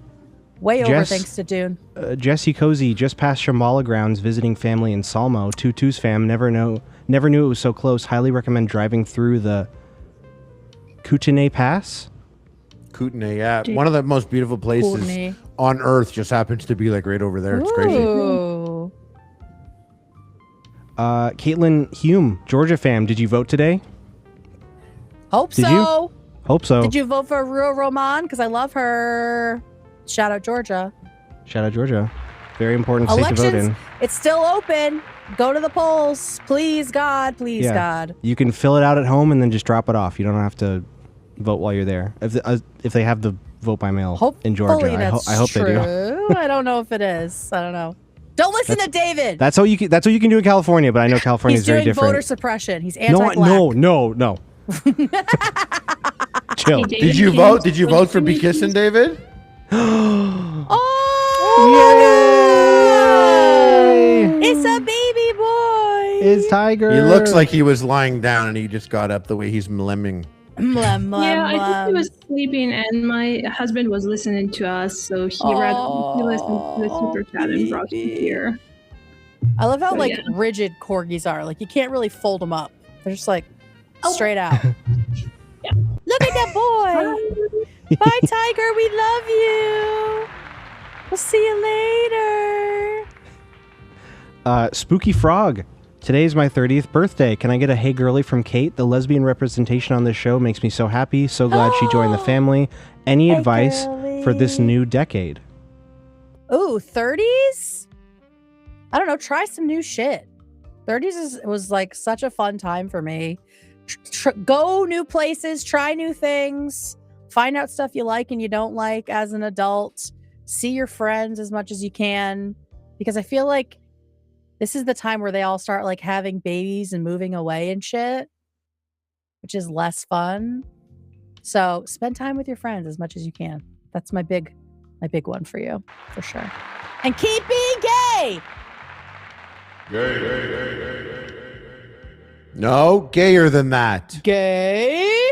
way over Jess- thanks to Dune. Jesse Cozy just past Shambhala grounds visiting family in Salmo. Tutu's fam never knew it was so close. Highly recommend driving through the Kootenai Pass. Kootenai, yeah. One of the most beautiful places Kootenai. on earth just happens to be like right over there. It's crazy. Ooh. Caitlin Hume, Georgia fam, did you vote today? Hope Did so. you? Hope so. Did you vote for Rua Roman? Because I love her. Shout out Georgia. Shout out Georgia. Very important state to vote in. It's still open. Go to the polls. Please, God. Please, God. You can fill it out at home and then just drop it off. You don't have to vote while you're there. If they have the vote by mail in Georgia, I hope they do. I don't know if it is. I don't know. Don't listen to David. That's what you can do in California, but I know California is very different. He's doing voter suppression. He's anti-black. No. Chill. Hey, Did you vote? Did you vote for Be Kissing, David? It's a baby boy. It's Tiger. He looks like he was lying down and he just got up the way he's mlemming. I think he was sleeping and my husband was listening to us, so he listened to the super chat and brought him here. I love how rigid corgis are. Like you can't really fold them up. They're just like straight out. Yeah. Look at that boy. Bye, Tiger. We love you. We'll see you later. Spooky Frog. Today's my 30th birthday. Can I get a hey girly from Kate? The lesbian representation on this show makes me so happy. So glad she joined the family. Any advice for this new decade? Ooh, 30s? I don't know. Try some new shit. 30s was like such a fun time for me. Go new places, try new things, find out stuff you like and you don't like as an adult. See your friends as much as you can, because I feel like this is the time where they all start like having babies and moving away and shit, which is less fun. So spend time with your friends as much as you can. That's my big one for you, for sure. And keep being gay. No, gayer than that. Gay.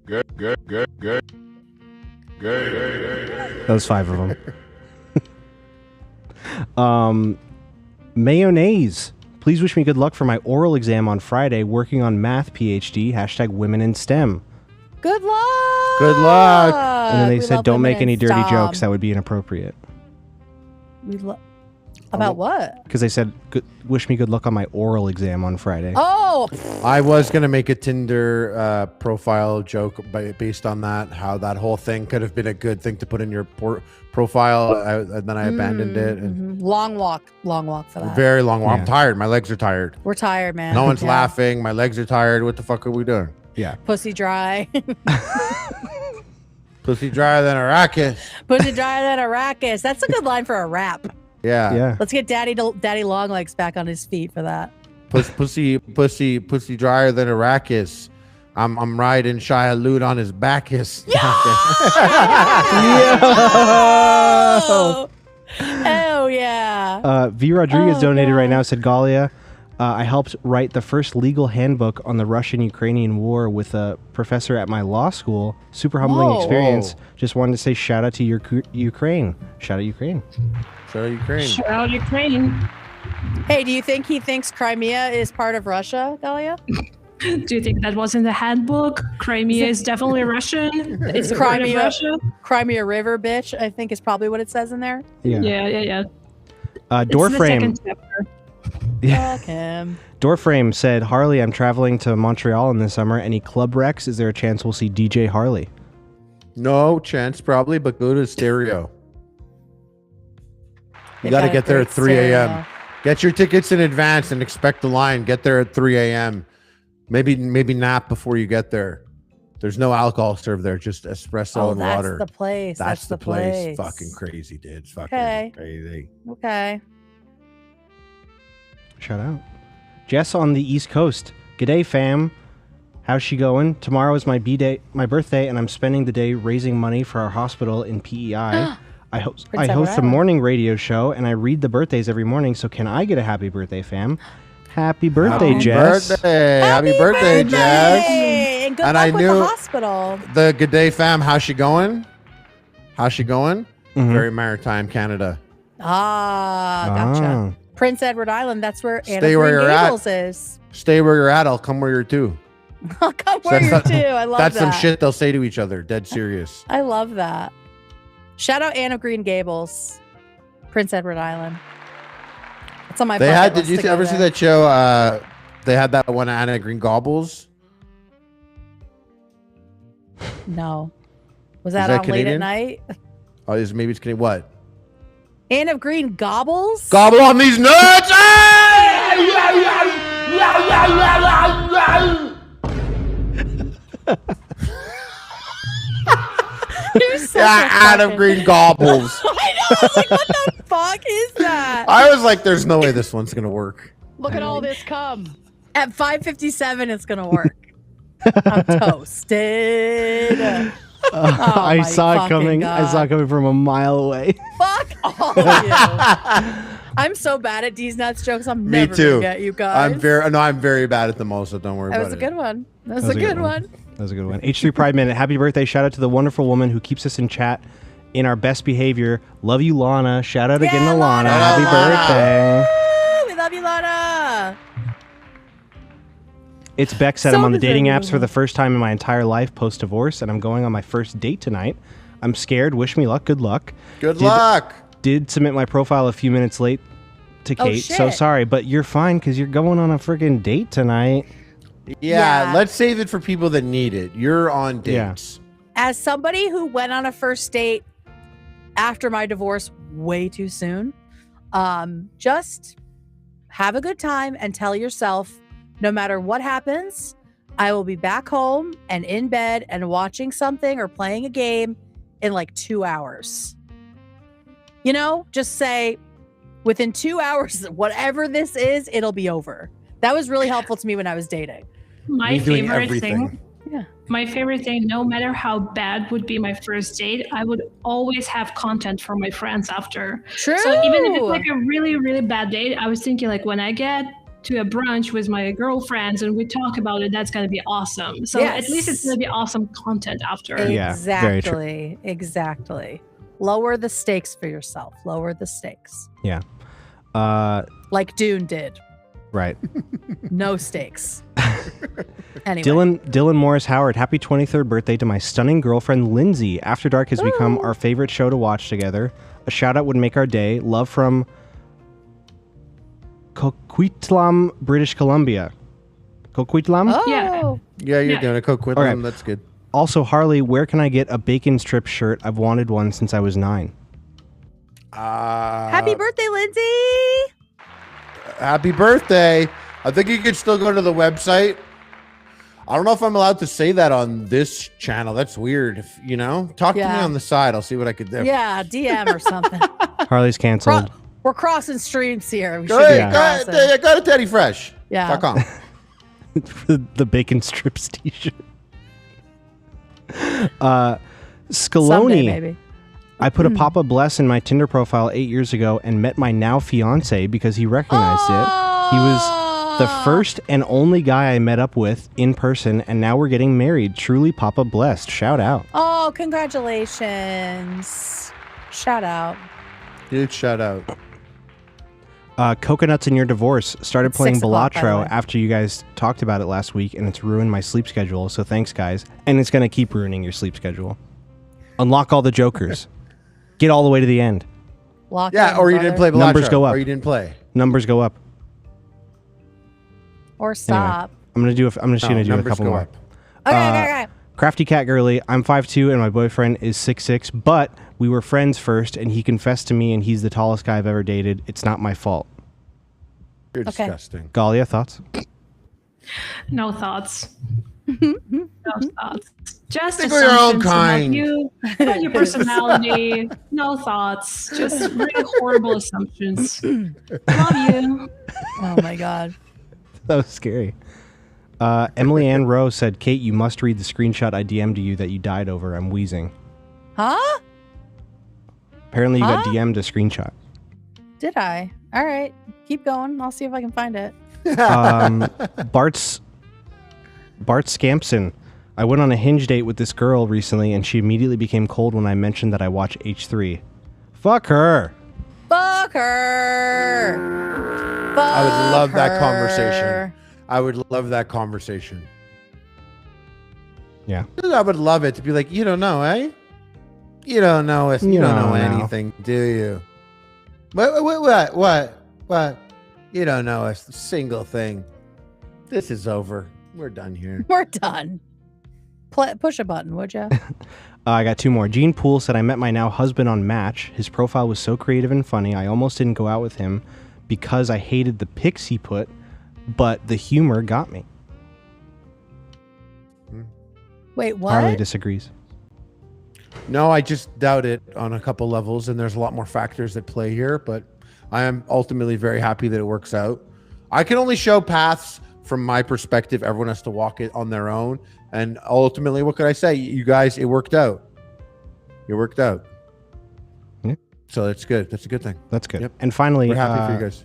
That was 5 of them. Mayonnaise. Please wish me good luck for my oral exam on Friday. Working on math PhD. # women in STEM. Good luck. Good luck. And then they said, don't make any dirty jokes. That would be inappropriate. About what? Because they said, wish me good luck on my oral exam on Friday. Oh. I was going to make a Tinder profile joke based on that, how that whole thing could have been a good thing to put in your profile, and then I abandoned it. And long walk for that. very long walk. Yeah. I'm tired. My legs are tired. We're tired, man. No one's laughing. My legs are tired. What the fuck are we doing? Yeah. Pussy dry. Pussy drier than Arrakis. Pussy drier than Arrakis. That's a good line for a rap. Yeah. Let's get Daddy Longlegs back on his feet for that. Pussy drier than Arrakis. I'm riding Shia Lute on his backus. Oh yeah. V. Rodriguez donated right now, said Galya, I helped write the first legal handbook on the Russian-Ukrainian war with a professor at my law school. Super humbling experience. Just wanted to say shout out to Ukraine. Shout out Ukraine. Shout out Ukraine. Shout out Ukraine. Hey, do you think he thinks Crimea is part of Russia, Galya? Do you think that was in the handbook? Crimea is definitely Russian. It's Crimea, Russia. Crimea River, bitch, I think is probably what it says in there. Yeah. Doorframe. Fuck him. Doorframe said, Harley, I'm traveling to Montreal in the summer. Any club wrecks? Is there a chance we'll see DJ Harley? No chance, probably, but go to Stereo. You got to get there at 3 a.m. Get your tickets in advance and expect the line. Get there at 3 a.m. Maybe nap before you get there. There's no alcohol served there, just espresso and water. That's the place. That's the place. Fucking crazy, dude. It's fucking crazy. Okay. Shout out. Jess on the East Coast. G'day, fam. How's she going? Tomorrow is my birthday, and I'm spending the day raising money for our hospital in PEI. I host a morning radio show, and I read the birthdays every morning, so can I get a happy birthday, fam? Happy birthday, Jess. Happy birthday, Jess. And good luck with the hospital. The good day, fam. How's she going? Very maritime Canada. Gotcha. Prince Edward Island, that's where Anna Green Gables is. Stay where you're at. I'll come where you're too. I'll come where you're too. I love that. That's some shit they'll say to each other. Dead serious. I love that. Shout out Anna Green Gables, Prince Edward Island. It's on my bucket list. Did you ever see that show? They had that one, Anna Green Gobbles. No. Was that on Canadian? Late at night? Oh, maybe it's Canadian. What? Anne of Green gobbles? Gobble on these nuts! You're such Yeah, a Adam fucking- Green gobbles. I know. I was like, what the fuck is that? I was like, there's no way this one's gonna work. Look at all this cum. At 5:57, it's gonna work. I'm toasted. I my saw it fucking coming. I saw it God. coming from a mile away. Fuck all of you. I'm so bad at D's nuts jokes. I'm Me never too. gonna get you guys. I'm very bad at them also. Don't worry That about was it. a good one. That was a good one. That was a good one. H3 Pride Minute. Happy birthday. Shout out to the wonderful woman who keeps us in chat in our best behavior. Love you, Lana. Shout out again to Lana. Happy birthday. We love you, Lana. It's Beck said So I'm on the dating deserving. apps for the first time in my entire life post-divorce, and I'm going on my first date tonight. I'm scared. Wish me luck. Good luck. Good luck. Did submit my profile a few minutes late to Oh, Kate. So shit. sorry, but you're fine because you're going on a freaking date tonight. Yeah, Yeah. let's save it for people that need it. You're on Yeah. dates. As somebody who went on a first date after my divorce way too soon, just have a good time and tell yourself, no matter what happens, I will be back home and in bed and watching something or playing a game in like 2 hours. You know, just say within 2 hours, whatever this is, it'll be over. That was really helpful to me when I was dating. My Me doing favorite everything. thing. Yeah. My favorite thing, no matter how bad would be my first date, I would always have content for my friends after. True. So even if it's like a really, really bad date, I was thinking like when I get to a brunch with my girlfriends and we talk about it, that's gonna be awesome. So at least it's Yes. gonna be awesome content after. Yeah, very true. Exactly. Exactly. Lower the stakes for yourself. Lower the stakes. Yeah. Like Dune did. Right. No stakes. Anyway. Dylan Morris Howard, happy 23rd birthday to my stunning girlfriend Lindsay. After Dark has become our favorite show to watch together. A shout out would make our day. Love from Coquitlam, British Columbia. Coquitlam? Oh. Yeah. Yeah, you're Yeah. doing a Coke with Okay. them. That's good. Also, Harley, where can I get a bacon strip shirt? I've wanted one since I was 9. Happy birthday, Lindsay. Happy birthday. I think you could still go to the website. I don't know if I'm allowed to say that on this channel. That's weird. If, you know, talk to me Yeah. on the side. I'll see what I could do. Yeah, DM or something. Harley's canceled. We're crossing streams here. We Go should be ahead. crossing. Go to Teddy Fresh. Yeah. .com. The bacon strips t-shirt. Someday, Scaloni. maybe. I put a Papa Bless in my Tinder profile 8 years ago and met my now fiance because he recognized it. He was the first and only guy I met up with in person, and now we're getting married. Truly Papa Blessed. Shout out. Oh, congratulations. Shout out. Dude, shout out. Coconuts in Your Divorce. Started It's playing 6 o'clock, by the Balatro way. after you guys talked about it last week, and it's ruined my sleep schedule, so thanks, guys. And it's going to keep ruining your sleep schedule. Unlock all the jokers. Get all the way to the end. Lock Yeah, in, or you brother. didn't play Balatro. Numbers go up. Or you didn't play. Numbers go up. Or stop. I'm just going to do a numbers couple go more. up. Okay. Crafty Cat Girly, I'm 5'2", and my boyfriend is 6'6", but we were friends first, and he confessed to me, and he's the tallest guy I've ever dated. It's not my fault. You're Okay. disgusting. Galya, thoughts? No thoughts. No thoughts. Just Think of your own assumptions about kind. you, about your personality. No thoughts. Just really horrible assumptions. Love you. Oh my God. That was scary. Emily Ann Rowe said, Kate, you must read the screenshot I DM'd you that you died over. I'm wheezing. Huh? Apparently you got Huh? DM'd a screenshot. Did I? All right. Keep going. I'll see if I can find it. Bart Scampson. I went on a Hinge date with this girl recently, and she immediately became cold when I mentioned that I watch H3. Fuck her. Fuck her. Fuck I would love that her. conversation. I would love that conversation. Yeah. I would love it to be like, you don't know, eh? You don't know us. You don't know anything, do you? What? You don't know a single thing. This is over. We're done here. We're done. Push a button, would you? I got 2 more. Gene Poole said, I met my now husband on Match. His profile was so creative and funny, I almost didn't go out with him because I hated the pics he put, but the humor got me. Wait, what? Harley disagrees. No, I just doubt it on a couple levels, and there's a lot more factors that play here, but I am ultimately very happy that it works out. I can only show paths from my perspective. Everyone has to walk it on their own. And ultimately, what could I say? You guys, it worked out. It worked out. Yeah. So that's good. That's a good thing. That's good. Yep. And finally, We're happy for you guys.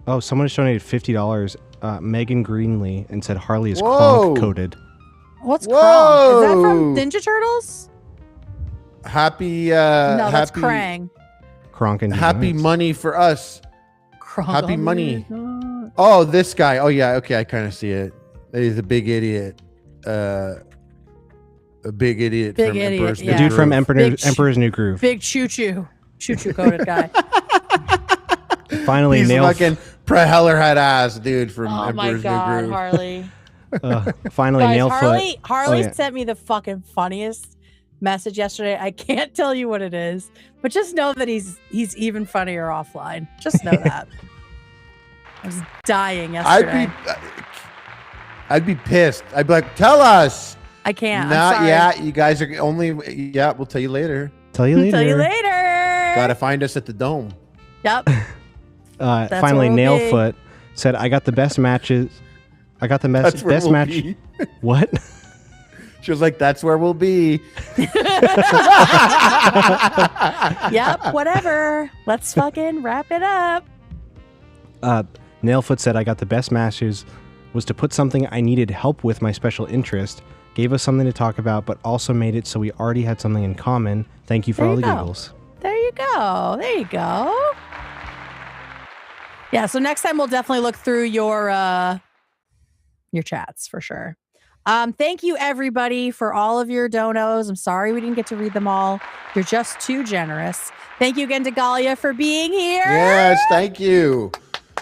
Oh, someone has donated $50. Megan Greenlee, and said Harley is Whoa. Kronk coded. What's Krong? Is that from Whoa. Ninja Turtles? Happy. No, that's happy, Krang. Kronk and Happy Donuts. money for us. Krong. Happy money. Oh, this guy. Oh, yeah. Okay, I kind of see it. He's a big idiot. A big idiot. Big from idiot, Emperor's yeah. The dude from New Groove. Emperor's New Groove. Big choo-choo. Choo-choo coded guy. Finally, He's Nail. fucking propeller head ass dude from Oh my Emperor's New God, Groove. Harley. Finally, Guys, Nailfoot. Harley yeah. sent me the fucking funniest message yesterday. I can't tell you what it is, but just know that he's even funnier offline. Just know that. I was dying yesterday. I'd be pissed. I'd be like, tell us. I can't. Not I'm sorry. yet. You guys are only. Yeah, we'll tell you later. Tell you later. Tell you later. Gotta find us at the Dome. Yep. Finally, where we'll Nailfoot said, I got the best matches. I got the That's where best we'll match. be. What? She was like, that's where we'll be. Yep. Whatever. Let's fucking wrap it up. Nailfoot said, I got the best matches was to put something I needed help with my special interest, gave us something to talk about, but also made it so we already had something in common. Thank you for There all you the go. giggles. There you go. There you go. Yeah, so next time we'll definitely look through your chats for sure. Thank you everybody for all of your donos. I'm sorry we didn't get to read them all. You're just too generous. Thank you again to Galya for being here. Yes, thank you.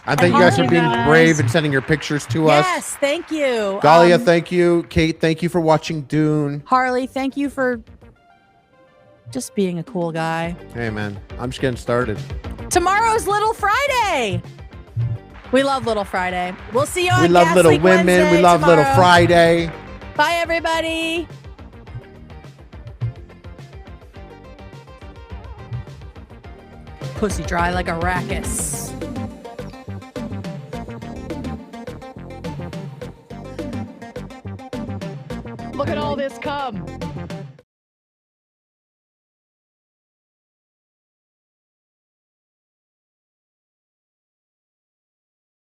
And thank you guys for being brave and sending your pictures to us. Yes, thank you. Galya, thank you. Kate, thank you for watching Dune. Harley, thank you for just being a cool guy. Hey, man, I'm just getting started. Tomorrow's Little Friday. We love Little Friday. We'll see you on We love Gas Little Week Women. Wednesday We love Little tomorrow. Friday. Bye, everybody. Pussy dry like Arrakis. Look at all this cum.